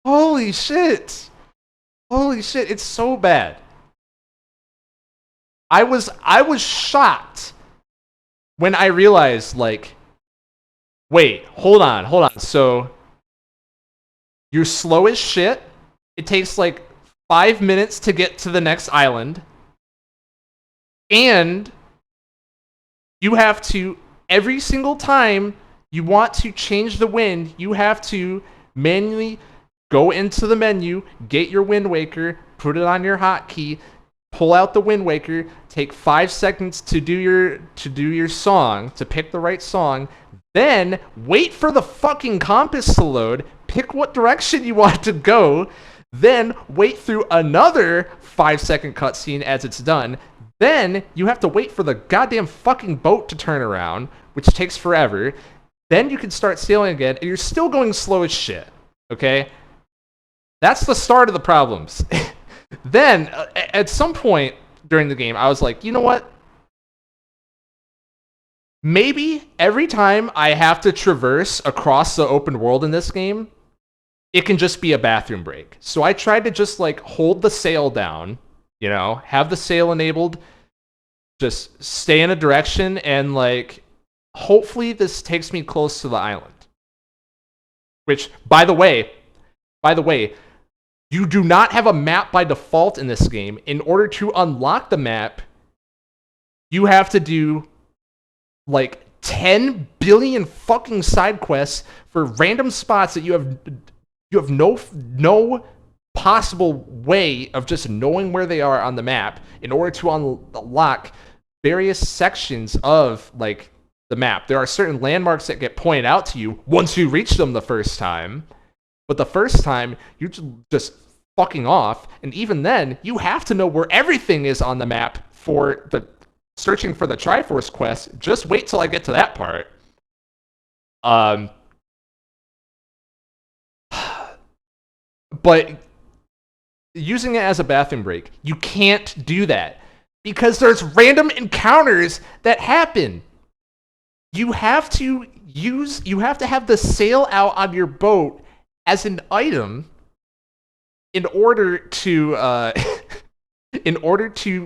Holy shit. Holy shit, it's so bad. I was shocked when I realized, like, wait, hold on. So, you're slow as shit. It takes, like, 5 minutes to get to the next island. And you have to, every single time you want to change the wind, you have to manually go into the menu, get your Wind Waker, put it on your hotkey, pull out the Wind Waker, take 5 seconds to do your song, to pick the right song, then wait for the fucking compass to load, pick what direction you want to go, then wait through another 5-second cutscene as it's done. Then you have to wait for the goddamn fucking boat to turn around, which takes forever. Then you can start sailing again, and you're still going slow as shit. Okay? That's the start of the problems. Then, at some point during the game, I was like, you know what? Maybe every time I have to traverse across the open world in this game, it can just be a bathroom break. So I tried to just, like, hold the sail down, have the sail enabled, just stay in a direction, and, like, hopefully this takes me close to the island. Which, by the way, you do not have a map by default in this game. In order to unlock the map, you have to do, like, 10 billion fucking side quests for random spots that you have no possible way of just knowing where they are on the map in order to unlock various sections of, like, the map. There are certain landmarks that get pointed out to you once you reach them the first time. But the first time, you're just fucking off, and even then, you have to know where everything is on the map for the searching for the Triforce quest. Just wait till I get to that part. But using it as a bathroom break, you can't do that because there's random encounters that happen. You have to have the sail out on your boat as an item in order to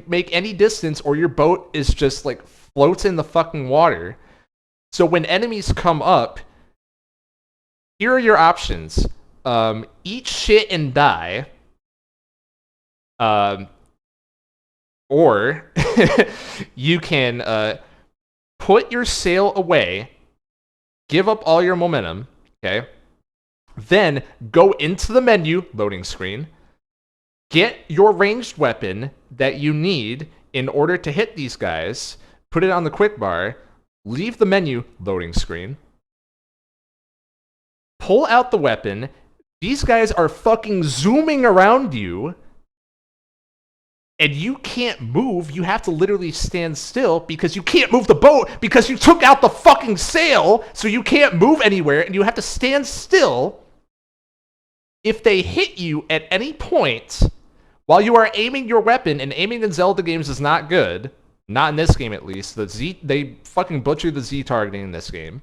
make any distance, or your boat is just, like, floats in the fucking water. So when enemies come up, here are your options. Eat shit and die. Or you can put your sail away, give up all your momentum, okay? Then go into the menu, loading screen, get your ranged weapon that you need in order to hit these guys, put it on the quick bar, leave the menu, loading screen, pull out the weapon. These guys are fucking zooming around you, and you can't move. You have to literally stand still because you can't move the boat because you took out the fucking sail, so you can't move anywhere, and you have to stand still. If they hit you at any point while you are aiming your weapon, and aiming in Zelda games is not good, not in this game at least, they fucking butchered the Z targeting in this game,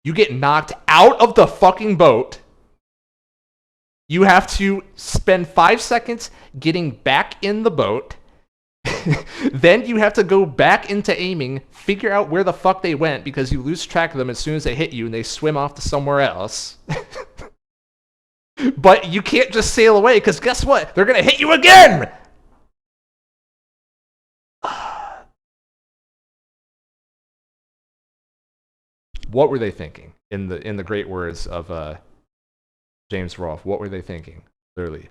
you get knocked out of the fucking boat. You have to spend 5 seconds getting back in the boat. Then you have to go back into aiming, figure out where the fuck they went because you lose track of them as soon as they hit you and they swim off to somewhere else. But you can't just sail away because guess what? They're gonna hit you again! What were they thinking? In the great words of James Rolfe, what were they thinking? Clearly.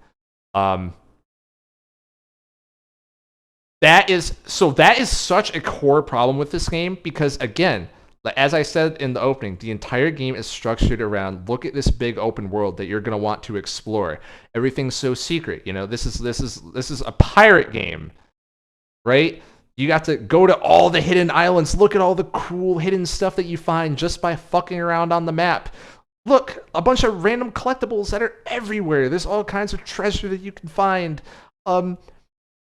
That is such a core problem with this game because again, as I said in the opening, the entire game is structured around look at this big open world that you're gonna want to explore. Everything's so secret, you know. This is a pirate game, right? You got to go to all the hidden islands, look at all the cool hidden stuff that you find just by fucking around on the map. Look, a bunch of random collectibles that are everywhere. There's all kinds of treasure that you can find.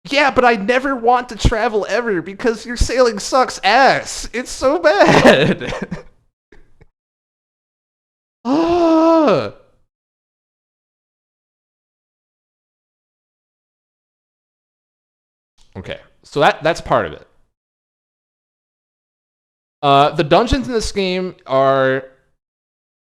Yeah, but I never want to travel ever because your sailing sucks ass. It's so bad. Okay, so that's part of it. The dungeons in this game are...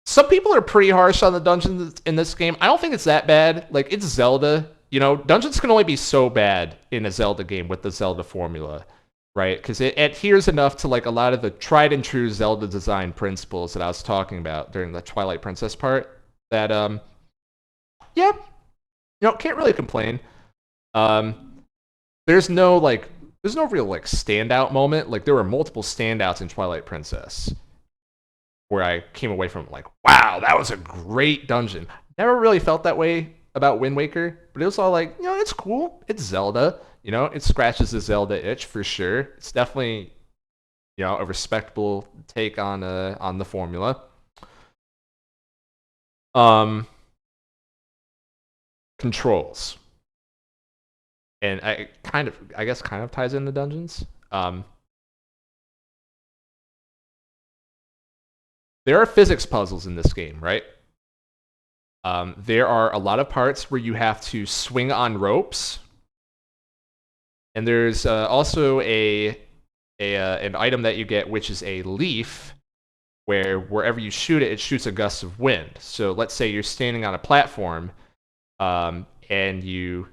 Some people are pretty harsh on the dungeons in this game. I don't think it's that bad. Like, it's Zelda. You know, dungeons can only be so bad in a Zelda game with the Zelda formula, right? Because it adheres enough to like a lot of the tried and true Zelda design principles that I was talking about during the Twilight Princess part. That yeah, you know, can't really complain. There's no real like standout moment. Like there were multiple standouts in Twilight Princess where I came away from like, wow, that was a great dungeon. Never really felt that way about Wind Waker, but it was all like, you know, it's cool. It's Zelda. You know, it scratches the Zelda itch for sure. It's definitely, you know, a respectable take on the formula. Controls. And I guess kind of ties into dungeons. There are physics puzzles in this game, right? There are a lot of parts where you have to swing on ropes, and there's also an item that you get, which is a leaf, where wherever you shoot it, it shoots a gust of wind. So let's say you're standing on a platform, and you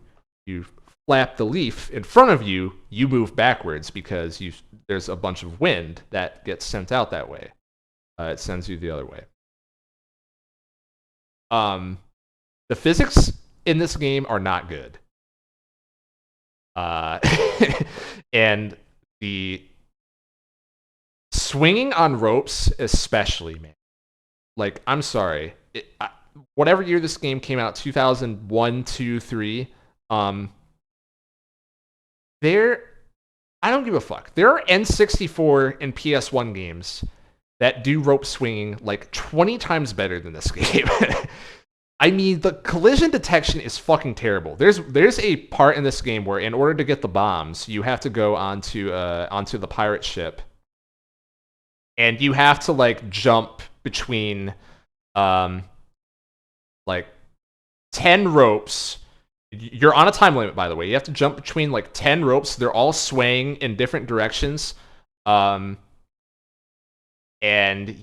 flap the leaf in front of you, you move backwards because there's a bunch of wind that gets sent out that way. It sends you the other way. The physics in this game are not good. And the swinging on ropes, especially, man. Like, I'm sorry. Whatever year this game came out, 2001, 2, 3, I don't give a fuck. There are N64 and PS1 games that do rope swinging like 20 times better than this game. I mean, the collision detection is fucking terrible. There's a part in this game where in order to get the bombs, you have to go onto the pirate ship, and you have to like jump between like 10 ropes. You're on a time limit, by the way. You have to jump between like 10 ropes. They're all swaying in different directions. And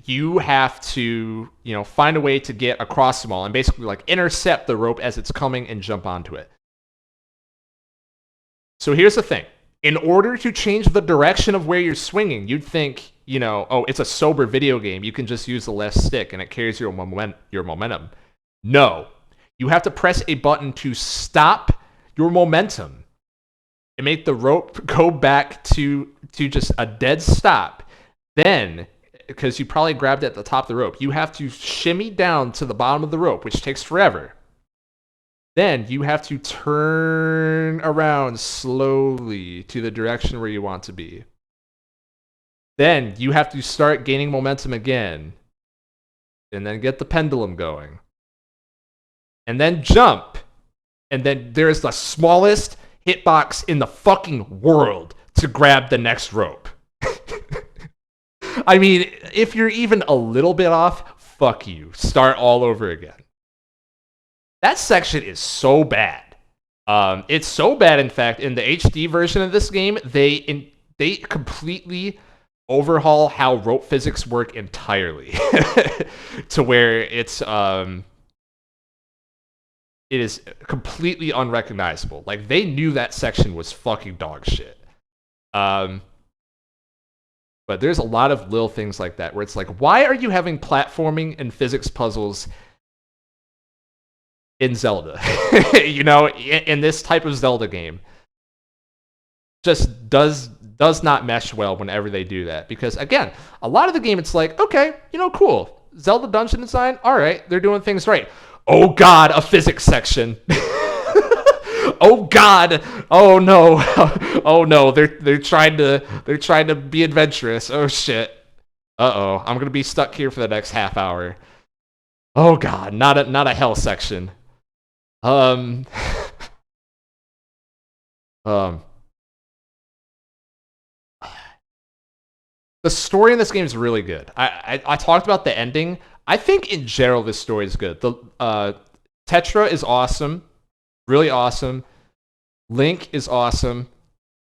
you have to, you know, find a way to get across them all and basically like intercept the rope as it's coming and jump onto it. So here's the thing. In order to change the direction of where you're swinging, you'd think, you know, oh, it's a sober video game. You can just use the left stick and it carries your momentum. No. You have to press a button to stop your momentum and make the rope go back to just a dead stop. Then, because you probably grabbed at the top of the rope, you have to shimmy down to the bottom of the rope, which takes forever. Then you have to turn around slowly to the direction where you want to be. Then you have to start gaining momentum again, and then get the pendulum going. And then jump. And then there's the smallest hitbox in the fucking world to grab the next rope. I mean, if you're even a little bit off, fuck you. Start all over again. That section is so bad. It's so bad, in fact, in the HD version of this game, they completely overhaul how rope physics work entirely, to where it is completely unrecognizable. Like, they knew that section was fucking dog shit. But there's a lot of little things like that where it's like, why are you having platforming and physics puzzles in Zelda? You know, in this type of Zelda game, just does not mesh well whenever they do that. Because again, a lot of the game, it's like, okay, you know, cool, Zelda dungeon design, all right, they're doing things right. Oh god, a physics section. Oh god. Oh no. Oh no. They're trying to be adventurous. Oh shit. Uh-oh. I'm gonna be stuck here for the next half hour. Oh god, not a hell section. Um the story in this game is really good. I talked about the ending. I think in general this story is good. The Tetra is awesome, really awesome. Link is awesome.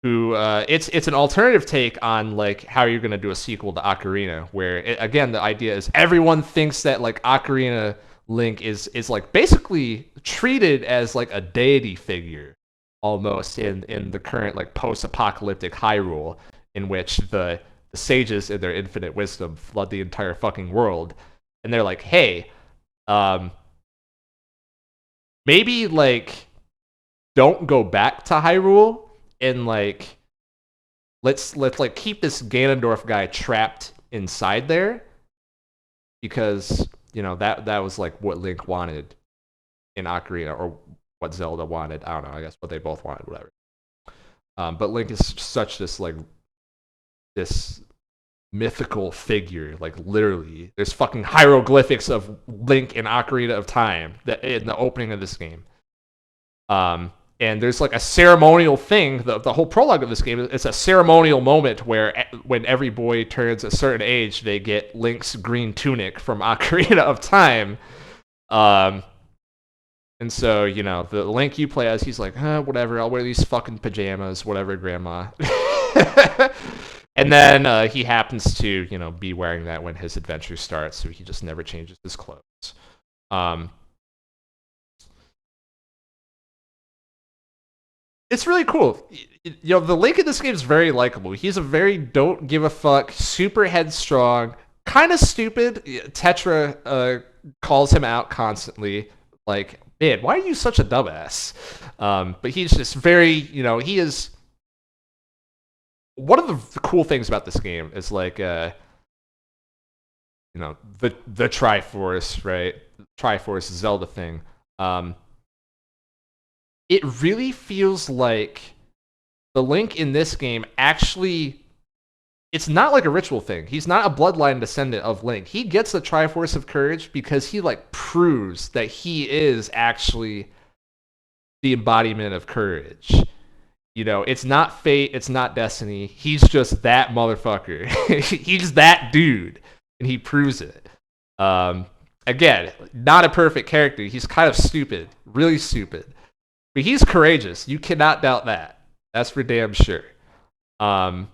Who it's an alternative take on like how you're gonna do a sequel to Ocarina, where again the idea is everyone thinks that like Ocarina Link is like basically treated as like a deity figure almost in the current like post-apocalyptic Hyrule, in which the sages in their infinite wisdom flood the entire fucking world, and they're like, hey, maybe like don't go back to Hyrule and like let's like keep this Ganondorf guy trapped inside there, because you know that was like what Link wanted in Ocarina, or what Zelda wanted. I don't know. I guess what they both wanted, whatever. But Link is such this mythical figure. Like literally, there's fucking hieroglyphics of Link in Ocarina of Time that in the opening of this game. And there's like a ceremonial thing. The whole prologue of this game is a ceremonial moment where when every boy turns a certain age, they get Link's green tunic from Ocarina of Time. And so, you know, the Link you play as, he's like, whatever, I'll wear these fucking pajamas, whatever, grandma. And then he happens to, you know, be wearing that when his adventure starts, so he just never changes his clothes. It's really cool. You know, the Link in this game is very likable. He's a very don't give a fuck, super headstrong, kind of stupid. Tetra calls him out constantly, like, man, why are you such a dumbass? But he's just very, you know, he is. One of the cool things about this game is like, you know, the Triforce, right? Triforce Zelda thing. It really feels like the Link in this game actually, it's not like a ritual thing. He's not a bloodline descendant of Link. He gets the Triforce of Courage because he like proves that he is actually the embodiment of courage. You know, it's not fate, it's not destiny. He's just that motherfucker. He's that dude, and he proves it. Again, not a perfect character. He's kind of stupid, really stupid. But he's courageous. You cannot doubt that. That's for damn sure. And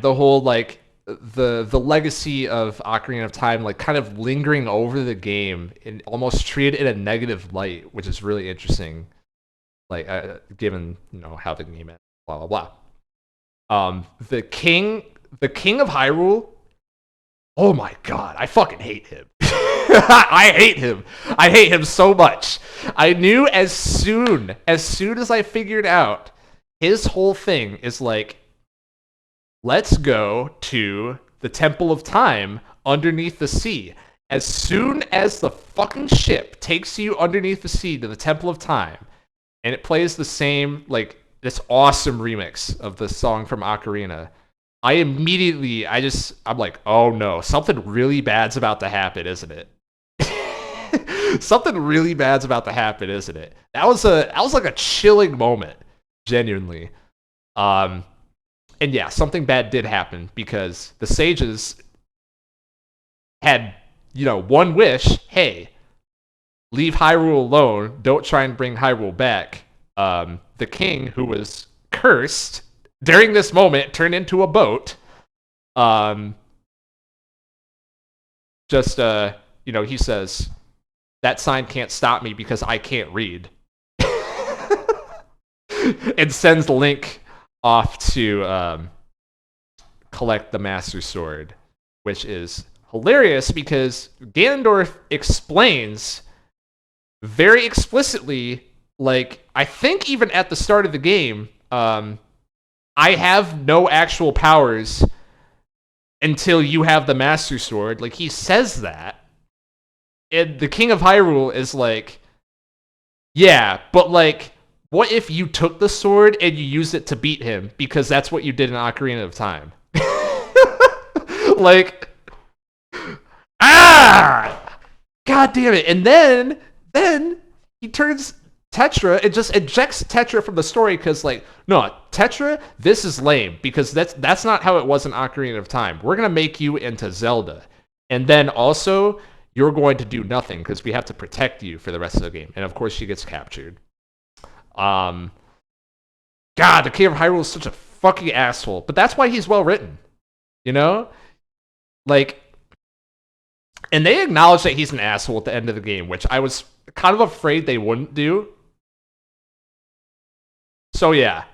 the whole like the legacy of Ocarina of Time, like kind of lingering over the game and almost treated in a negative light, which is really interesting. Like given, you know, how the game is, blah blah blah. The king of Hyrule. Oh my god, I fucking hate him. I hate him. I hate him so much. I knew as soon as I figured out his whole thing is like, let's go to the Temple of Time underneath the sea. As soon as the fucking ship takes you underneath the sea to the Temple of Time, and it plays the same, like, this awesome remix of the song from Ocarina, I'm like, oh no, something really bad's about to happen, isn't it? Something really bad's about to happen, isn't it? That was like a chilling moment, genuinely. And yeah, something bad did happen because the sages had, you know, one wish. Hey, leave Hyrule alone. Don't try and bring Hyrule back. The king, who was cursed during this moment, turned into a boat. He says, that sign can't stop me because I can't read. And sends Link off to collect the Master Sword, which is hilarious because Ganondorf explains very explicitly, like, I think even at the start of the game, I have no actual powers until you have the Master Sword. Like, he says that. And the King of Hyrule is like, yeah, but like, what if you took the sword and you used it to beat him? Because that's what you did in Ocarina of Time. Like, God damn it. And then he turns Tetra and just ejects Tetra from the story because, like, no, Tetra, this is lame because that's not how it was in Ocarina of Time. We're going to make you into Zelda. And then also, you're going to do nothing because we have to protect you for the rest of the game. And of course, she gets captured. God, the King of Hyrule is such a fucking asshole. But that's why he's well written. You know? Like, and they acknowledge that he's an asshole at the end of the game, which I was kind of afraid they wouldn't do. So yeah,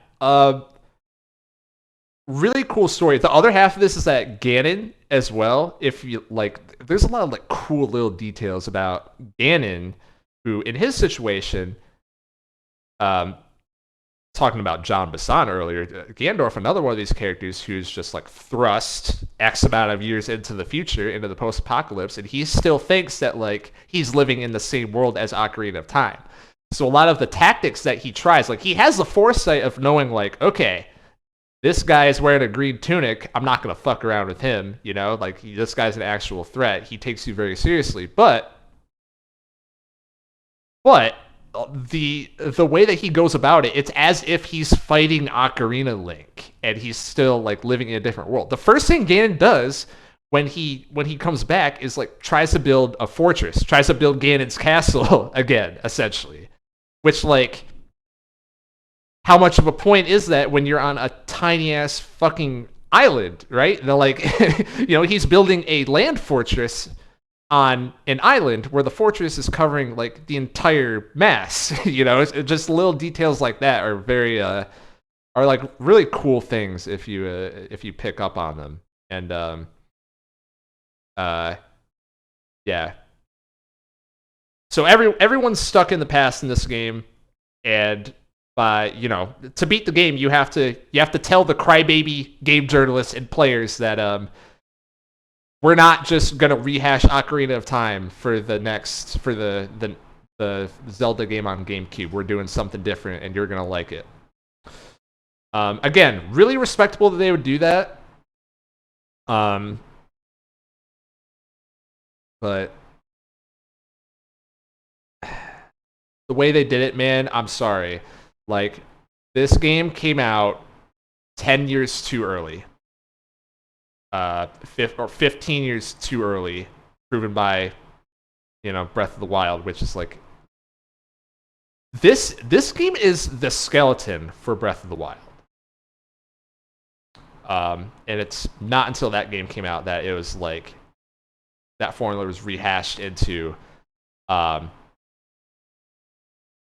really cool story. The other half of this is that Ganon as well. If you like, there's a lot of like cool little details about Ganon, who in his situation, talking about John Bassan earlier, Ganondorf, another one of these characters who's just like thrust X amount of years into the future, into the post-apocalypse, and he still thinks that like he's living in the same world as Ocarina of Time. So a lot of the tactics that he tries, like he has the foresight of knowing like, okay, this guy is wearing a green tunic, I'm not going to fuck around with him, you know? Like, this guy's an actual threat. He takes you very seriously. But the way that he goes about it, it's as if he's fighting Ocarina Link, and he's still, like, living in a different world. The first thing Ganon does when he comes back is, like, tries to build a fortress, tries to build Ganon's castle again, essentially. Which, like, how much of a point is that when you're on a tiny-ass fucking island, right? They're like, he's building a land fortress on an island where the fortress is covering, like, the entire mass, It's just little details like that are very, are, like, really cool things if you pick up on them. And, yeah. So everyone's stuck in the past in this game, and to beat the game, you have to tell the crybaby game journalists and players that we're not just gonna rehash Ocarina of Time for the Zelda game on GameCube. We're doing something different, and you're gonna like it. Again, really respectable that they would do that. But the way they did it, man, I'm sorry. Like, this game came out 10 years too early. 15 years too early, proven by, Breath of the Wild, which is like... This game is the skeleton for Breath of the Wild. And it's not until that game came out that it was like... that formula was rehashed into...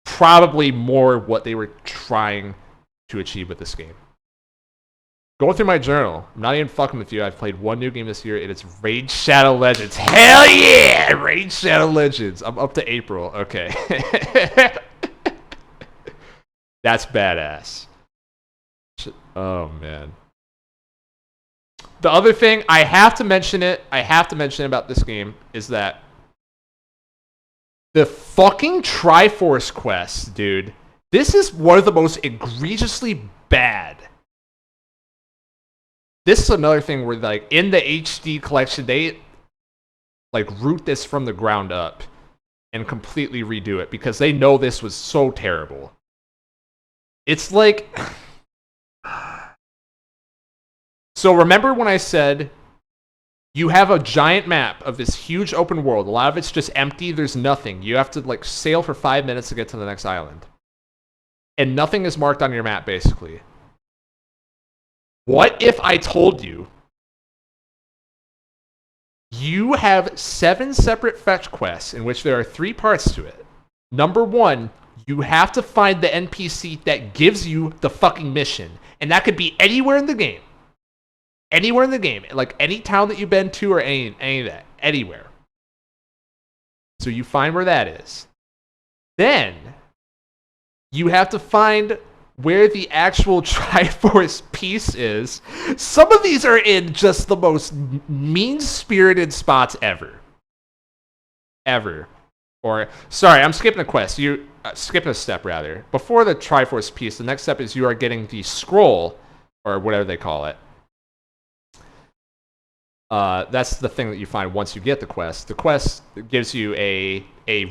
probably more what they were trying to achieve with this game. Going through my journal, I'm not even fucking with you. I've played one new game this year, and it's Raid Shadow Legends. Hell yeah! Raid Shadow Legends. I'm up to April. Okay. That's badass. Oh, man. The other thing, I have to mention about this game is that the fucking Triforce quest, dude. This is one of the most egregiously bad. This is another thing where, like, in the HD collection, they, like, root this from the ground up and completely redo it because they know this was so terrible. It's like... So remember when I said You have a giant map of this huge open world. A lot of it's just empty. There's nothing. You have to like sail for 5 minutes to get to the next island. And nothing is marked on your map, basically. What if I told you you have 7 separate fetch quests in which there are 3 parts to it? Number 1, you have to find the NPC that gives you the fucking mission. And that could be anywhere in the game. Anywhere in the game. Like any town that you've been to or any of that. Anywhere. So you find where that is. Then you have to find where the actual Triforce piece is. Some of these are in just the most mean-spirited spots ever. Ever. Or, sorry, I'm skipping a quest. Skipping a step, rather. Before the Triforce piece, the next step is you are getting the scroll, or whatever they call it. That's the thing that you find once you get the quest. The quest gives you a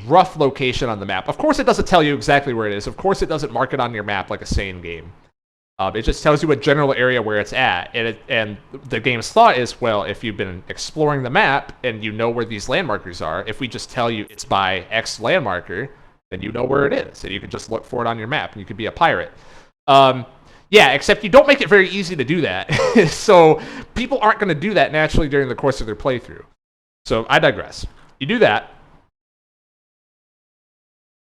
rough location on the map. Of course, it doesn't tell you exactly where it is. Of course, it doesn't mark it on your map like a sane game. It just tells you a general area where it's at. And the game's thought is, well, if you've been exploring the map and you know where these landmarkers are, if we just tell you it's by X landmarker, then you know where it is. And you can just look for it on your map, and you could be a pirate. Yeah, except you don't make it very easy to do that. So people aren't going to do that naturally during the course of their playthrough. So I digress. You do that.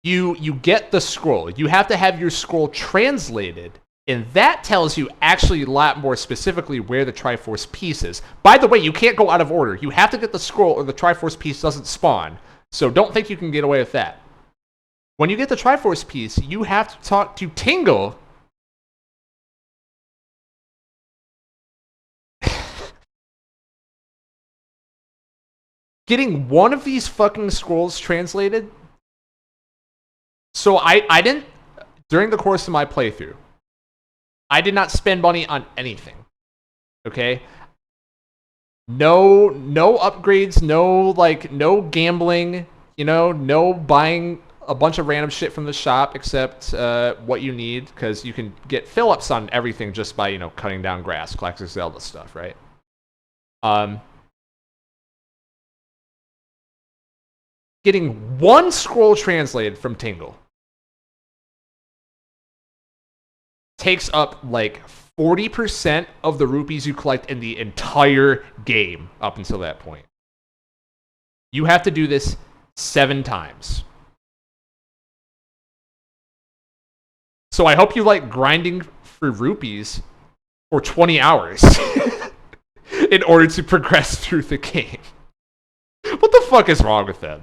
You get the scroll. You have to have your scroll translated, and that tells you actually a lot more specifically where the Triforce piece is. By the way, you can't go out of order. You have to get the scroll or the Triforce piece doesn't spawn. So don't think you can get away with that. When you get the Triforce piece, you have to talk to Tingle. Getting one of these fucking scrolls translated. So I didn't, during the course of my playthrough, I did not spend money on anything. Okay? No upgrades, no gambling, no buying a bunch of random shit from the shop except what you need, because you can get fill-ups on everything just by, cutting down grass, classic Zelda stuff, right? Getting one scroll translated from Tingle takes up like 40% of the rupees you collect in the entire game up until that point. You have to do this 7 times. So I hope you like grinding for rupees for 20 hours in order to progress through the game. What the fuck is wrong with them?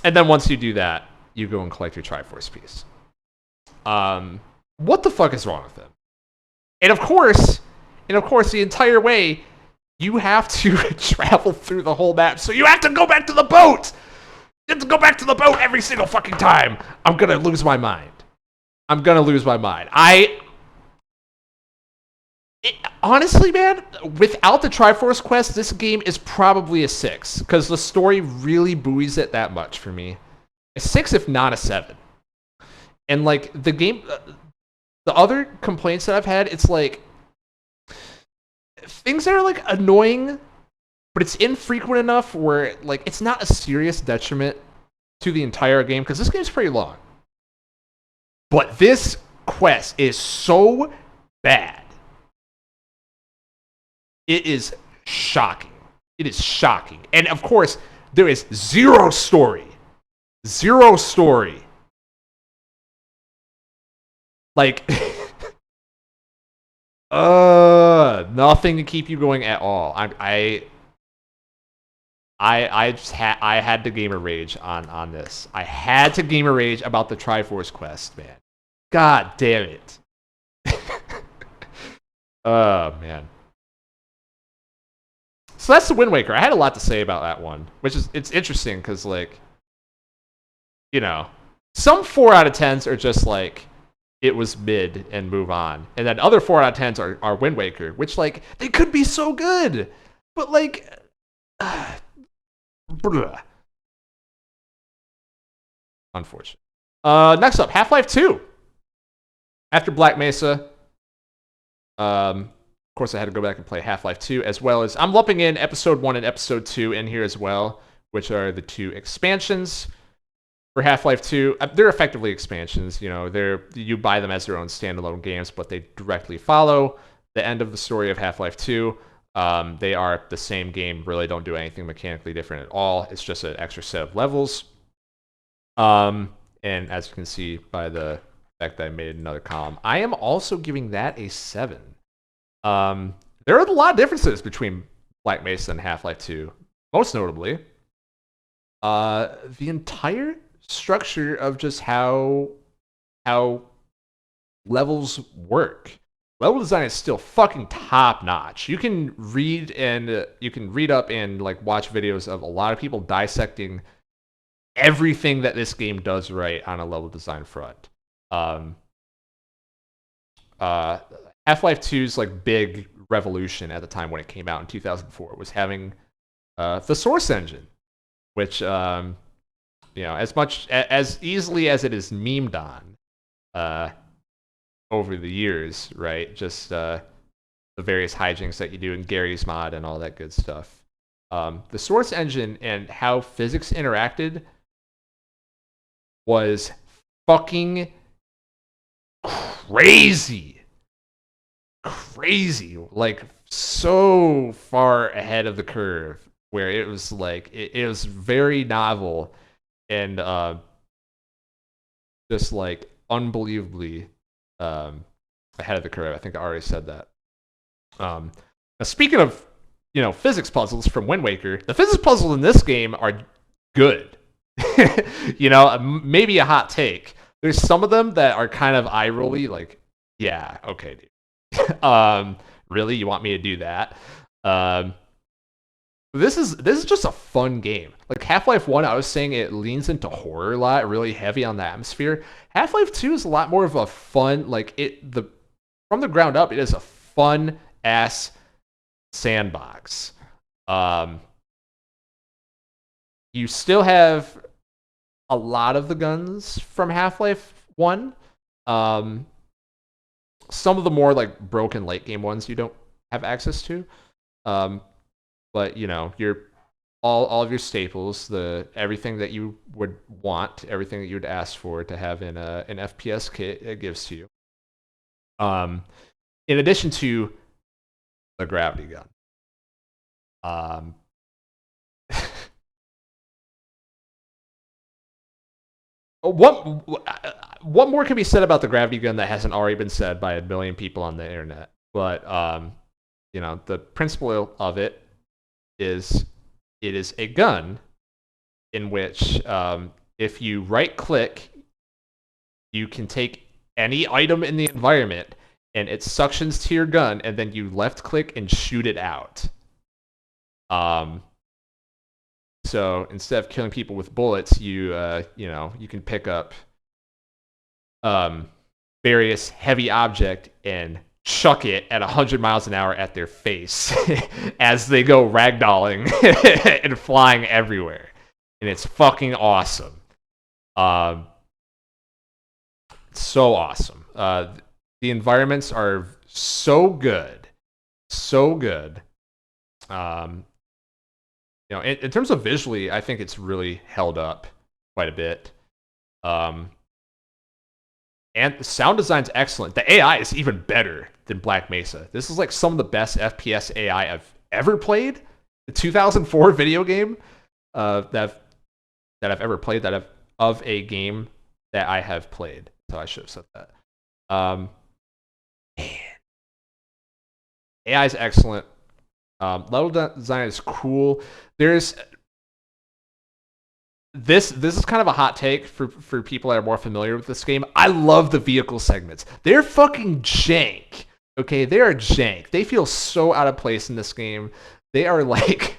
And then once you do that, you go and collect your Triforce piece. What the fuck is wrong with them? And of course, the entire way, you have to travel through the whole map. So you have to go back to the boat! You have to go back to the boat every single fucking time! I'm gonna lose my mind. Honestly, man, without the Triforce quest, this game is probably a 6, because the story really buoys it that much for me. A 6, if not a 7. And like the game, the other complaints that I've had, it's like things that are like annoying, but it's infrequent enough where like it's not a serious detriment to the entire game, because this game's pretty long. But this quest is so bad. It is shocking. It is shocking. And of course, there is zero story. Zero story. Like, nothing to keep you going at all. I had to gamer rage on this. I had to gamer rage about the Triforce quest, man. God damn it. Oh, man. So that's the Wind Waker. I had a lot to say about that one, it's interesting because, like, some 4 out of 10s are just like, it was mid and move on. And then other 4 out of 10s are Wind Waker, which, like, they could be so good. But, like, unfortunate. Next up, Half-Life 2. After Black Mesa, course, I had to go back and play Half-Life 2, as well as I'm lumping in Episode 1 and Episode 2 in here as well, which are the 2 expansions for Half-Life 2. They're effectively expansions. You buy them as their own standalone games, but they directly follow the end of the story of Half-Life 2. They are the same game, really don't do anything mechanically different at all. It's just an extra set of levels. And as you can see by the fact that I made another column, I am also giving that a 7. There are a lot of differences between Black Mesa and Half-Life 2. Most notably, the entire structure of just how levels work. Level design is still fucking top notch. You can read up and like watch videos of a lot of people dissecting everything that this game does right on a level design front. Half-Life 2's like big revolution at the time when it came out in 2004 was having the Source engine, which as easily as it is memed on over the years, right? Just the various hijinks that you do in Gary's mod and all that good stuff. The Source engine and how physics interacted was fucking crazy. Like so far ahead of the curve, where it was like it was very novel and just like unbelievably ahead of the curve. I think I already said that. Now speaking of physics puzzles from Wind Waker, the physics puzzles in this game are good. Maybe a hot take. There's some of them that are kind of eye rolly, like, yeah, okay, dude. Really, you want me to do that? This is just a fun game. Like Half-Life 1, I was saying it leans into horror a lot, really heavy on the atmosphere. Half-Life 2 is a lot more of a fun, from the ground up, it is a fun ass sandbox. You still have a lot of the guns from Half-Life 1. Some of the more like broken late game ones you don't have access to. But you're all of your staples, everything that you would want, everything that you would ask for to have in an FPS kit, it gives to you. In addition to the gravity gun. What more can be said about the gravity gun that hasn't already been said by a billion people on the internet? But the principle of it is a gun in which if you right click, you can take any item in the environment and it suctions to your gun, and then you left click and shoot it out. So instead of killing people with bullets, you can pick up various heavy object and chuck it at 100 miles an hour at their face as they go ragdolling and flying everywhere. And it's fucking awesome. So awesome. The environments are so good. So good. In terms of visually, I think it's really held up quite a bit. And the sound design's excellent. The AI is even better than Black Mesa. This is like some of the best FPS AI I've ever played. The 2004 video game that I've ever played, of a game that I have played. So I should have said that. Man. AI is excellent. Level design is cool. This is kind of a hot take for people that are more familiar with this game. I love the vehicle segments. They're fucking jank. Okay, they are jank. They feel so out of place in this game. They are like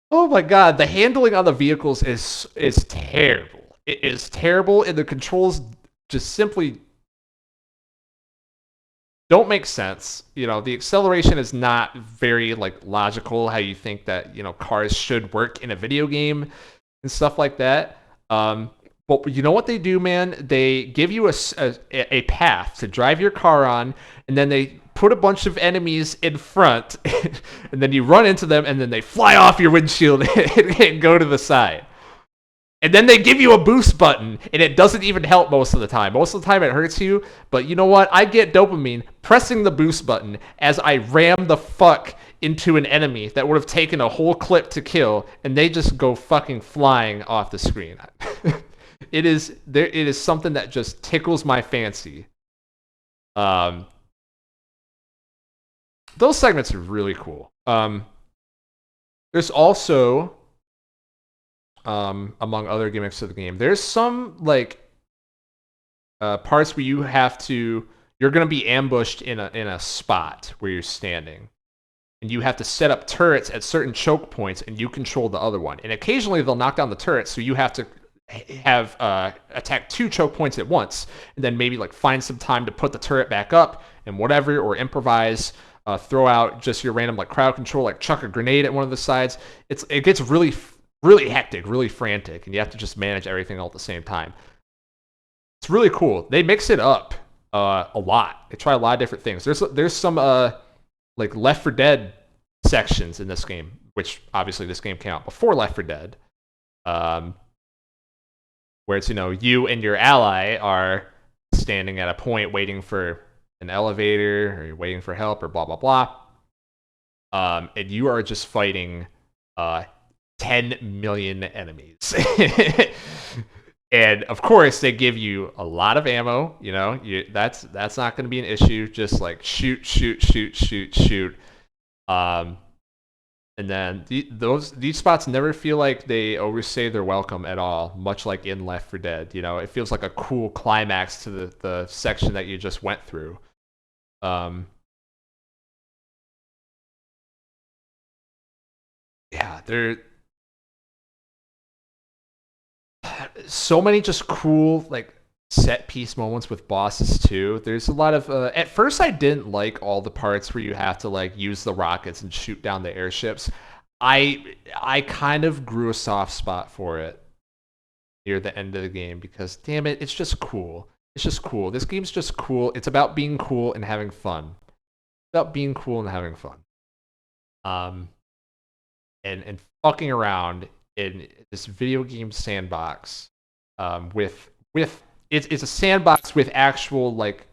oh my god, the handling on the vehicles is terrible. It is terrible, and the controls just simply don't make sense. The acceleration is not very logical, how you think that cars should work in a video game and stuff like that. Well, you know what they do, man? They give you a path to drive your car on, and then they put a bunch of enemies in front, and then you run into them, and then they fly off your windshield and go to the side. And then they give you a boost button, and it doesn't even help most of the time. Most of the time it hurts you, but you know what? I get dopamine pressing the boost button as I ram the fuck into an enemy that would have taken a whole clip to kill, and they just go fucking flying off the screen. It is something that just tickles my fancy. Those segments are really cool. There's also among other gimmicks of the game, there's some like parts where you're gonna be ambushed in a spot where you're standing, and you have to set up turrets at certain choke points, and you control the other one. And occasionally they'll knock down the turrets, so you have to have attack 2 choke points at once, and then maybe like find some time to put the turret back up and whatever, or improvise, throw out just your random like crowd control, like chuck a grenade at one of the sides. It gets really hectic, really frantic, and you have to just manage everything all at the same time. It's really cool. They mix it up a lot. They try a lot of different things. There's some like Left 4 Dead sections in this game, which obviously this game came out before Left 4 Dead, where it's, you know, you and your ally are standing at a point waiting for an elevator, or you're waiting for help, or blah blah blah, and you are just fighting 10 million enemies. And of course they give you a lot of ammo, you know, that's not going to be an issue. Just like shoot. And then these spots never feel like they overstay their welcome at all, much like in Left 4 Dead. You know, it feels like a cool climax to the section that you just went through. Yeah, there so many just cool like set piece moments with bosses too. There's a lot of at first I didn't like all the parts where you have to like use the rockets and shoot down the airships. I kind of grew a soft spot for it near the end of the game, because damn it, it's just cool. It's just cool. This game's just cool. It's about being cool and having fun. It's about being cool and having fun. And fucking around in this video game sandbox, with it's a sandbox with actual like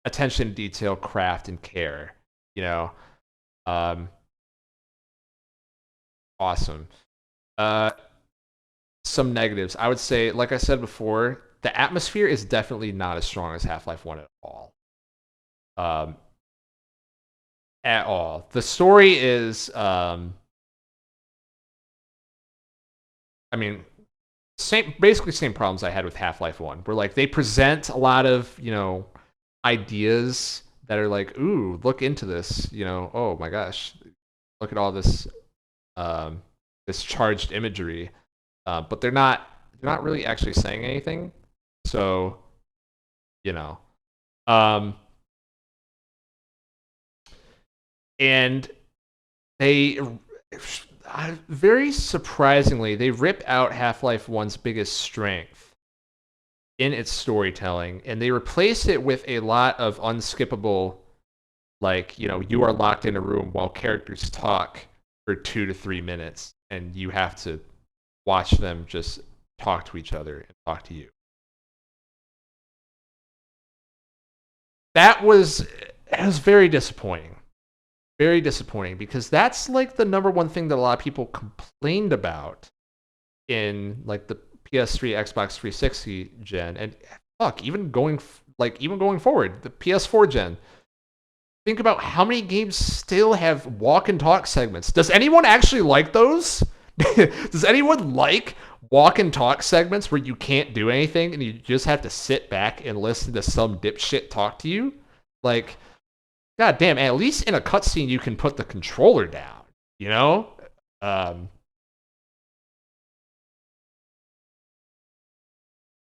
attention to detail, craft, and care. You know, awesome. Some negatives, I would say, like I said before, the atmosphere is definitely not as strong as Half-Life 1 at all. At all. The story is, I mean, basically same problems I had with Half-Life 1, where like they present a lot of, you know, ideas that are like, ooh, look into this, you know, oh my gosh, look at all this this charged imagery, but they're not really actually saying anything. So, you know, and they very surprisingly, they rip out Half-Life 1's biggest strength in its storytelling, and they replace it with a lot of unskippable, like, you know, you are locked in a room while characters talk for 2 to 3 minutes, and you have to watch them just talk to each other and talk to you. It was very disappointing. Very disappointing, because that's like the number one thing that a lot of people complained about in like the PS3, Xbox 360 gen, and fuck, even going forward, the PS4 gen. Think about how many games still have walk and talk segments. Does anyone actually like those? Does anyone like walk and talk segments where you can't do anything and you just have to sit back and listen to some dipshit talk to you? Like, god damn, at least in a cutscene you can put the controller down, you know?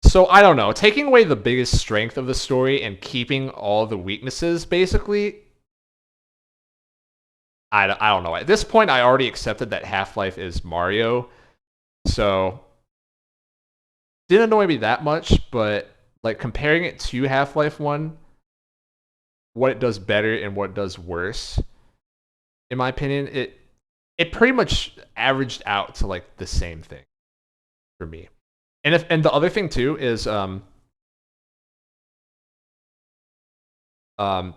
So I don't know. Taking away the biggest strength of the story and keeping all the weaknesses, basically, I don't know. At this point, I already accepted that Half-Life is Mario. So didn't annoy me that much, but like comparing it to Half-Life 1, what it does better and what it does worse, in my opinion, it pretty much averaged out to like the same thing for me. And the other thing too is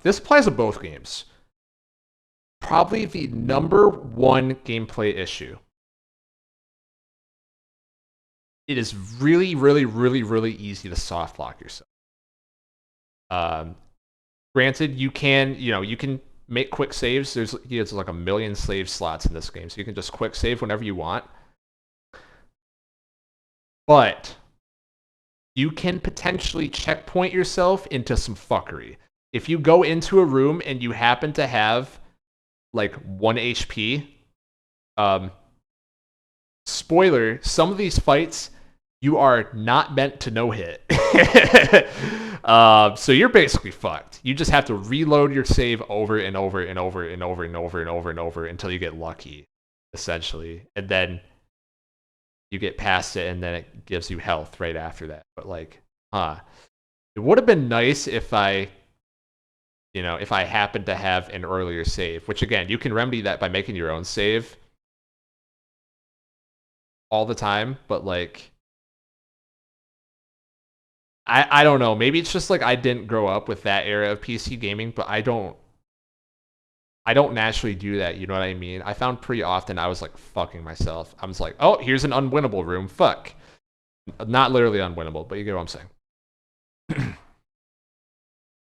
this applies to both games. Probably the number one gameplay issue. It is really, really, really, really easy to soft lock yourself. Granted, you can make quick saves. There's like a million save slots in this game, so you can just quick save whenever you want. But you can potentially checkpoint yourself into some fuckery. If you go into a room and you happen to have like 1 HP, spoiler, some of these fights you are not meant to no hit. So you're basically fucked. You just have to reload your save over and over and over and over and over and over and over until you get lucky, essentially. And then you get past it and then it gives you health right after that. But like, it would have been nice if I happened to have an earlier save, which again, you can remedy that by making your own save all the time, but like, I don't know. Maybe it's just like I didn't grow up with that era of PC gaming, but I don't naturally do that. You know what I mean? I found pretty often I was like fucking myself. I was like, oh, here's an unwinnable room. Fuck. Not literally unwinnable, but you get what I'm saying.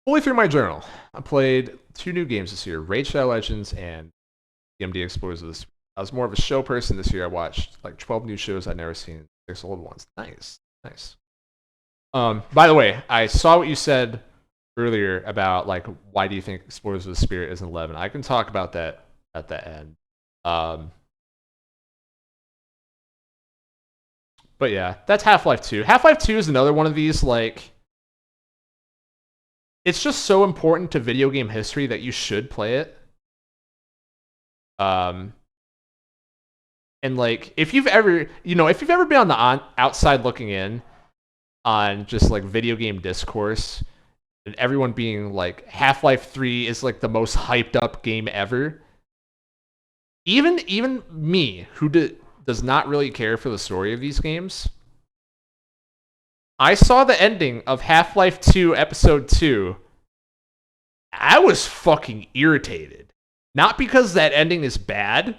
Fully through my journal, I played 2 new games this year: Raid Shadow Legends and DMD Explorers of the Spirit. I was more of a show person this year. I watched like 12 new shows I'd never seen, 6 old ones. Nice. By the way, I saw what you said earlier about like why do you think Explorers of the Spirit is an 11. I can talk about that at the end. But yeah, that's Half-Life 2. Half-Life 2 is another one of these like, it's just so important to video game history that you should play it. And like if you've ever been on the outside looking in on just like video game discourse and everyone being like Half-Life 3 is like the most hyped up game ever. Even me, who does not really care for the story of these games, I saw the ending of Half-Life 2 Episode 2. I was fucking irritated. Not because that ending is bad,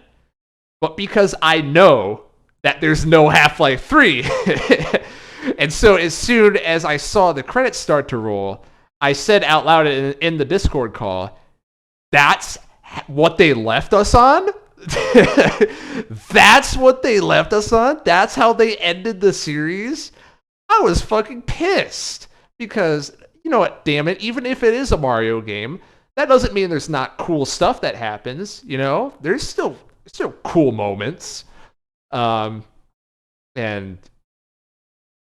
but because I know that there's no Half-Life 3. And so as soon as I saw the credits start to roll, I said out loud in the Discord call, that's what they left us on? That's what they left us on? That's how they ended the series? I was fucking pissed. Because, you know what, damn it, even if it is a Mario game, that doesn't mean there's not cool stuff that happens, you know? There's still cool moments. And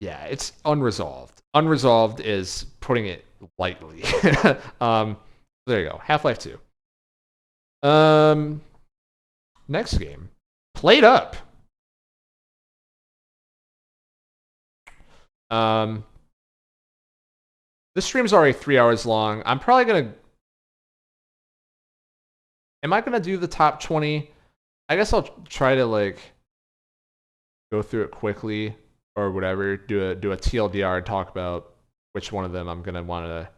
yeah, it's unresolved. Unresolved is putting it lightly. There you go. Half-Life 2. Next game. PlateUp. This stream's already 3 hours long. I'm probably gonna... Am I gonna do the top 20? I guess I'll try to like go through it quickly or whatever. Do a TLDR and talk about which one of them I'm gonna want to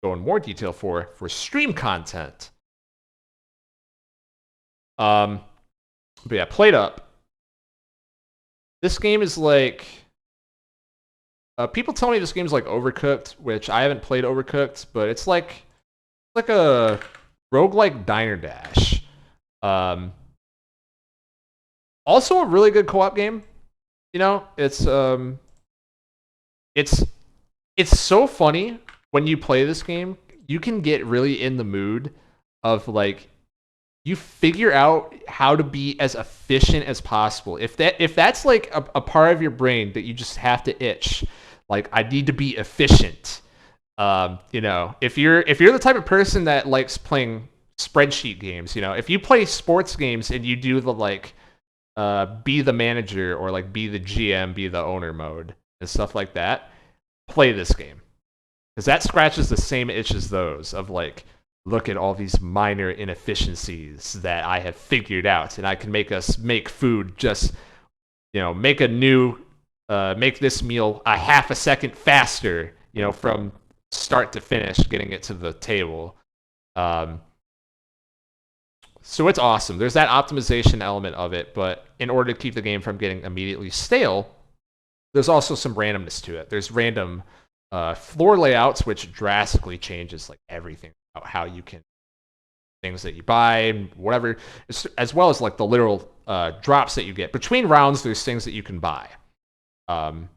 go in more detail for stream content. But yeah, PlateUp. This game is like... people tell me this game's like Overcooked, which I haven't played Overcooked, but it's like a roguelike Diner Dash. Also a really good co-op game. You know, it's so funny when you play this game. You can get really in the mood of like, you figure out how to be as efficient as possible. If that's like a part of your brain that you just have to itch, like I need to be efficient. You know, if you're the type of person that likes playing spreadsheet games, you know, if you play sports games and you do the like be the manager or like be the GM, be the owner mode, and stuff like that, play this game. Because that scratches the same itch as those of like, look at all these minor inefficiencies that I have figured out, and I can make us make food just, make this meal a half a second faster, from start to finish, getting it to the table. So it's awesome. There's that optimization element of it, but in order to keep the game from getting immediately stale, there's also some randomness to it. There's random floor layouts, which drastically changes like everything about how you can things that you buy, whatever, as well as like the literal drops that you get between rounds. There's things that you can buy, and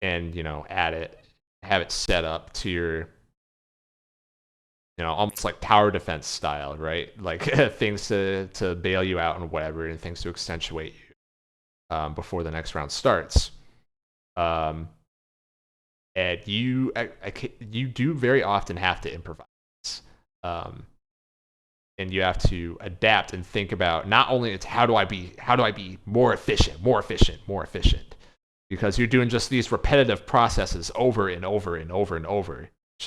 add it, have it set up to your, almost like tower defense style, right? Like things to bail you out and whatever, and things to accentuate you before the next round starts. And you do very often have to improvise, and you have to adapt and think about not only it's how do I be more efficient, because you're doing just these repetitive processes over and over and over and over. It's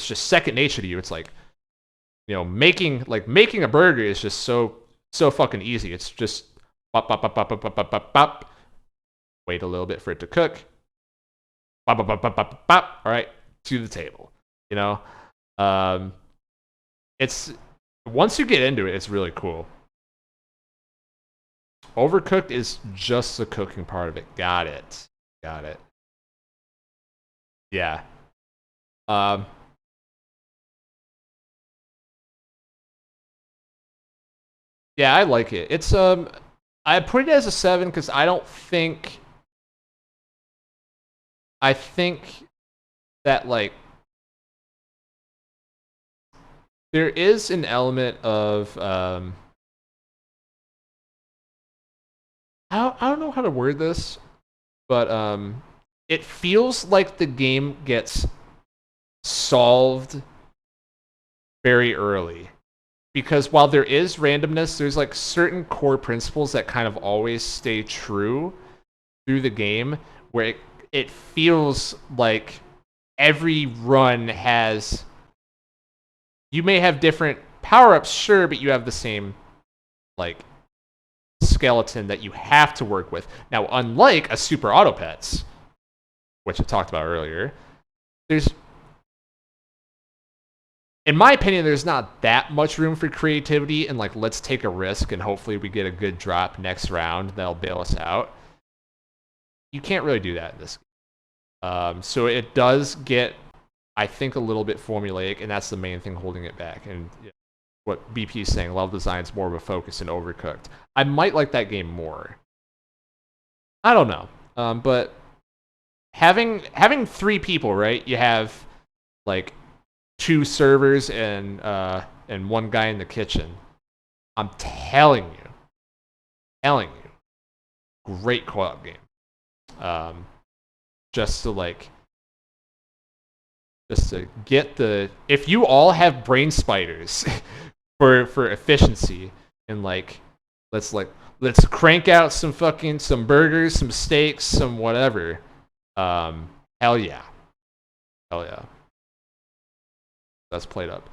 just second nature to you. It's like, making a burger is just so fucking easy. It's just bop, bop, bop, bop, bop, bop, bop, bop. Wait a little bit for it to cook. Bop, bop, bop, bop, bop, bop. All right, to the table. It's once you get into it, it's really cool. Overcooked is just the cooking part of it. Got it. Yeah. Yeah, I like it. It's I put it as a 7 because I think that like there is an element of I don't know how to word this, but it feels like the game gets solved very early. Because while there is randomness, there's like certain core principles that kind of always stay true through the game, where it feels like every run has. You may have different power-ups, sure, but you have the same like skeleton that you have to work with. Now, unlike a Super Auto Pets, which I talked about earlier, in my opinion, there's not that much room for creativity and like, let's take a risk and hopefully we get a good drop next round that'll bail us out. You can't really do that in this game. So it does get, I think, a little bit formulaic, and that's the main thing holding it back. And what BP is saying, level design's more of a focus in Overcooked. I might like that game more. I don't know. But having 3 people, right? You have like 2 servers and 1 guy in the kitchen. I'm telling you, great co-op game. Just to get the, if you all have brain spiders for efficiency, and like let's crank out some burgers, some steaks, some whatever. Hell yeah. That's played up.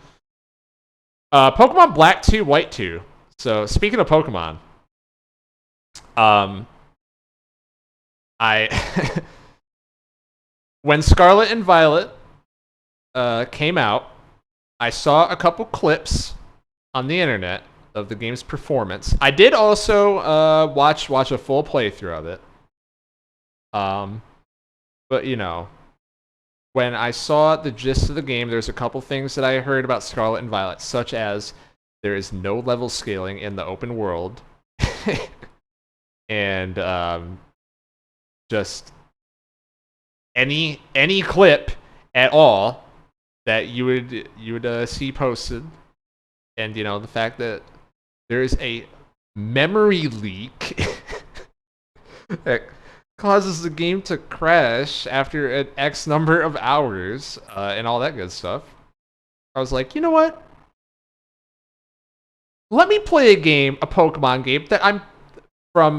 Pokemon Black 2, White 2. So speaking of Pokemon, I when Scarlet and Violet came out, I saw a couple clips on the internet of the game's performance. I did also watch a full playthrough of it. But when I saw the gist of the game, there's a couple things that I heard about Scarlet and Violet, such as there is no level scaling in the open world, and just any clip at all that you would see posted, and the fact that there is a memory leak that causes the game to crash after an X number of hours, and all that good stuff. I was like, you know what? Let me play a Pokemon game that I'm from,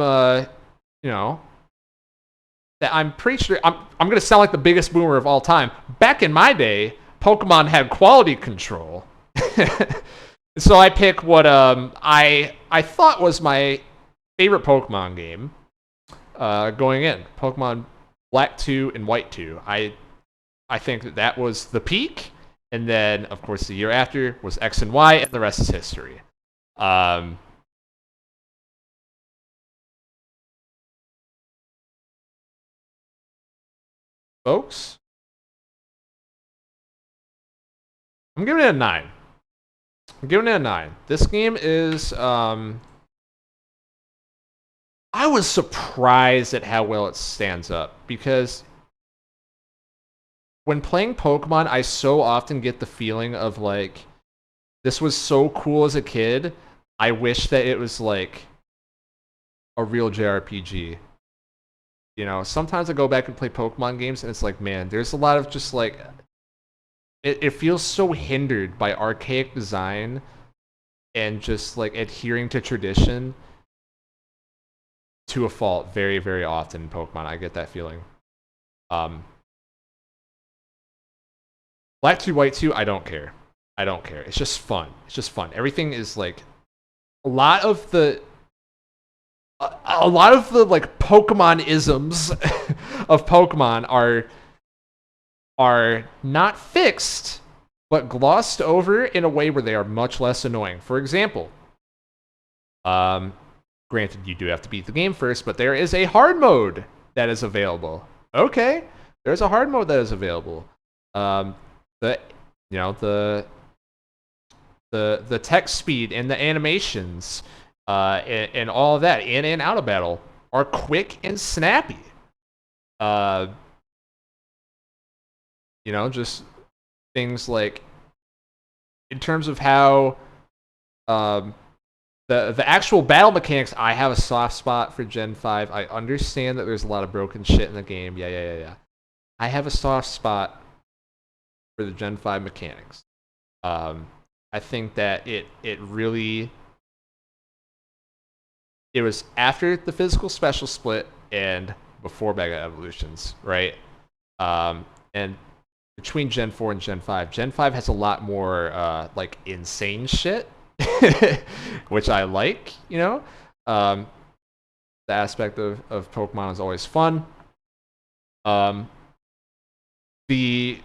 that I'm pretty sure I'm gonna sound like the biggest boomer of all time. Back in my day, Pokemon had quality control. So I pick what I thought was my favorite Pokemon game going in. Pokemon Black 2 and White 2. I think that was the peak, and then of course the year after was X and Y, and the rest is history. Folks, I'm giving it a 9. I'm giving it a 9. This game is I was surprised at how well it stands up, because when playing Pokemon, I so often get the feeling of like, this was so cool as a kid. I wish that it was like a real JRPG. You know, sometimes I go back and play Pokemon games, and it's like, man, there's a lot of just like, it feels so hindered by archaic design and just like adhering to tradition to a fault very, very often in Pokemon. I get that feeling. Black 2, White 2, I don't care. I don't care. It's just fun. It's just fun. Everything is like a lot of the like Pokemon isms of Pokemon are not fixed, but glossed over in a way where they are much less annoying. For example, granted, you do have to beat the game first, but there is a hard mode that is available. Okay, there's a hard mode that is available. The text speed and the animations and all of that in and out of battle are quick and snappy. Just things like, in terms of how the actual battle mechanics, I have a soft spot for Gen 5. I understand that there's a lot of broken shit in the game. Yeah. I have a soft spot for the Gen 5 mechanics. I think that it was after the physical special split and before Mega Evolutions, right? And between Gen 4 and Gen 5, Gen 5 has a lot more like insane shit, which I like, the aspect of Pokemon is always fun. The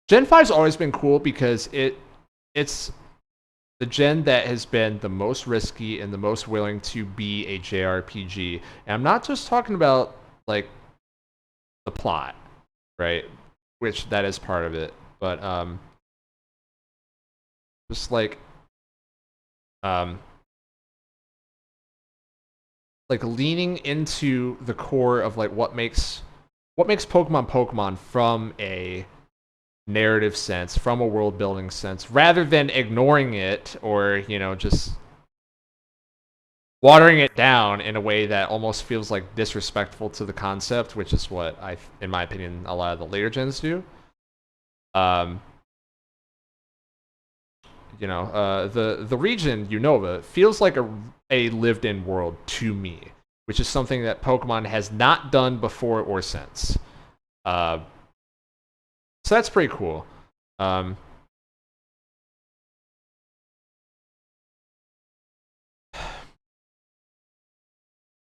Gen 5's always been cool because it's the gen that has been the most risky and the most willing to be a JRPG. And I'm not just talking about like the plot, right? Which that is part of it, but just like leaning into the core of like what makes Pokemon Pokemon from a narrative sense, from a world building sense, rather than ignoring it or just watering it down in a way that almost feels like disrespectful to the concept, which is what in my opinion, a lot of the later gens do. The region Unova feels like a lived-in world to me, which is something that Pokemon has not done before or since. So that's pretty cool.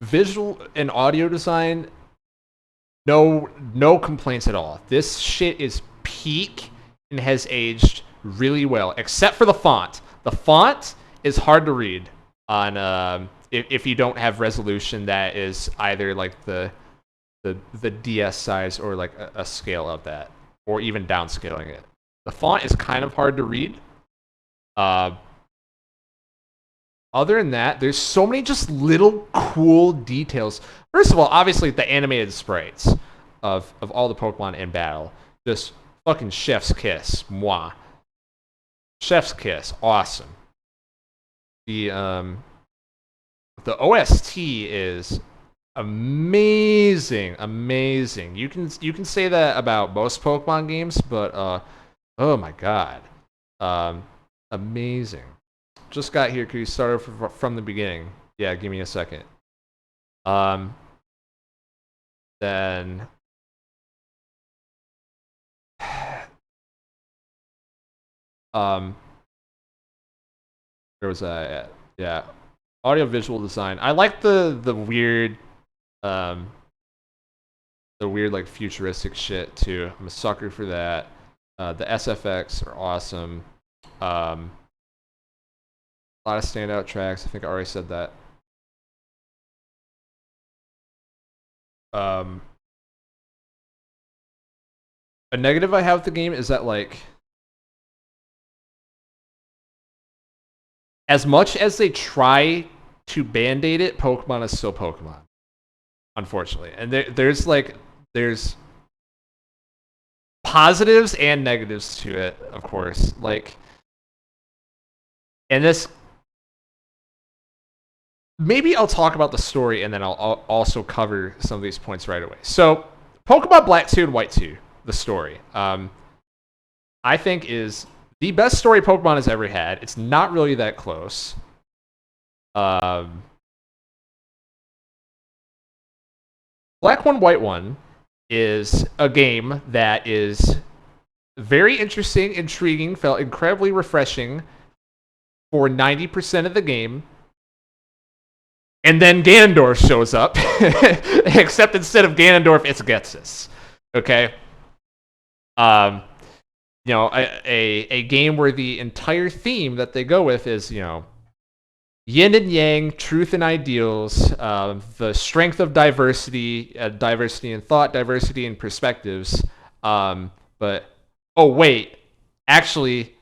Visual and audio design, no complaints at all. This shit is peak and has aged really well, except for the font. The font is hard to read on if you don't have resolution that is either like the DS size or like a scale of that, or even downscaling it. The font is kind of hard to read. Other than that, there's so many just little cool details. First of all, obviously the animated sprites of all the Pokemon in battle, just fucking chef's kiss, moi. Chef's kiss, awesome. The OST is amazing. You can say that about most Pokemon games, but oh my god, amazing. Just got here. Could you start from the beginning? Yeah, give me a second. Um, then um, there was a yeah, audio visual design. I like the weird um the weird like futuristic shit too. I'm a sucker for that. The SFX are awesome. A lot of standout tracks. I think I already said that. Um, a negative I have with the game is that like as much as they try to band-aid it, Pokemon is still Pokemon, unfortunately. And there's positives and negatives to it, of course. Like, and this maybe I'll talk about the story and then I'll also cover some of these points right away. So, Pokemon Black 2 and White 2, the story, I think is the best story Pokemon has ever had. It's not really that close. Black 1, White 1 is a game that is very interesting, intriguing, felt incredibly refreshing for 90% of the game. And then Ganondorf shows up, except instead of Ganondorf, it's Ghetsis. Okay? You know, a game where the entire theme that they go with is, you know, yin and yang, truth and ideals, the strength of diversity, diversity in thought, diversity in perspectives. But, oh, wait, actually,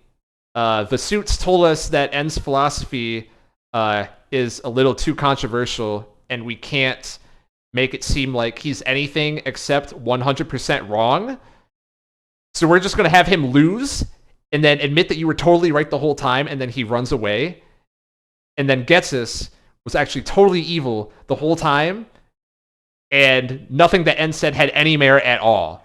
the suits told us that N's philosophy is a little too controversial, and we can't make it seem like he's anything except 100% wrong. So we're just going to have him lose and then admit that you were totally right the whole time, and then he runs away. And then Ghetsis was actually totally evil the whole time, and nothing that N said had any merit at all.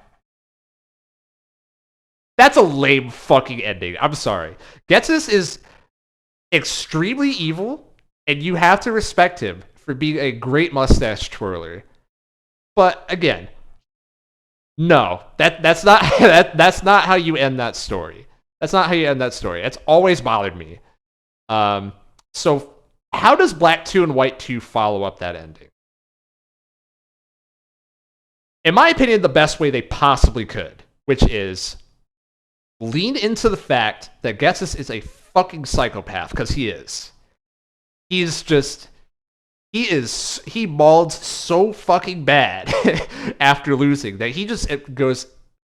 That's a lame fucking ending. I'm sorry. Ghetsis is extremely evil, and you have to respect him for being a great mustache twirler. But again, no, that's not that's not how you end that story. That's not how you end that story. It's always bothered me. So how does Black 2 and White 2 follow up that ending? In my opinion, the best way they possibly could, which is lean into the fact that Ghetsis is a fucking psychopath, because he is. He's just he mauled so fucking bad after losing that he just goes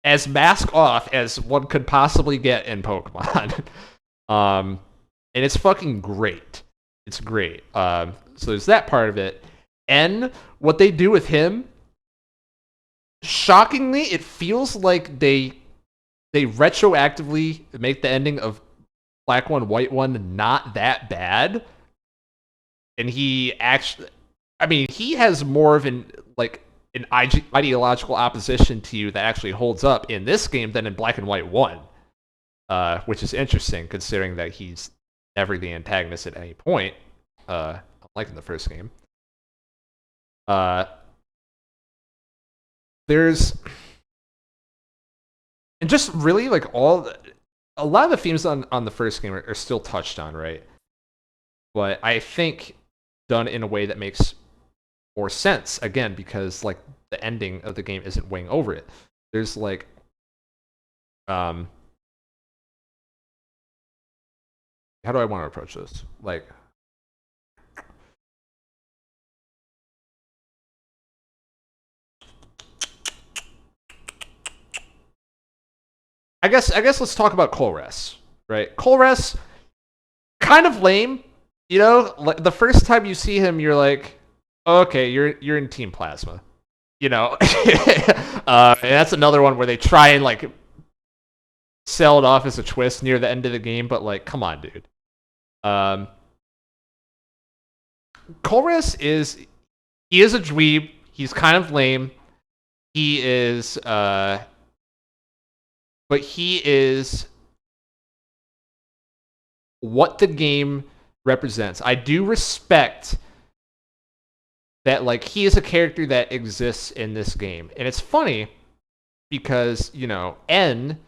as mask off as one could possibly get in Pokemon. And it's fucking great. It's great. So there's that part of it. And what they do with him, shockingly, it feels like they retroactively make the ending of Black 1, White 1 not that bad. And he actually, I mean, he has more of an ideological opposition to you that actually holds up in this game than in Black and White 1, which is interesting considering that he's never the antagonist at any point, unlike in the first game. There's, and just really like a lot of the themes on the first game are still touched on, right? But I think done in a way that makes more sense, again, because like the ending of the game isn't weighing over it. There's like how do I want to approach this? Like, I guess let's talk about Colress, right? Colress, kind of lame, you know. Like the first time you see him, you're like, oh, okay, you're in Team Plasma, you know. And that's another one where they try and like sell it off as a twist near the end of the game, but like, come on, dude. Colress is a dweeb. He's kind of lame. He is but he is what the game represents. I do respect that like he is a character that exists in this game. And it's funny because, you know, N,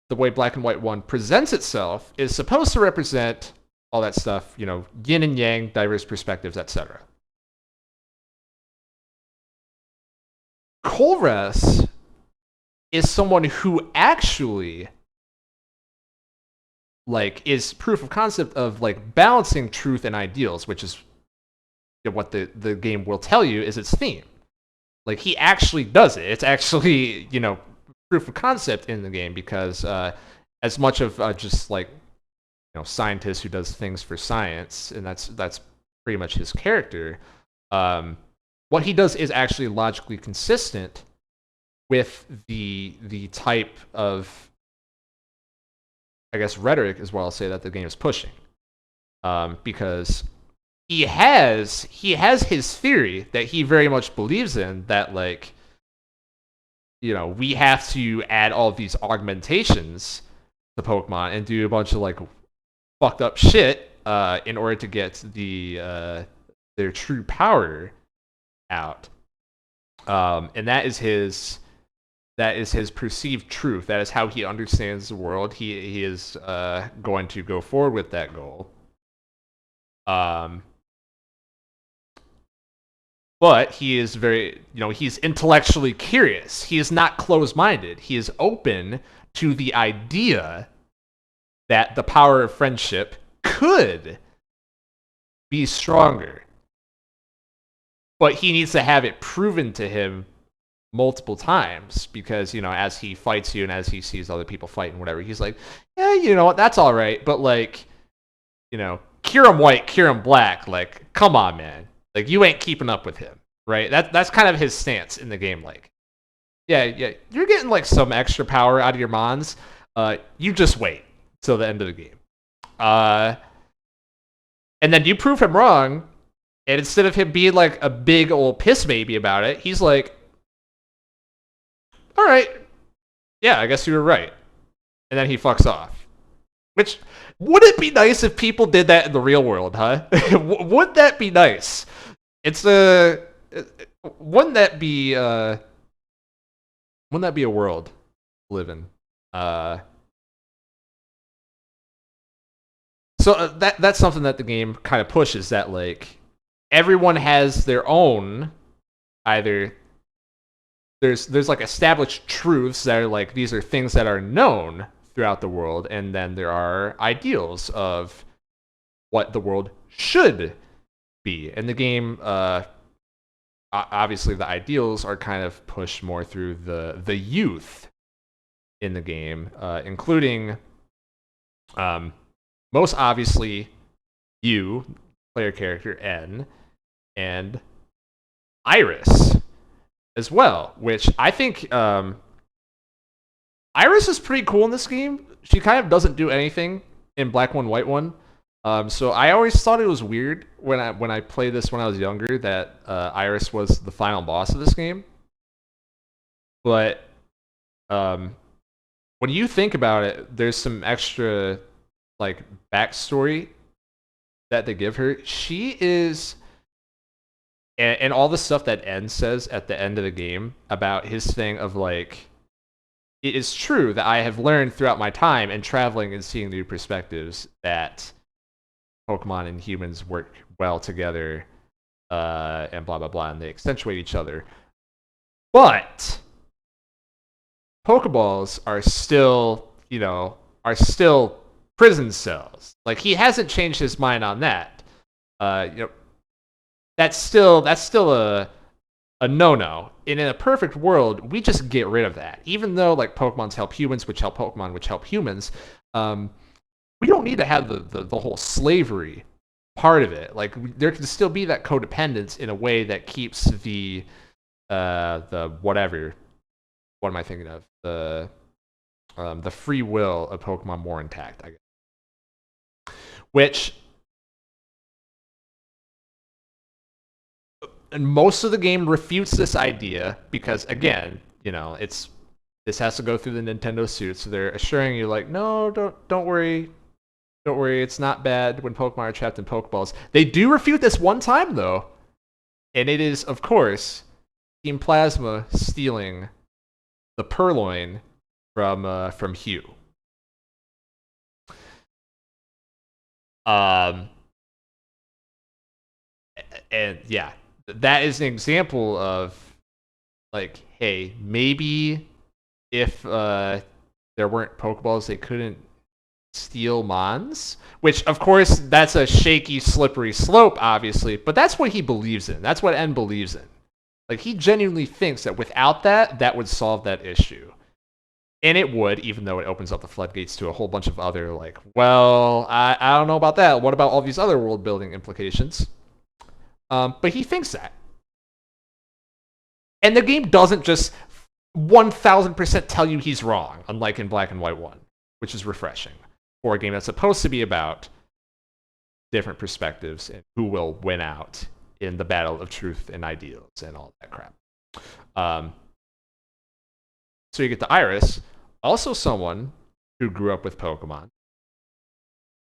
the way Black and White 1 presents itself, is supposed to represent all that stuff, you know, yin and yang, diverse perspectives, etc. Kolress is someone who actually like is proof of concept of like balancing truth and ideals, which is what the game will tell you is its theme. Like he actually does it. It's actually, you know, proof of concept in the game because as much of just like, you know, scientist who does things for science, and that's pretty much his character. What he does is actually logically consistent with the type of, I guess, rhetoric as well, I'll say, that the game is pushing. Because he has his theory that he very much believes in, that like, you know, we have to add all of these augmentations to Pokemon and do a bunch of like fucked up shit in order to get their true power out. And that is his perceived truth. That is how he understands the world. He is going to go forward with that goal. But he is very, you know, he's intellectually curious. He is not closed-minded. He is open to the idea that the power of friendship could be stronger. But he needs to have it proven to him multiple times because, you know, as he fights you and as he sees other people fight and whatever, he's like, yeah, you know what, that's all right. But like, you know, Kyurem White, Kyurem Black, like, come on, man. Like, you ain't keeping up with him, right? That's kind of his stance in the game. Like, yeah, you're getting like some extra power out of your mons. You just wait till the end of the game. And then you prove him wrong, and instead of him being like a big old piss baby about it, he's like, all right, yeah, I guess you were right. And then he fucks off. Which, would it be nice if people did that in the real world, huh? Would that be nice? It's wouldn't that be a world to live in? So that's something that the game kind of pushes, that like everyone has their own, either there's like established truths that are like, these are things that are known throughout the world, and then there are ideals of what the world should be. And the game, obviously the ideals are kind of pushed more through the youth in the game, including most obviously you, player character N, and Iris as well, which I think Iris is pretty cool in this game. She kind of doesn't do anything in Black 1, White 1. So I always thought it was weird when I played this when I was younger that Iris was the final boss of this game. But when you think about it, there's some extra like backstory that they give her. She is, and all the stuff that N says at the end of the game about his thing of like, it is true that I have learned throughout my time and traveling and seeing new perspectives that Pokemon and humans work well together, and blah blah blah, and they accentuate each other. But Pokeballs are still, you know, prison cells. Like, he hasn't changed his mind on that. You know, that's still a no-no. And in a perfect world, we just get rid of that. Even though like Pokemons help humans, which help Pokemon, which help humans, we don't need to have the whole slavery part of it. Like, there can still be that codependence in a way that keeps the whatever. What am I thinking of? The free will of Pokemon more intact, I guess. Which, and most of the game refutes this idea because, again, you know, this has to go through the Nintendo suit, so they're assuring you like, no, don't worry, it's not bad when Pokemon are trapped in Pokeballs. They do refute this one time though. And it is, of course, Team Plasma stealing the Purloin from Hugh. And yeah, that is an example of like, hey, maybe if there weren't Pokeballs, they couldn't steal Mons. Which, of course, that's a shaky, slippery slope, obviously, but that's what he believes in. That's what N believes in. Like, he genuinely thinks that without that, that would solve that issue. And it would, even though it opens up the floodgates to a whole bunch of other, like, well, I don't know about that. What about all these other world building implications? But he thinks that. And the game doesn't just 1000% tell you he's wrong, unlike in Black and White 1, which is refreshing for a game that's supposed to be about different perspectives and who will win out in the battle of truth and ideals and all that crap. So you get to Iris, also someone who grew up with Pokemon.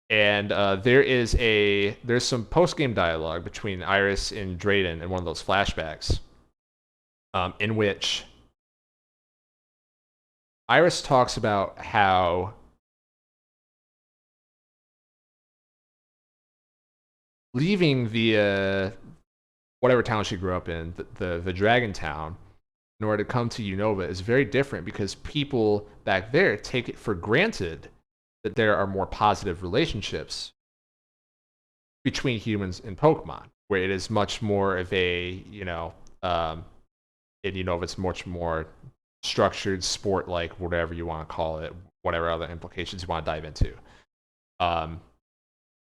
And there's some post-game dialogue between Iris and Drayden in one of those flashbacks, in which Iris talks about how leaving the whatever town she grew up in, the Dragon Town, in order to come to Unova is very different because people back there take it for granted that there are more positive relationships between humans and Pokemon, where it is much more of a, in Unova, it's much more structured, sport-like, whatever you want to call it, whatever other implications you want to dive into.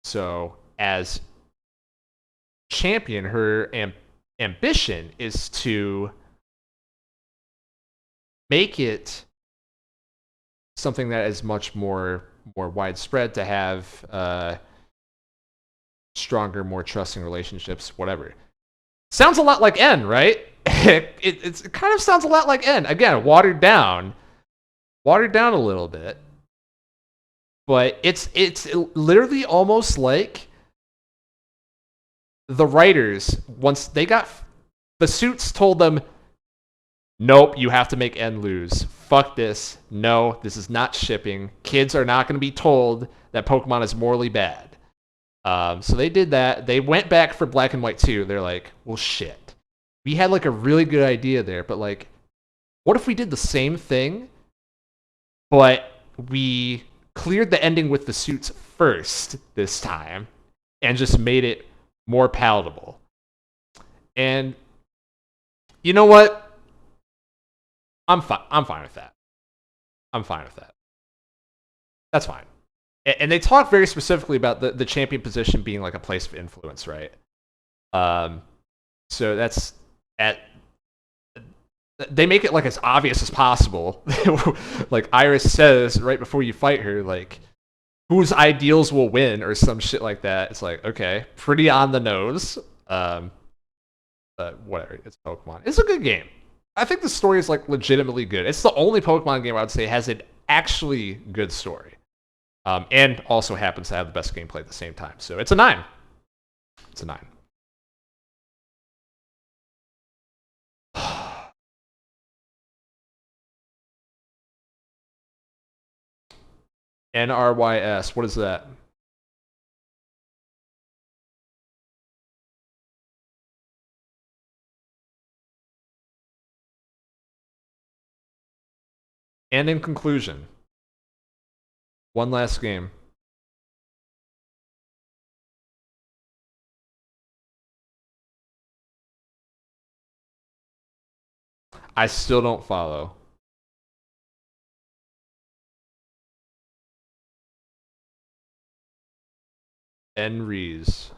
So as champion, her ambition is to make it something that is much more widespread, to have stronger, more trusting relationships, whatever. Sounds a lot like N, right? It kind of sounds a lot like N. Again, watered down a little bit, but it's literally almost like the writers, once they got the suits, told them, nope, you have to make N lose. Fuck this. No, this is not shipping. Kids are not going to be told that Pokemon is morally bad. So they did that. They went back for Black and White 2. They're like, well, shit. We had like a really good idea there, but like, what if we did the same thing, but we cleared the ending with the suits first this time and just made it more palatable? And you know what? I'm fine with that. I'm fine with that. That's fine. And they talk very specifically about the champion position being like a place of influence, right? So that's they make it like as obvious as possible. Like Iris says right before you fight her, like, whose ideals will win or some shit like that. It's like, okay, pretty on the nose. But whatever, it's Pokemon. It's a good game. I think the story is like legitimately good. It's the only Pokemon game I would say has an actually good story. And also happens to have the best gameplay at the same time. So it's a 9. It's a 9. NRYS, what is that? And in conclusion, one last game. I still don't follow. Enrees.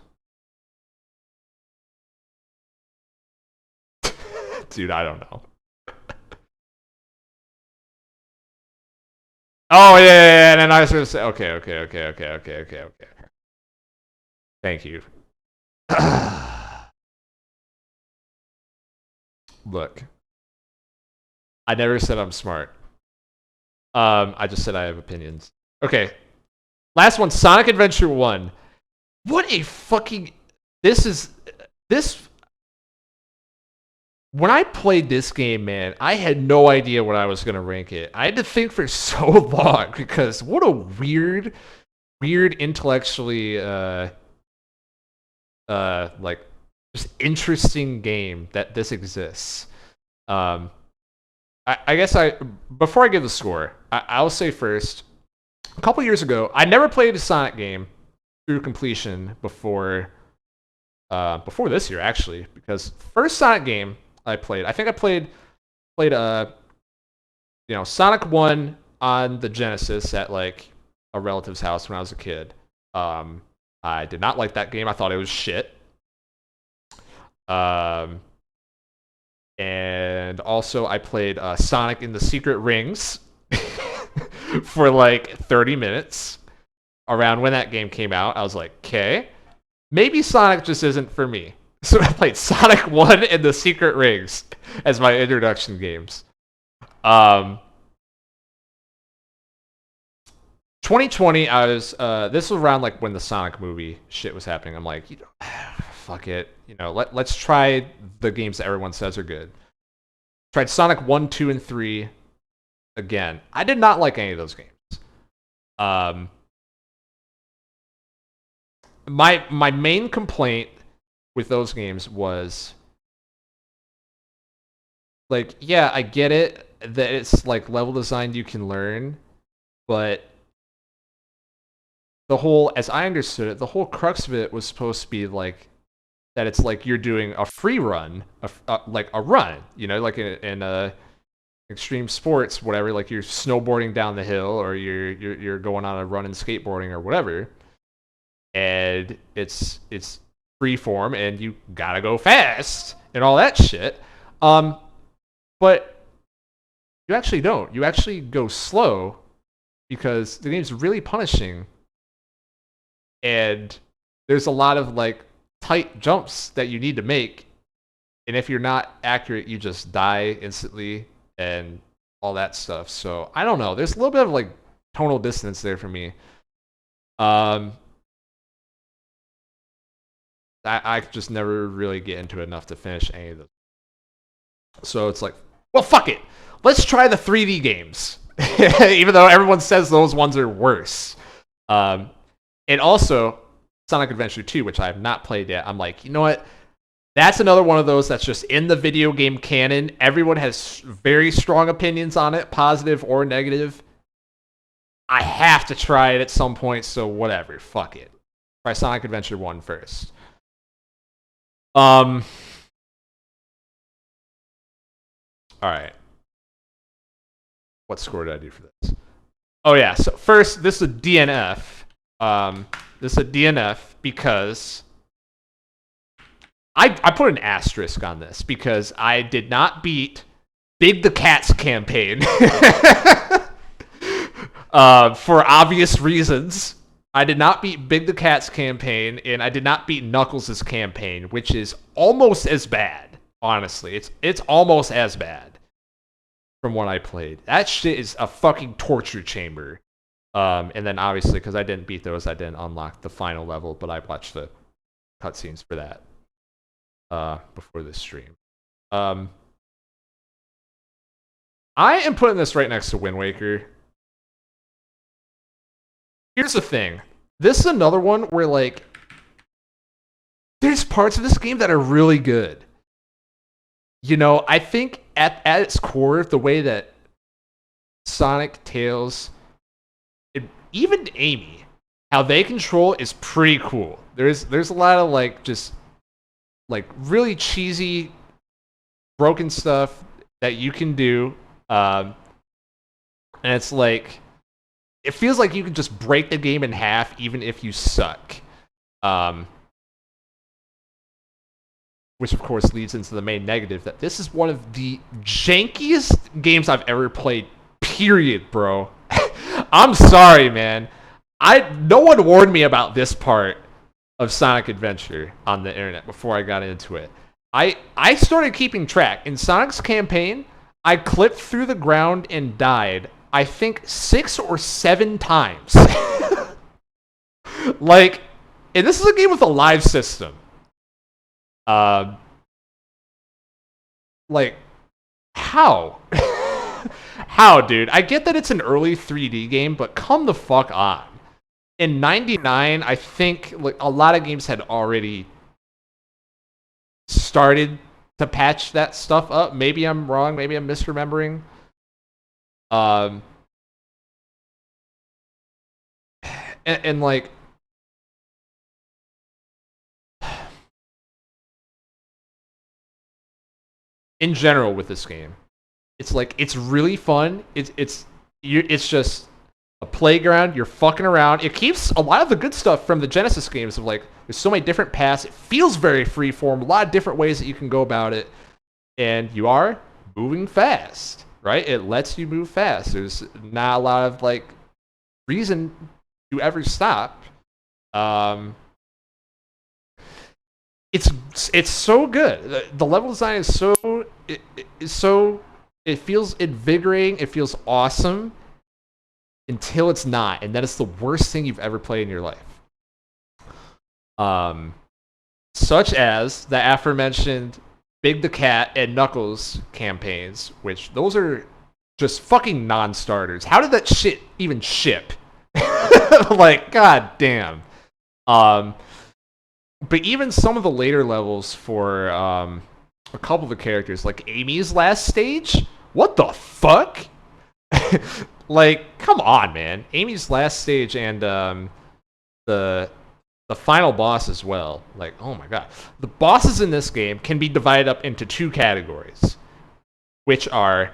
Dude, I don't know. Oh, yeah, and then I was going to say, okay. Thank you. Look, I never said I'm smart. I just said I have opinions. Okay, last one, Sonic Adventure 1. What a fucking... This when I played this game, man, I had no idea what I was gonna rank it. I had to think for so long because what a weird intellectually like just interesting game that this exists. Um, I guess before I give the score, I'll say first. A couple years ago, I never played a Sonic game through completion before this year actually, because first Sonic game I played, I think I played Sonic 1 on the Genesis at like a relative's house when I was a kid. I did not like that game. I thought it was shit. And also I played Sonic in the Secret Rings for like 30 minutes around when that game came out. I was like, okay, maybe Sonic just isn't for me. So I played Sonic 1 and the Secret Rings as my introduction games. 2020, I was this was around like when the Sonic movie shit was happening. I'm like, fuck it, let's try the games that everyone says are good. Tried Sonic 1, 2, and 3 again. I did not like any of those games. My main complaint with those games was like, yeah, I get it that it's like level design you can learn, but as I understood it, the whole crux of it was supposed to be like that it's like you're doing a free run, like a run, like in extreme sports, whatever, like you're snowboarding down the hill or you're going on a run and skateboarding or whatever, and it's free form and you gotta go fast and all that shit. But you actually don't. You actually go slow because the game's really punishing, and there's a lot of like tight jumps that you need to make, and if you're not accurate, you just die instantly and all that stuff. So I don't know. There's a little bit of like tonal dissonance there for me. I just never really get into it enough to finish any of those. So it's like, well, fuck it. Let's try the 3D games, even though everyone says those ones are worse. And also, Sonic Adventure 2, which I have not played yet. I'm like, you know what? That's another one of those that's just in the video game canon. Everyone has very strong opinions on it, positive or negative. I have to try it at some point, so whatever. Fuck it. Try Sonic Adventure 1 first. All right. What score did I do for this? Oh yeah. So first, this is a DNF. This is a DNF because I put an asterisk on this because I did not beat Big the Cat's campaign for obvious reasons. I did not beat Big the Cat's campaign, and I did not beat Knuckles' campaign, which is almost as bad. Honestly, it's almost as bad from what I played. That shit is a fucking torture chamber. And then obviously, because I didn't beat those, I didn't unlock the final level, but I watched the cutscenes for that before this stream. I am putting this right next to Wind Waker. Here's the thing. This is another one where, like, there's parts of this game that are really good. I think at its core, the way that Sonic, Tails, and even Amy, how they control is pretty cool. There's a lot of, like, just, like, really cheesy, broken stuff that you can do. And it's like, it feels like you can just break the game in half even if you suck. Which, of course, leads into the main negative, that this is one of the jankiest games I've ever played, period, bro. I'm sorry, man. No one warned me about this part of Sonic Adventure on the internet before I got into it. I started keeping track. In Sonic's campaign, I clipped through the ground and died, I think 6 or 7 times. Like, and this is a game with a live system. Like, how? How, dude? I get that it's an early 3D game, but come the fuck on. In 99, I think like a lot of games had already started to patch that stuff up. Maybe I'm wrong. Maybe I'm misremembering. Um, and like, in general with this game, it's like it's really fun. It's just a playground. You're fucking around. It keeps a lot of the good stuff from the Genesis games of like there's so many different paths. It feels very freeform. A lot of different ways that you can go about it, and you are moving fast, right? It lets you move fast. There's not a lot of like reason to ever stop. Um, it's so good. The level design is it feels invigorating. It feels awesome until it's not, and that is the worst thing you've ever played in your life. Um, Such as the aforementioned Big the Cat and Knuckles campaigns, which those are just fucking non-starters. How did that shit even ship? Like, god damn. Um, but even some of the later levels for a couple of the characters, like Amy's last stage, what the fuck? Like, come on, man. Amy's last stage and the final boss as well. Like, oh my god. The bosses in this game can be divided up into two categories, which are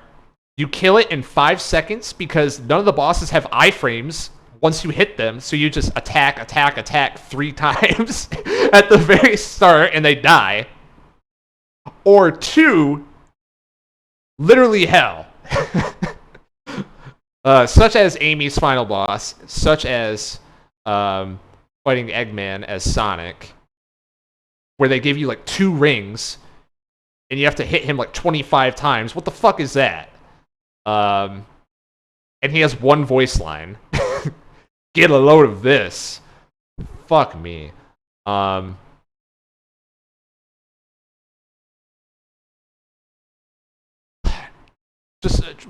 you kill it in 5 seconds because none of the bosses have iframes once you hit them, so you just attack 3 times at the very start and they die. Or 2, literally hell. Such as Amy's final boss, such as fighting Eggman as Sonic, where they give you like 2 rings and you have to hit him like 25 times. What the fuck is that? And he has 1 voice line. Get a load of this. Fuck me.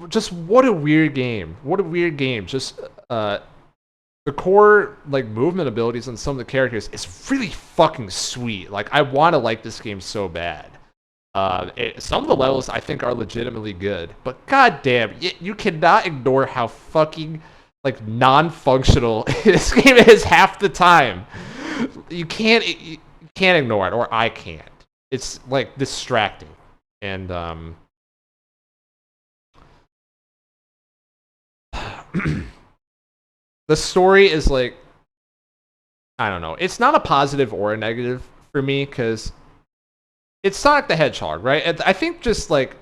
Just what a weird game. What a weird game. Just the core like movement abilities on some of the characters is really fucking sweet. Like I want to like this game so bad. Some of the levels I think are legitimately good, but goddamn, you cannot ignore how fucking like non-functional this game is half the time. You can't ignore it, or I can't. It's like distracting, and the story is like I don't know. It's not a positive or a negative for me because it's Sonic the Hedgehog, right? I think just like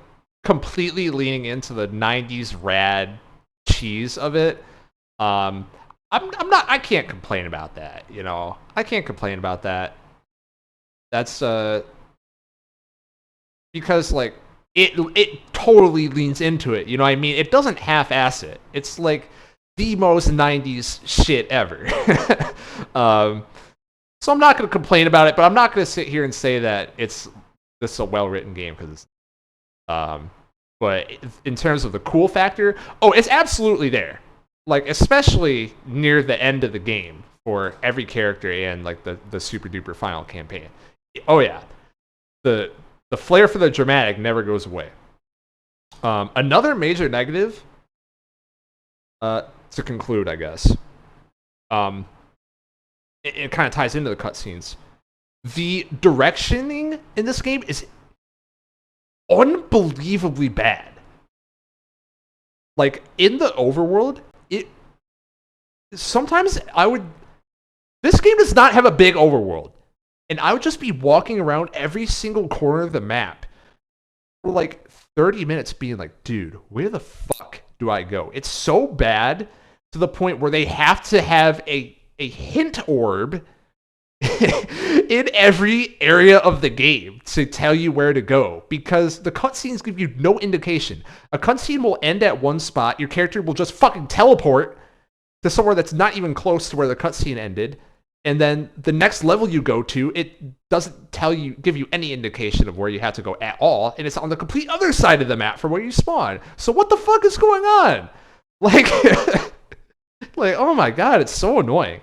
completely leaning into the '90s rad cheese of it. I'm not. I can't complain about that. You know, I can't complain about that. That's because like it totally leans into it. You know what I mean? It doesn't half-ass it. It's like the most '90s shit ever. So I'm not going to complain about it, but I'm not going to sit here and say that this is a well-written game because it's. But in terms of the cool factor, oh, it's absolutely there. Like especially near the end of the game for every character and like the super duper final campaign. Oh yeah, the flair for the dramatic never goes away. Another major negative, to conclude, I guess, it kind of ties into the cutscenes. The directioning in this game is unbelievably bad. Like in the overworld, sometimes this game does not have a big overworld, and I would just be walking around every single corner of the map for like 30 minutes being like, dude, where the fuck do I go? It's so bad to the point where they have to have a hint orb in every area of the game to tell you where to go because the cutscenes give you no indication. A cutscene will end at one spot, your character will just fucking teleport to somewhere that's not even close to where the cutscene ended, And then the next level you go to, it doesn't give you any indication of where you have to go at all, and it's on the complete other side of the map from where you spawn. So what the fuck is going on? Like, like, oh my god, it's so annoying.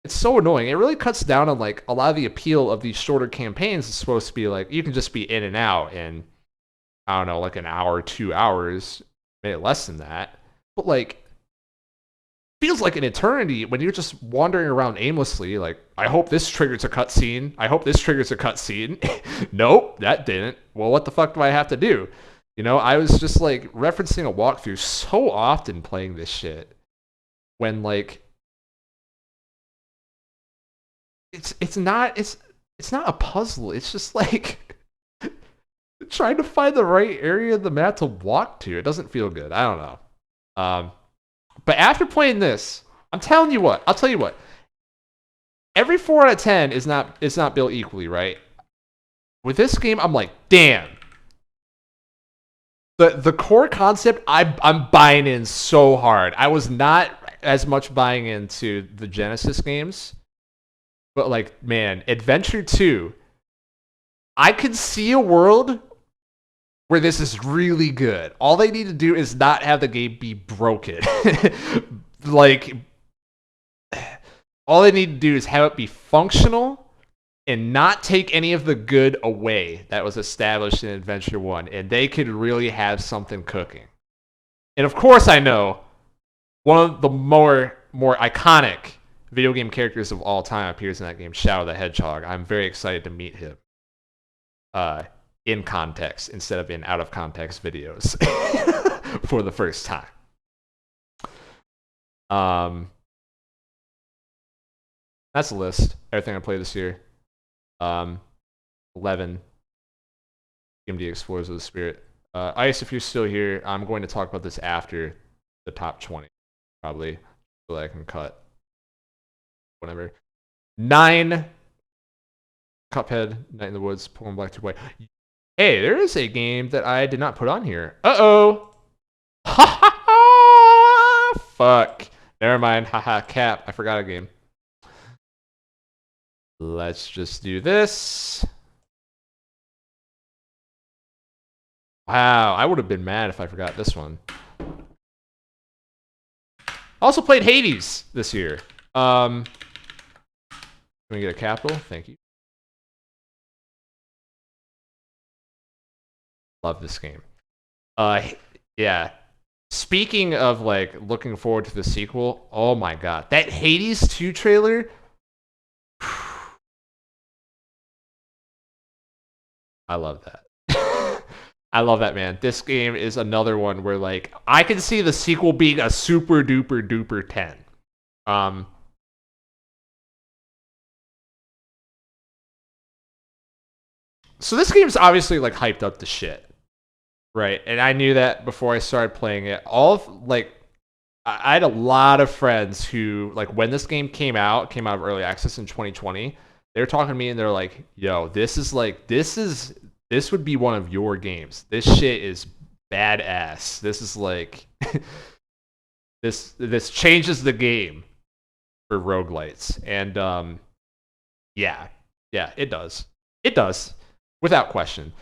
It's so annoying. It really cuts down on like a lot of the appeal of these shorter campaigns. It's supposed to be like you can just be in and out in, I don't know, like an hour, 2 hours, maybe less than that. But like, feels like an eternity when you're just wandering around aimlessly. Like, I hope this triggers a cutscene. I hope this triggers a cutscene. Nope, that didn't. Well, what the fuck do I have to do? You know, I was just like referencing a walkthrough so often playing this shit when like it's not a puzzle. It's just like trying to find the right area of the map to walk to. It doesn't feel good. I don't know. But after playing this, I'll tell you what. Every 4 out of 10 is not built equally, right? With this game, I'm like, damn. The core concept, I'm buying in so hard. I was not as much buying into the Genesis games, but like, man, Adventure 2, I could see a world where this is really good. All they need to do is not have the game be broken. Like, all they need to do is have it be functional and not take any of the good away that was established in Adventure 1, and they could really have something cooking. And of course, I know one of the more iconic video game characters of all time appears in that game, Shadow the Hedgehog. I'm very excited to meet him. In context instead of in out of context videos for the first time. That's the list. Everything I played this year. 11. DMD Explorers of the Spirit. Ice, if you're still here, I'm going to talk about this after the top 20, probably, so that I can cut whatever. 9. Cuphead, Night in the Woods, Pokemon Black 2 White. Hey, there is a game that I did not put on here. Uh-oh. Ha ha ha! Fuck. Never mind. Haha, cap. I forgot a game. Let's just do this. Wow, I would have been mad if I forgot this one. Also played Hades this year. Can we get a capital? Thank you. Love this game. Yeah. Speaking of like looking forward to the sequel, oh my god, that Hades 2 trailer. I love that. I love that, man. This game is another one where like I can see the sequel being a super duper duper 10. So this game's obviously like hyped up to shit. Right, and I knew that before I started playing it. I had a lot of friends who, like, when this game came out of early access in 2020, they were talking to me and they're like, "Yo, this would be one of your games. This shit is badass. This is like, this changes the game for roguelites." And yeah, it does, without question.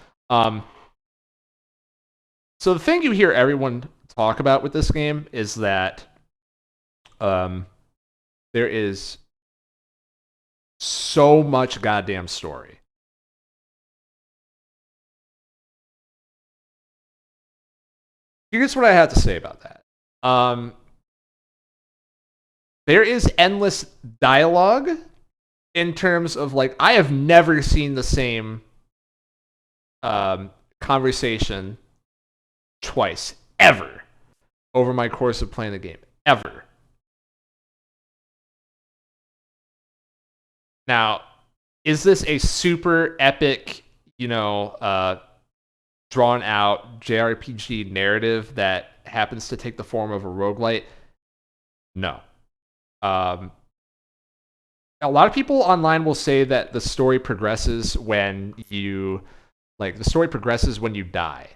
So the thing you hear everyone talk about with this game is that there is so much goddamn story. Here's what I have to say about that. There is endless dialogue in terms of like I have never seen the same conversation twice, ever, over my course of playing the game. Ever. Now, is this a super epic, drawn out JRPG narrative that happens to take the form of a roguelite? No. A lot of people online will say that the story progresses when you die.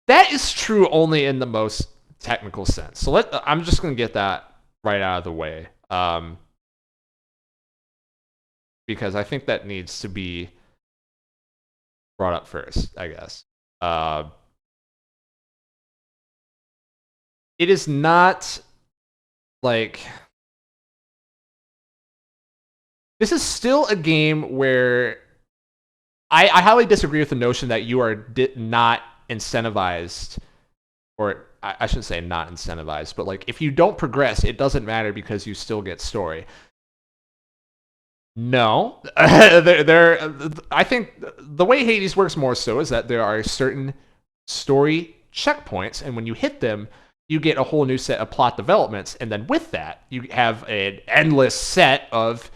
That is true only in the most technical sense. So I'm just going to get that right out of the way. because I think that needs to be brought up first, I guess. It is not like this is still a game where I highly disagree with the notion that you are not incentivized, or I shouldn't say not incentivized, but like if you don't progress, it doesn't matter because you still get story. No, I think the way Hades works more so is that there are certain story checkpoints, and when you hit them, you get a whole new set of plot developments, and then with that, you have an endless set of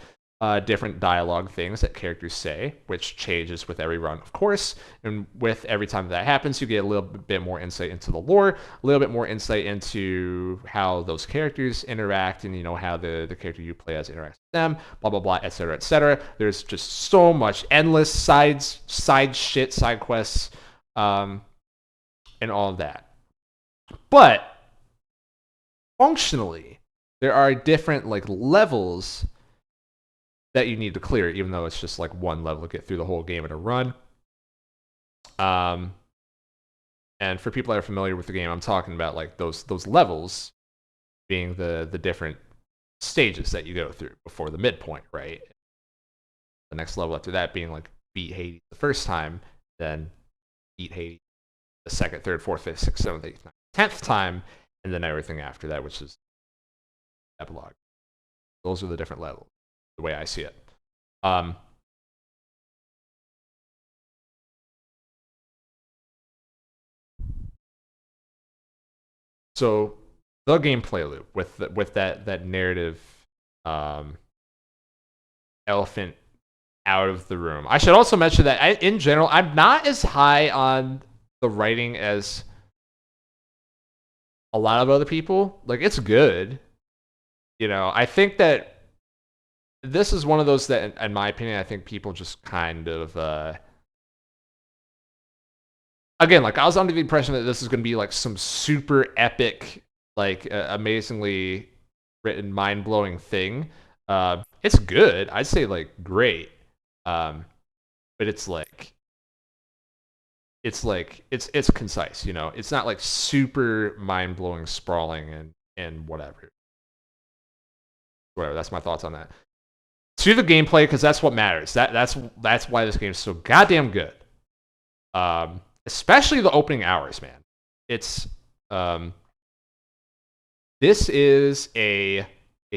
different dialogue things that characters say, which changes with every run, of course. And with every time that happens, you get a little bit more insight into the lore, a little bit more insight into how those characters interact, and how the character you play as interacts with them, blah blah blah, etc. etc. There's just so much endless side shit, side quests, and all of that. But functionally, there are different like levels that you need to clear, even though it's just like one level to get through the whole game in a run. And for people that are familiar with the game, I'm talking about like those levels being the different stages that you go through before the midpoint, right? The next level after that being like beat Hades the first time, then beat Hades the second, third, fourth, fifth, sixth, seventh, eighth, ninth, 10th time, and then everything after that, which is epilogue. Those are the different levels, the way I see it. So the gameplay loop with that narrative elephant out of the room. I should also mention that in general, I'm not as high on the writing as a lot of other people. Like, it's good. I think that this is one of those that, in my opinion, I think people just kind of again, like, I was under the impression that this is going to be like some super epic, like amazingly written, mind-blowing thing. It's good. I'd say like great. But it's concise, It's not like super mind-blowing, sprawling, and whatever. Whatever. That's my thoughts on that. To the gameplay, because that's what matters. That's why this game is so goddamn good. Especially the opening hours, man. It's this is a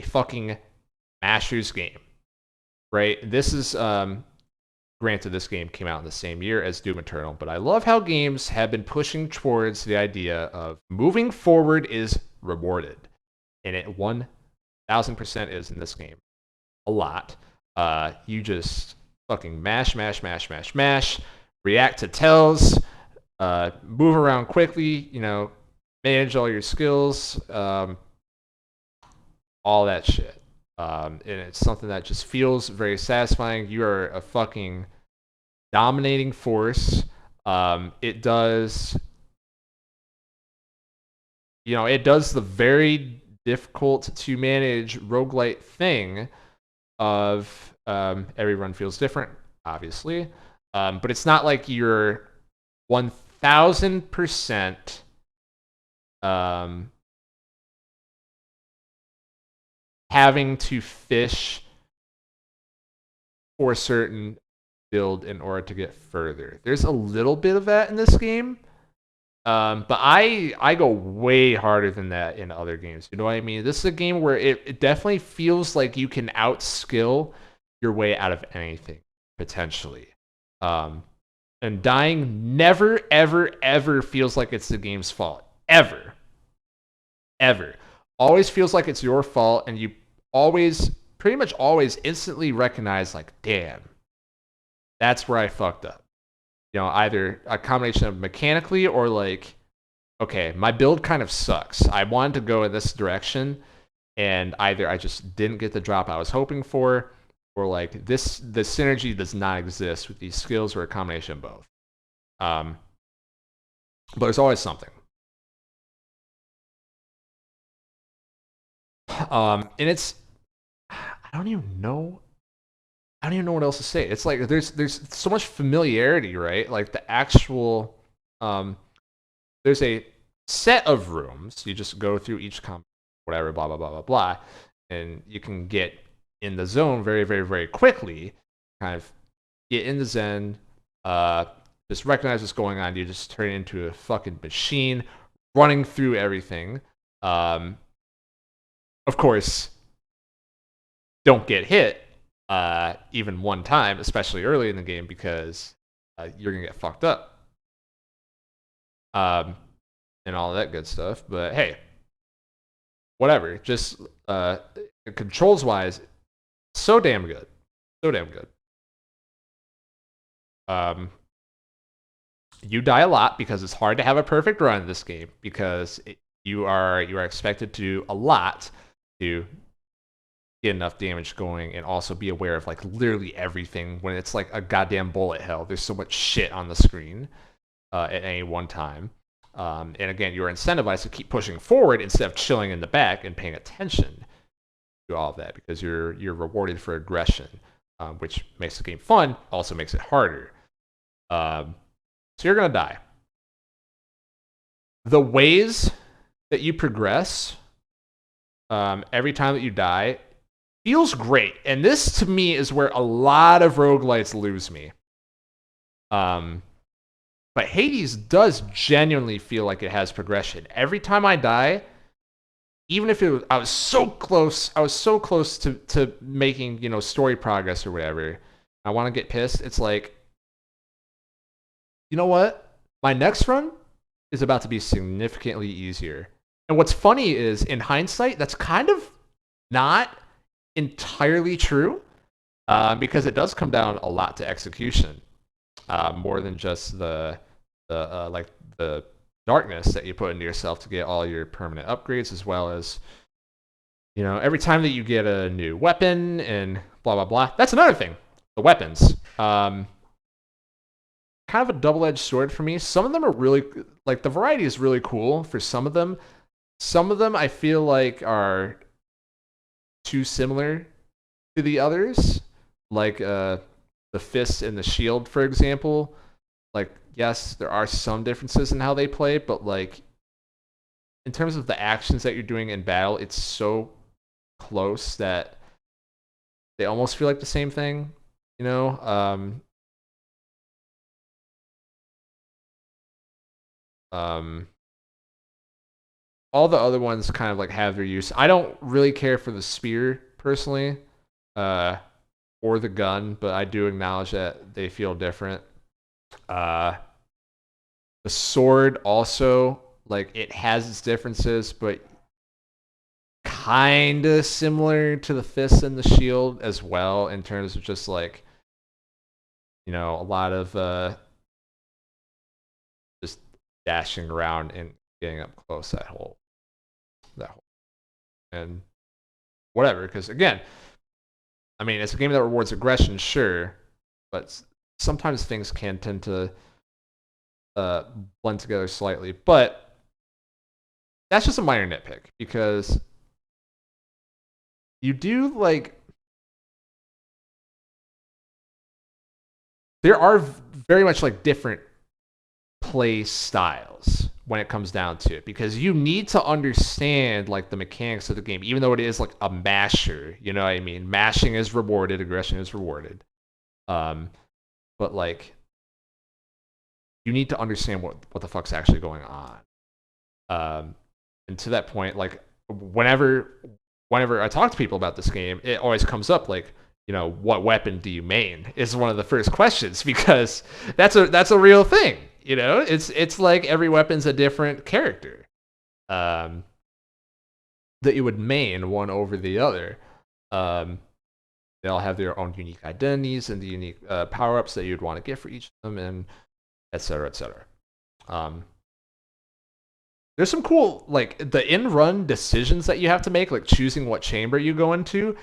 fucking Mashers game, right? This is granted, this game came out in the same year as Doom Eternal, but I love how games have been pushing towards the idea of moving forward is rewarded, and it 1000% is in this game. A lot. You just fucking mash, react to tells, move around quickly, manage all your skills, all that shit. And it's something that just feels very satisfying. You are a fucking dominating force. It does, it does the very difficult to manage roguelite thing of every run feels different, obviously. But it's not like you're 1000% having to fish for a certain build in order to get further. There's a little bit of that in this game. But I go way harder than that in other games. You know what I mean? This is a game where it definitely feels like you can outskill your way out of anything, potentially. And dying never, ever, ever feels like it's the game's fault. Ever. Ever. Always feels like it's your fault, and you pretty much always instantly recognize, like, damn, that's where I fucked up. Either a combination of mechanically or like, okay, my build kind of sucks. I wanted to go in this direction, and either I just didn't get the drop I was hoping for, or like the synergy does not exist with these skills, or a combination of both. But there's always something. And it's, I don't even know I don't even know what else to say. It's like there's so much familiarity, right? Like the actual there's a set of rooms. You just go through each whatever, blah blah blah blah blah, and you can get in the zone very very very quickly. Kind of get in the zen. Just recognize what's going on. You just turn it into a fucking machine, running through everything. Of course, don't get hit even one time, especially early in the game, because you're gonna get fucked up. And all that good stuff. But hey, whatever. Just controls wise, so damn good, so damn good. You die a lot because it's hard to have a perfect run in this game because you are expected to do a lot to get enough damage going and also be aware of like literally everything when it's like a goddamn bullet hell. There's so much shit on the screen at any one time. And again, you're incentivized to keep pushing forward instead of chilling in the back and paying attention to all of that because you're rewarded for aggression, which makes the game fun, also makes it harder. So you're going to die. The ways that you progress every time that you die feels great. And this, to me, is where a lot of roguelites lose me. But Hades does genuinely feel like it has progression. Every time I die, even if I was so close to making, story progress or whatever, I want to get pissed. It's like, you know what? My next run is about to be significantly easier. And what's funny is, in hindsight, that's kind of not entirely true because it does come down a lot to execution, more than just the darkness that you put into yourself to get all your permanent upgrades, as well as every time that you get a new weapon and blah blah blah. That's another thing. The weapons. Kind of a double-edged sword for me. Some of them are really like the variety is really cool for some of them. Some of them I feel like are too similar to the others, like the fist and the shield, for example. Like, yes, there are some differences in how they play, but like in terms of the actions that you're doing in battle, it's so close that they almost feel like the same thing, all the other ones kind of like have their use. I don't really care for the spear personally, or the gun, but I do acknowledge that they feel different. The sword also, like, it has its differences, but kind of similar to the fist and the shield as well in terms of just like, a lot of just dashing around and getting up close. That whole and whatever. Because again, I mean, it's a game that rewards aggression, sure, but sometimes things can tend to blend together slightly. But that's just a minor nitpick because you do like. There are very much like different play styles when it comes down to it, because you need to understand like the mechanics of the game, even though it is like a masher. You know what I mean? Mashing is rewarded, aggression is rewarded. But like, you need to understand what the fuck's actually going on. And to that point, like whenever I talk to people about this game, it always comes up like, what weapon do you main is one of the first questions, because that's a real thing. It's like every weapon's a different character that you would main one over the other. They all have their own unique identities and the unique power-ups that you'd want to get for each of them, and et cetera, et cetera. There's some cool, like, the in-run decisions that you have to make, like choosing what chamber you go into.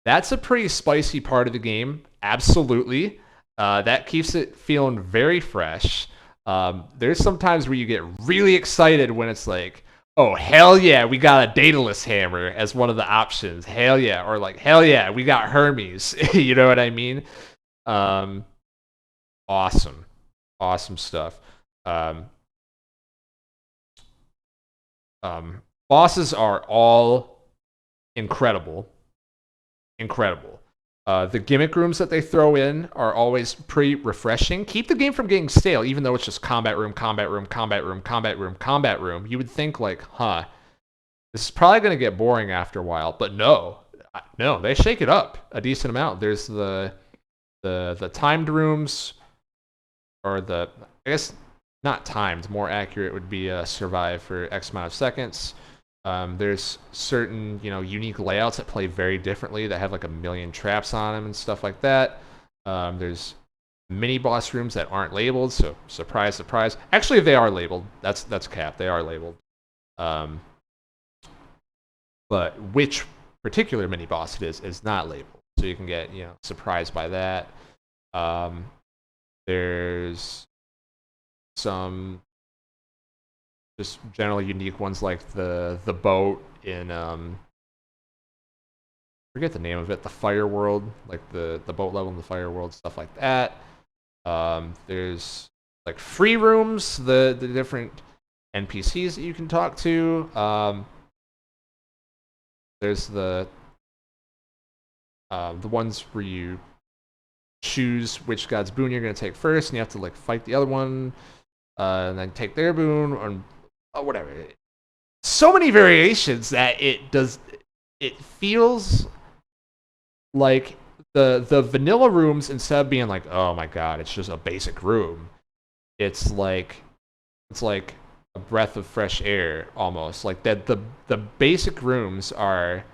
That's a pretty spicy part of the game, absolutely. That keeps it feeling very fresh. There's some times where you get really excited when it's like, Oh, hell yeah, we got a Daedalus hammer as one of the options. Hell yeah. Or like, hell yeah, we got Hermes. You know what I mean? Um, awesome. Awesome stuff. Um, Bosses are all incredible. Incredible. The gimmick rooms that they throw in are always pretty refreshing. Keep the game from getting stale, even though it's just combat room, combat room, combat room, combat room, combat room. You would think like, huh, this is probably going to get boring after a while, but no, they shake it up a decent amount. There's the timed rooms, or I guess not timed. More accurate would be survive for X amount of seconds. There's certain unique layouts that play very differently that have like a million traps on them and stuff like that. There's mini boss rooms that aren't labeled, so surprise, surprise. Actually, they are labeled. That's cap. They are labeled. But which particular mini boss it is not labeled, so you can get surprised by that. There's some just generally unique ones like the boat in forget the name of it, the Fire World, like the boat level in the Fire World, stuff like that. There's like free rooms, the different NPCs that you can talk to. There's the ones where you choose which god's boon you're going to take first, and you have to like fight the other one, and then take their boon, or whatever. So many variations that it feels like the vanilla rooms, instead of being like, oh my god, it's just a basic room, it's like a breath of fresh air almost. Like that the basic rooms are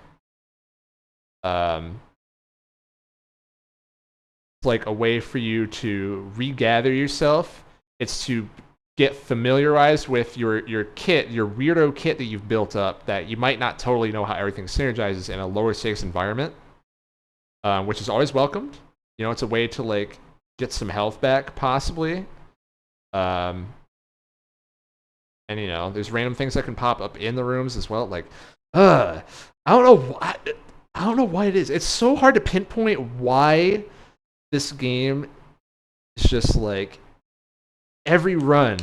like a way for you to regather yourself. It's to get familiarized with your kit, your weirdo kit that you've built up that you might not totally know how everything synergizes in a lower stakes environment, which is always welcomed. It's a way to like get some health back possibly. And there's random things that can pop up in the rooms as well. Like, I don't know why it is. It's so hard to pinpoint why this game is just like every run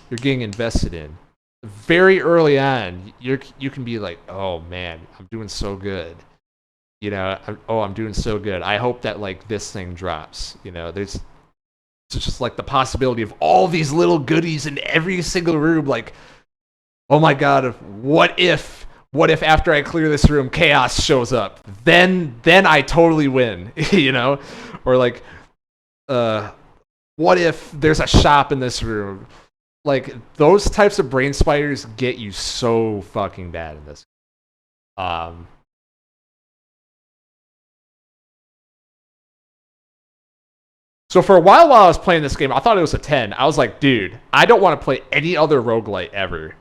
you're getting invested in. Very early on, you can be like, oh man, I'm doing so good. I'm doing so good. I hope that like this thing drops. There's just like the possibility of all these little goodies in every single room. Like, oh my god, what if after I clear this room, chaos shows up? Then I totally win. Or like, what if there's a shop in this room? Like, those types of brain spiders get you so fucking bad in this. So for a while I was playing this game, I thought it was a 10. I was like, dude, I don't want to play any other roguelite ever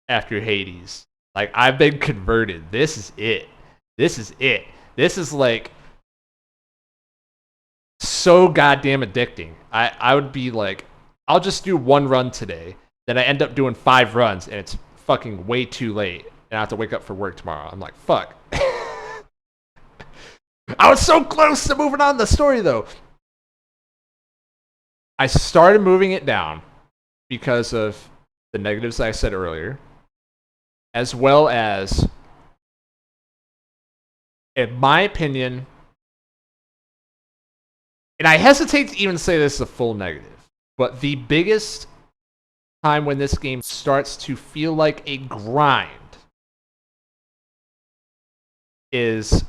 after Hades. Like, I've been converted. This is it. This is it. This is like so goddamn addicting. I would be like, I'll just do one run today. Then I end up doing 5 runs, and it's fucking way too late. And I have to wake up for work tomorrow. I'm like, fuck. I was so close to moving on the story, though. I started moving it down because of the negatives I said earlier, as well as, in my opinion, and I hesitate to even say this is a full negative, but the biggest time when this game starts to feel like a grind is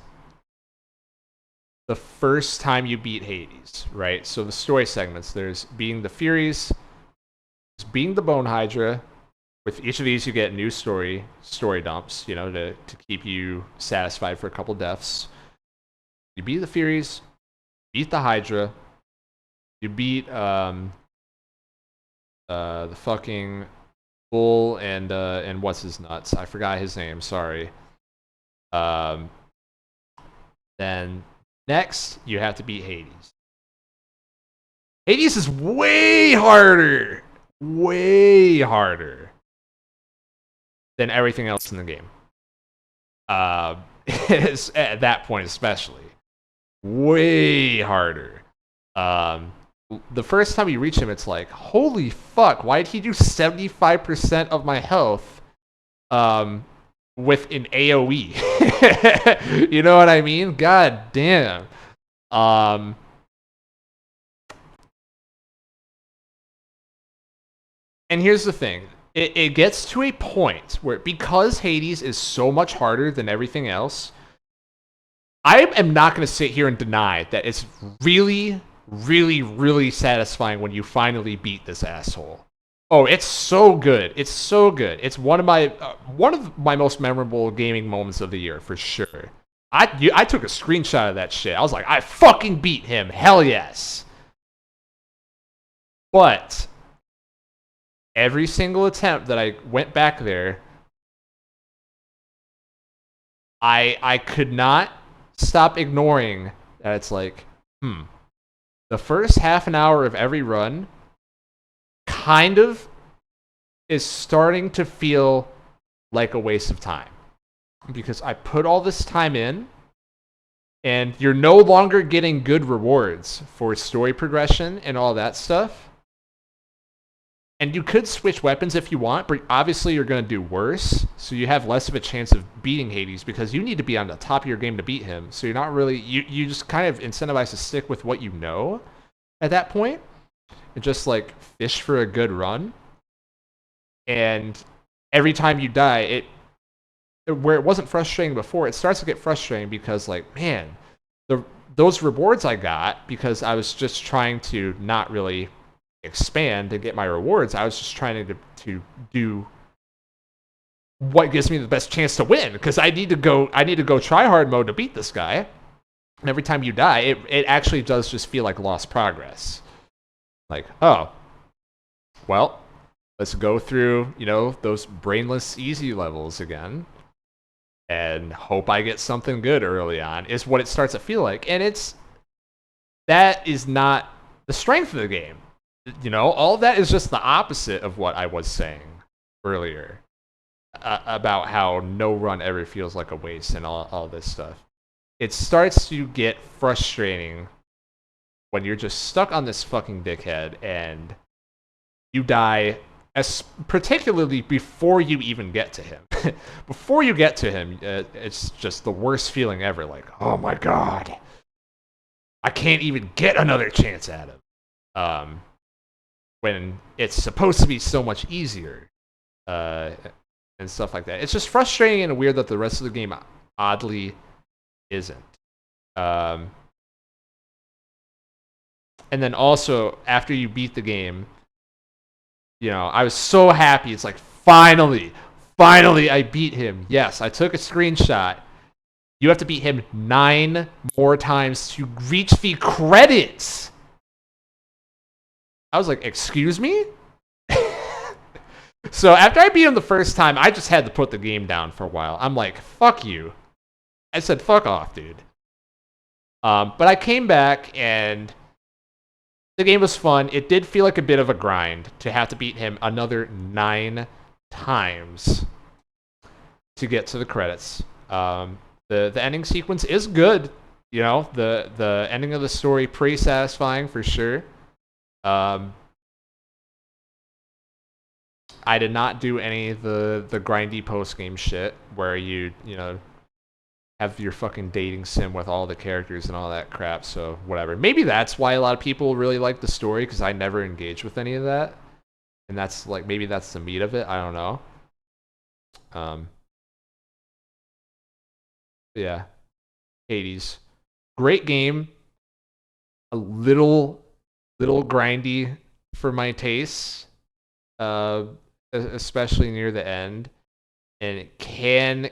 the first time you beat Hades, right? So the story segments, there's beating the Furies, there's beating the Bone Hydra. With each of these, you get new story dumps, to keep you satisfied for a couple deaths. You beat the Furies, beat the Hydra, you beat the fucking Bull and what's his nuts? I forgot his name. Sorry. Then next you have to beat Hades. Hades is way harder. Way harder. than everything else in the game. It's at that point especially way harder. The first time you reach him, it's like, holy fuck, why did he do 75% of my health with an AoE? You know what I mean? God damn. And here's the thing. It gets to a point where, because Hades is so much harder than everything else, I am not going to sit here and deny that it's really, really, really satisfying when you finally beat this asshole. Oh, it's so good. It's so good. It's one of my most memorable gaming moments of the year for sure. I took a screenshot of that shit. I was like, I fucking beat him. Hell yes. But every single attempt that I went back there, I could not stop ignoring that it's like, the first half an hour of every run kind of is starting to feel like a waste of time. Because I put all this time in, and you're no longer getting good rewards for story progression and all that stuff. And you could switch weapons if you want, but obviously you're going to do worse. So you have less of a chance of beating Hades because you need to be on the top of your game to beat him. So you're not really, you just kind of incentivized to stick with what you know at that point and just like fish for a good run. And every time you die, where it wasn't frustrating before, it starts to get frustrating because like, man, those rewards I got because I was just trying to not really expand and get my rewards. I was just trying to do what gives me the best chance to win because I need to go try hard mode to beat this guy. And every time you die, it actually does just feel like lost progress. Like, oh, well, let's go through, those brainless easy levels again and hope I get something good early on is what it starts to feel like. And that is not the strength of the game. All of that is just the opposite of what I was saying earlier about how no run ever feels like a waste and all this stuff. It starts to get frustrating when you're just stuck on this fucking dickhead and you die, particularly before you even get to him. Before you get to him, it's just the worst feeling ever. Like, oh my god, I can't even get another chance at him. When it's supposed to be so much easier, and stuff like that. It's just frustrating and weird that the rest of the game oddly isn't. And then also, after you beat the game, I was so happy. It's like, finally, I beat him. Yes, I took a screenshot. You have to beat him 9 more times to reach the credits. I was like, excuse me? So after I beat him the first time, I just had to put the game down for a while. I'm like, fuck you. I said, fuck off, dude. But I came back, and the game was fun. It did feel like a bit of a grind to have to beat him another 9 times to get to the credits. The ending sequence is good. The ending of the story, pretty satisfying for sure. I did not do any of the grindy post-game shit where you have your fucking dating sim with all the characters and all that crap, so whatever. Maybe that's why a lot of people really like the story, because I never engaged with any of that. And that's like, maybe that's the meat of it, I don't know. Yeah. Hades. Great game. A little grindy for my tastes, especially near the end, and it can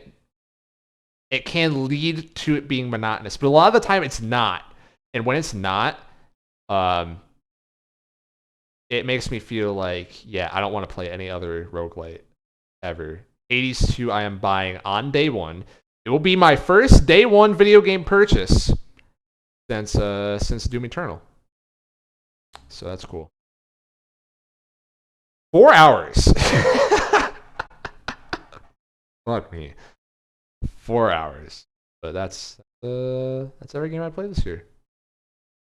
lead to it being monotonous, but a lot of the time it's not. And when it's not, it makes me feel like, yeah, I don't want to play any other roguelite ever. Hades 2 I am buying on day one. It will be my first day one video game purchase since Doom Eternal. So that's cool. 4 hours. Fuck me. 4 hours. But that's every game I played this year.